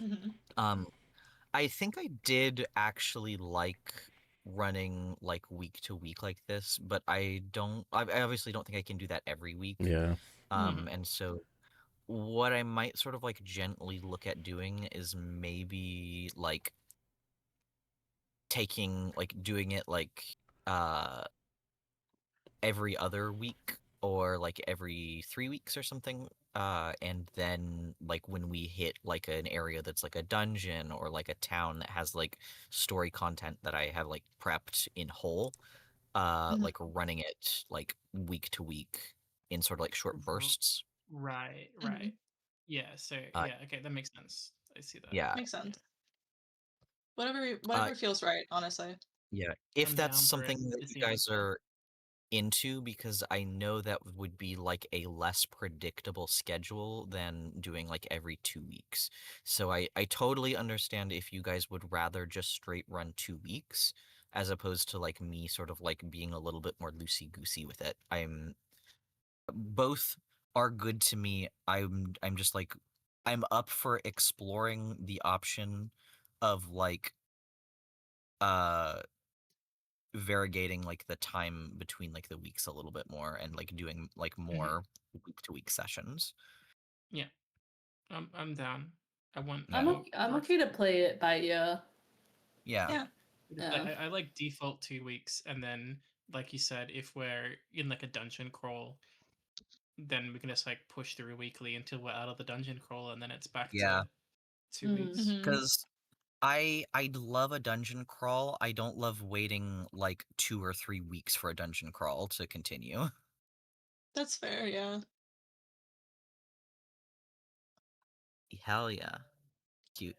mhm. Um, I think I did actually like running like week to week like this, but I obviously don't think I can do that every week. Yeah. And so what I might sort of like gently look at doing is maybe like doing it like uh every other week or like every 3 weeks or something. And then like when we hit like an area that's like a dungeon or like a town that has like story content that I have like prepped in whole, Mhm. like running it like week to week in sort of like short bursts. Right. Mhm. Yeah, so Uh, yeah, okay, that makes sense. I see that. yeah, Makes Yeah. sense. Whatever uh, whatever feels right, honestly. yeah. If I'm that's down for it. something that It's you the guys answer. are into, because I know that would be like a less predictable schedule than doing like every 2 weeks. So I totally understand if you guys would rather just straight run 2 weeks as opposed to like me sort of like being a little bit more loosey goosey with it. Both are good to me. I'm just like I'm up for exploring the option of like uh variegating like the time between like the weeks a little bit more and like doing like more week to week sessions. Yeah, I'm down. I want Yeah. I'm rough. okay to play it by ear. Yeah. Yeah. Because Yeah. I like default 2 weeks, and then like you said, if we're in like a dungeon crawl, then we can just like push through weekly until we're out of the dungeon crawl, and then it's back Yeah. to 2 Mm. weeks. Mhm. Because I love a dungeon crawl. I don't love waiting like 2 or 3 weeks for a dungeon crawl to continue. That's fair, yeah. Hell yeah. Cute.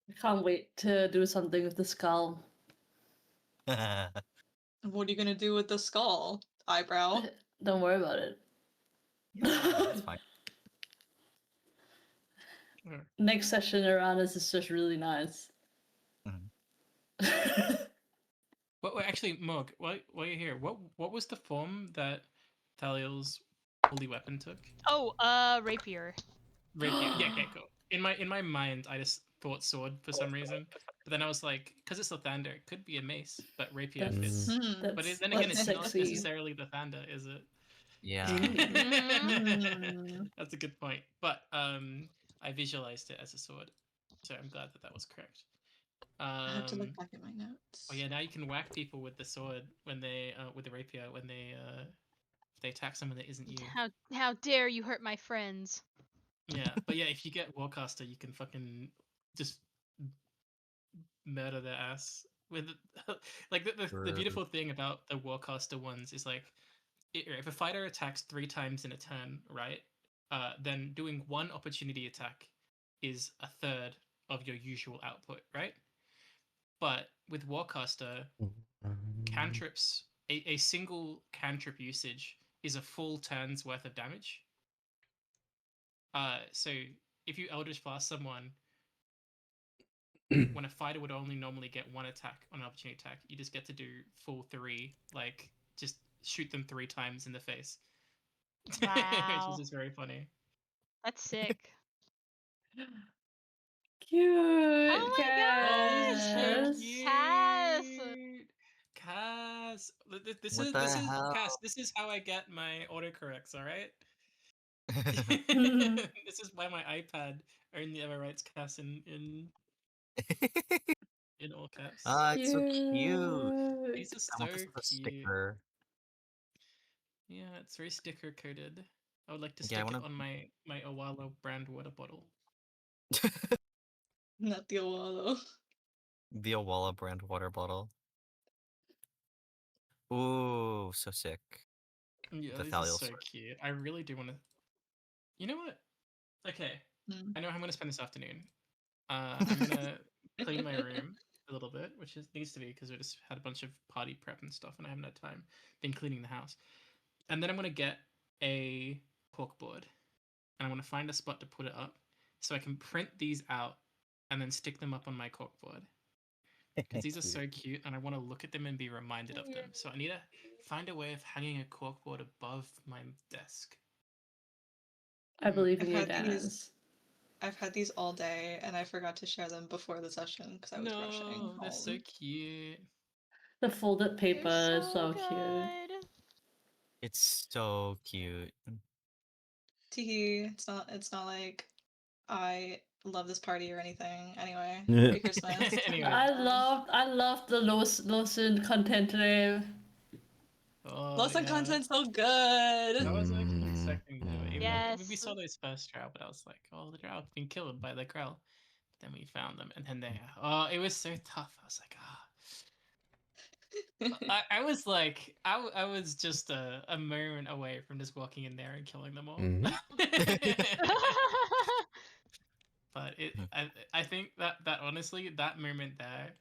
I can't wait to do something with the skull. What are you gonna do with the skull? Eyebrow? Don't worry about it. It's fine. Mm. Next session around us is just really nice. Mhm. Wait, actually, Mog, while you're here, what was the form that Thaliel's holy weapon took? Oh, rapier. Rapier. Yeah, okay, cool. In my mind, I just thought sword for some reason, but then I was like, because it's Lathander, it could be a mace, but rapier That's fits. Hmm. But that's then again, that's it's not sexy. necessarily Lathander, is it? Yeah. Mm. That's a good point. But I visualized it as a sword, so I'm glad that was correct. I have to look back at my notes. Oh yeah, now you can whack people with the sword when they with the rapier when they if they attack someone that isn't you. How dare you hurt my friends? Yeah, but yeah, if you get Warcaster, you can fucking just murder their ass with like the beautiful thing about the Warcaster ones is like if a fighter attacks 3 times in a turn, right? Then doing one opportunity attack is a third of your usual output, right? But with Warcaster, cantrips, a single cantrip usage is a full turn's worth of damage. So if you Eldritch Blast someone, when a fighter would only normally get 1 attack on an opportunity attack, you just get to do full 3, like just shoot them 3 times in the face. Which is Wow. just very funny. That's sick. Cute. Oh my Oh, this is so Cass. cute. Cass. Cass. This What is the this is hell? Cass. This is how I get my autocorrects. All right. This is why my iPad only ever writes Cass in all caps. Ah, it's so cute. These are I so want this as a cute. sticker. Yeah, it's very sticker coded. I would like to Yeah, I stick it want on my Owalo brand water bottle. Not the Owalo. the Awala brand water bottle. Ooh, so sick. Yeah, The these are Thaliel so sword. cute. I really do want to. You know what? Okay, Mm. I know how I'm gonna spend this afternoon. I'm gonna clean my room a little bit, which needs to be because we just had a bunch of party prep and stuff, and I haven't had time. Been cleaning the house, and then I'm gonna get a corkboard, and I want to find a spot to put it up, so I can print these out, and then stick them up on my corkboard. Because these are so cute, and I want to look at them and be reminded of them. So I need to find a way of hanging a corkboard above my desk. I believe I've in you, had these. Dennis. I've had these all day, and I forgot to share them before the session because I was rushing No, home. they're so cute. The folded paper They're is so cute. good. It's so cute. Teehee. It's not like I love this party or anything. Anyway, Merry Christmas. Anyway. I love the Lawson content today. Oh, Lots of yeah. content so good. I was actually expecting them. Even Yes. we saw those first drow, but I was like, oh, the drow have been killed by the Grell. But then we found them, and then it was so tough. I was like, I was like, I was just a moment away from just walking in there and killing them all. But I think that honestly, that moment there,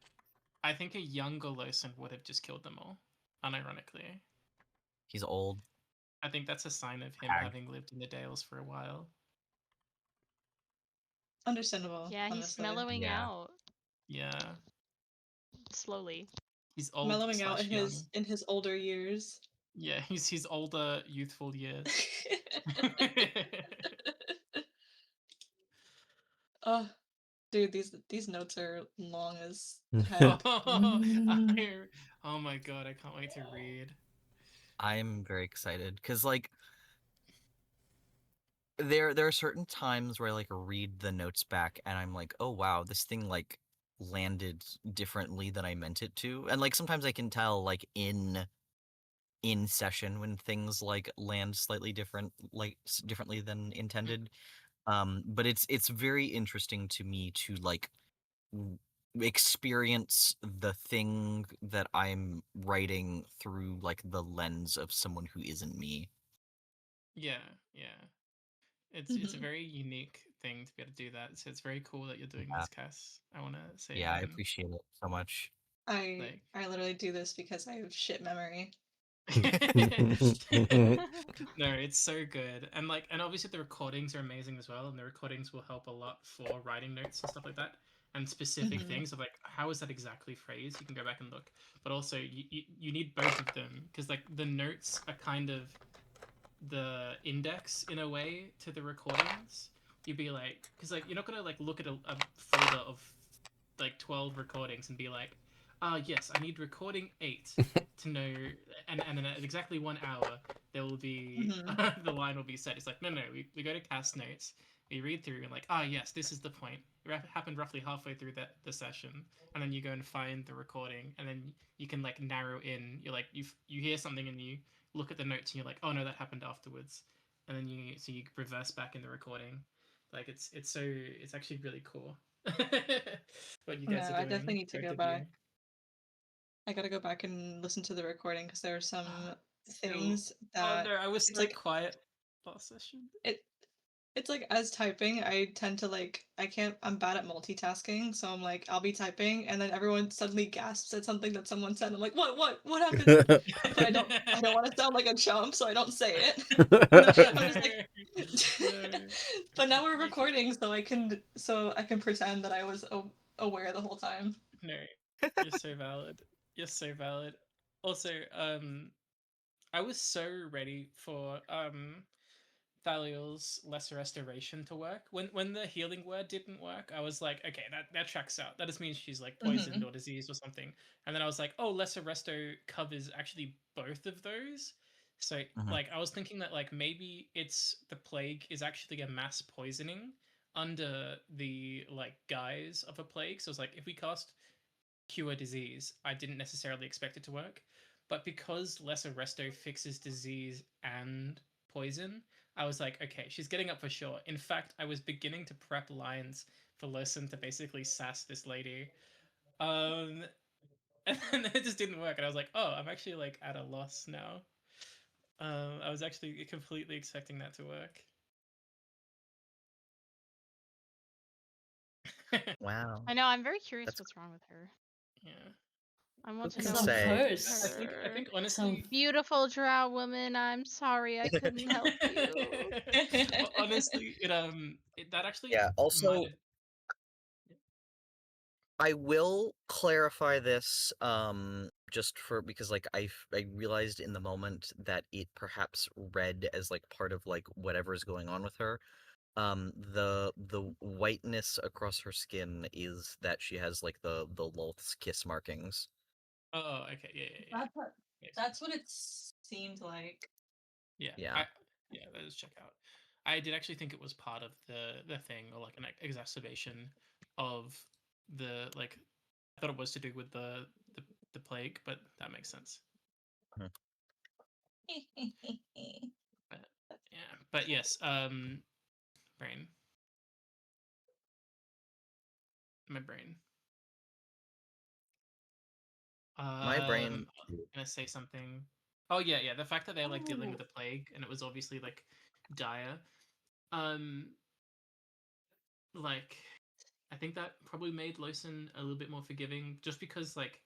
I think a younger Lawson would have just killed them all, unironically. He's old. I think that's a sign of him Hag. having lived in the Dales for a while. Understandable. Yeah, he's honestly. mellowing Yeah. out Yeah, slowly. he's old Mellowing out slash young. in his older years. Yeah, he's older, youthful years. Oh, dude, these notes are long as heck. Oh my god, I can't wait to read. I'm very excited because like there are certain times where I like read the notes back and I'm like, oh wow, this thing like landed differently than I meant it to. And like sometimes I can tell like in session when things like land slightly different like differently than intended. But it's very interesting to me to like experience the thing that I'm writing through like the lens of someone who isn't me. Yeah. It's a very unique thing to be able to do that. So it's very cool that you're doing Yeah. this, Cass. I want to say Yeah, I again. appreciate it so much. I literally do this because I have shit memory. No, it's so good. And obviously the recordings are amazing as well, and the recordings will help a lot for writing notes and stuff like that. And specific things of like how is that exactly phrased? You can go back and look. But also you need both of them because like the notes are kind of the index in a way to the recordings. You'd be like, because like you're not gonna like look at a folder of like 12 recordings and be like, yes, I need recording 8 to know, and then at exactly 1 hour there will be the line will be set. It's like, no, we go to cast notes, we read through and like, yes, this is the point. It happened roughly halfway through the session, and then you go and find the recording, and then you can like narrow in. You're like, you hear something and you look at the notes and you're like, oh no, that happened afterwards, and then you reverse back in the recording. Like it's actually really cool. What you No, guys are I doing, definitely need to both go of you. back. I gotta go back and listen to the recording because there are some things Oh that no, I was it's so like quiet last session. it's like as typing, I tend to like I'm bad at multitasking, so I'm like I'll be typing and then everyone suddenly gasps at something that someone said. I'm like, what happened? But I don't want to sound like a chump, so I don't say it. No, I'm just like no. But now we're You recording, so I can pretend that I was aware the whole time. no, you're so valid. You're so valid. Also, I was so ready for Thaliel's lesser restoration to work. When the healing word didn't work, I was like, okay, that tracks out. That just means she's like poisoned or diseased or something. And then I was like, oh, lesser resto covers actually both of those. So like I was thinking that like maybe it's the plague is actually a mass poisoning under the like guise of a plague. So it's like if we cast cure disease, I didn't necessarily expect it to work. But because Lesser Resto fixes disease and poison, I was like, okay, she's getting up for sure. In fact, I was beginning to prep lines for Listen to basically sass this lady. Um, and then it just didn't work. And I was like, oh, I'm actually like at a loss now. I was actually completely expecting that to work. Wow. I know. I'm very curious That's what's wrong with her. Yeah. I want to can know Some what's say. wrong with curse. I her. think honestly, Beautiful drow woman, I'm sorry I couldn't help you. honestly, that actually Yeah. might Also, have. I will clarify this just for because like I realized in the moment that it perhaps read as like part of like whatever's going on with her. The whiteness across her skin is that she has like the Lolth's kiss markings. Oh, okay, yeah. That's what Makes that's sense. what it seemed like. Yeah, Yeah. that is check out. I did actually think it was part of the thing or like an exacerbation of the like. I thought it was to do with the the plague, but that makes sense. Mhm. But yeah, but yes, brain, my brain. My brain. I'm gonna say something. Oh yeah. The fact that they're like dealing Oh. with the plague and it was obviously like dire. Um, like I think that probably made Losen a little bit more forgiving, just because like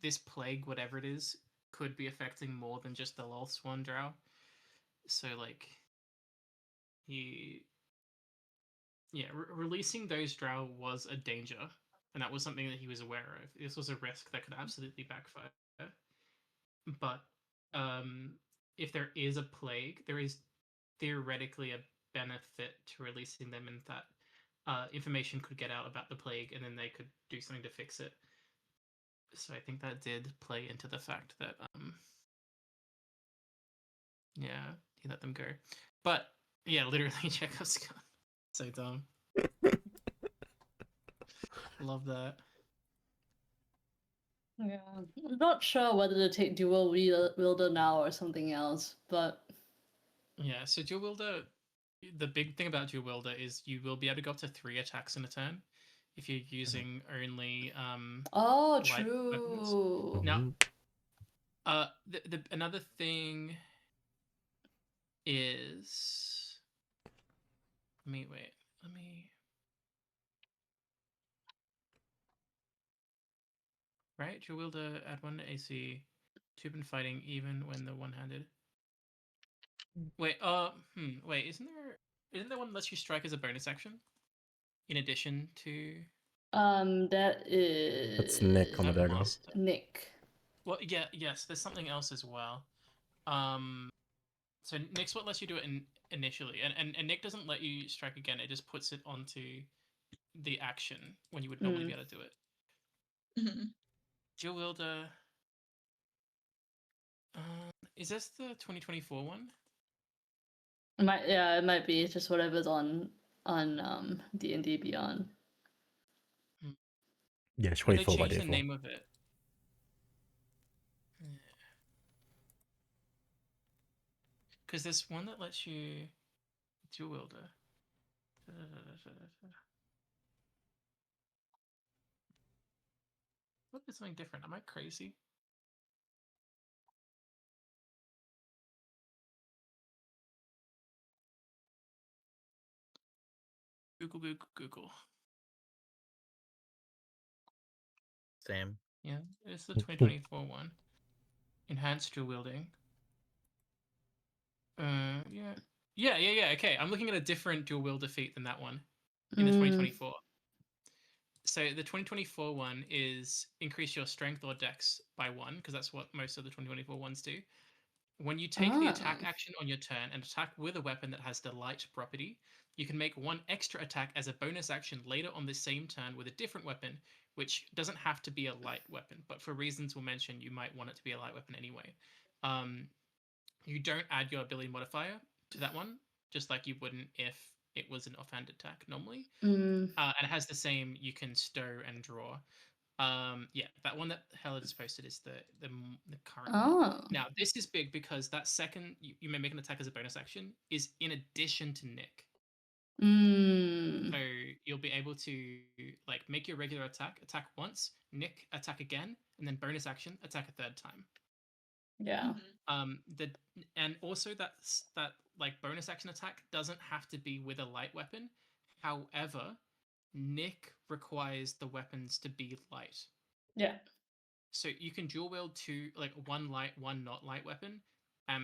this plague, whatever it is, could be affecting more than just the Lol Swan Drow. So like he, yeah, releasing those Drow was a danger, and that was something that he was aware of. This was a risk that could absolutely backfire. But um, if there is a plague, there is theoretically a benefit to releasing them, in that information could get out about the plague, and then they could do something to fix it. So I think that did play into the fact that yeah, he let them go. But yeah, literally Chekhov's gun. So dumb. Love that. Yeah, I'm not sure whether to take dual wielder now or something else, but Yeah, so dual wielder, the big thing about dual wielder is you will be able to go up to 3 attacks in a turn if you're using only oh, light weapons. true. Now, the another thing is, let me wait. Let me, right? Dual wielder add 1 to AC. Tube and fighting even when the one-handed. Wait, wait, isn't there one that lets you strike as a bonus action? In addition to That is That's Nick on the that dagger. master. Nick. Well, yeah, yes, there's something else as well. Um So Nick's what lets you do it initially, and Nick doesn't let you strike again. It just puts it onto the action when you would normally be able to do it. Mhm. Dual wielder. Is this the 2024 one? It might be just whatever's on D&D Beyond. Yeah, it's But they 24 by changed the default. name of it. Because there's one that lets you dual wielder. What is something different? Am I crazy? Google. Same. Yeah, it's the 2024 one. Enhanced dual wielding. Yeah. Okay, I'm looking at a different dual wielder feat than that one in the 2024. So the 2024 one is increase your strength or dex by 1, because that's what most of the 2024 ones do. When you take the attack action on your turn and attack with a weapon that has the light property, you can make 1 extra attack as a bonus action later on the same turn with a different weapon, which doesn't have to be a light weapon, but for reasons we'll mention, you might want it to be a light weapon anyway. You don't add your ability modifier to that one, just like you wouldn't if it was an offhand attack normally. And it has the same, you can stow and draw. Yeah, that one that Hella just posted is the current one. Now, this is big because that second, you may make an attack as a bonus action, is in addition to Nick. So you'll be able to like make your regular attack once, Nick attack again, and then bonus action attack a third time. Yeah. And also that like bonus action attack doesn't have to be with a light weapon. However, Nick requires the weapons to be light. Yeah. So you can dual wield 2, like 1 light, 1 not light weapon,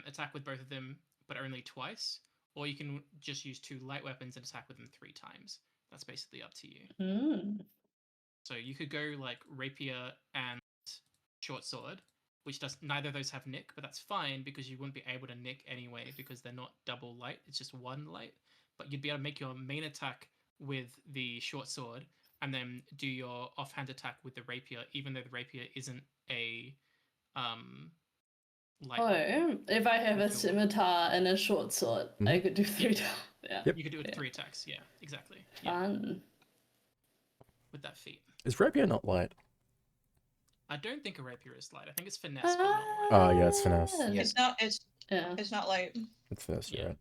attack with both of them, but only twice. Or you can just use 2 light weapons and attack with them 3 times. That's basically up to you. So you could go like rapier and short sword, which does neither of those have nick, but that's fine because you wouldn't be able to nick anyway because they're not double light. It's just 1 light. But you'd be able to make your main attack with the short sword and then do your offhand attack with the rapier, even though the rapier isn't a light weapon. If I have a scimitar and a short sword, I could do 3 times. Yeah. You could do it 3 attacks. Yeah, exactly. Fun. With that feat. Is rapier not light? I don't think a rapier is light. I think it's finesse, but not light. Oh yeah, it's finesse. It's not light. It's finesse, you're right.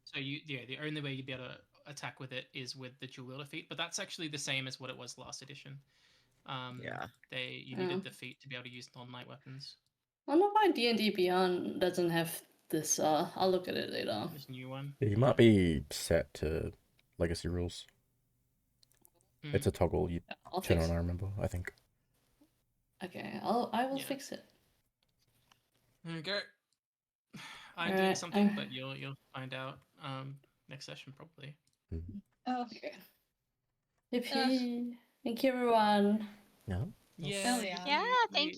So the only way you'd be able to attack with it is with the dual wielder feat, but that's actually the same as what it was last edition. You needed the feat to be able to use non-light weapons. I don't know why D&D Beyond doesn't have this. I'll look at it later. This new one. Yeah, you might be set to legacy rules. It's a toggle you turn on, I remember, I think. Okay, I will fix it. There you go. I'm doing something, but you'll find out next session probably. Okay. Thank you everyone. Yeah. Yeah. Yeah, thank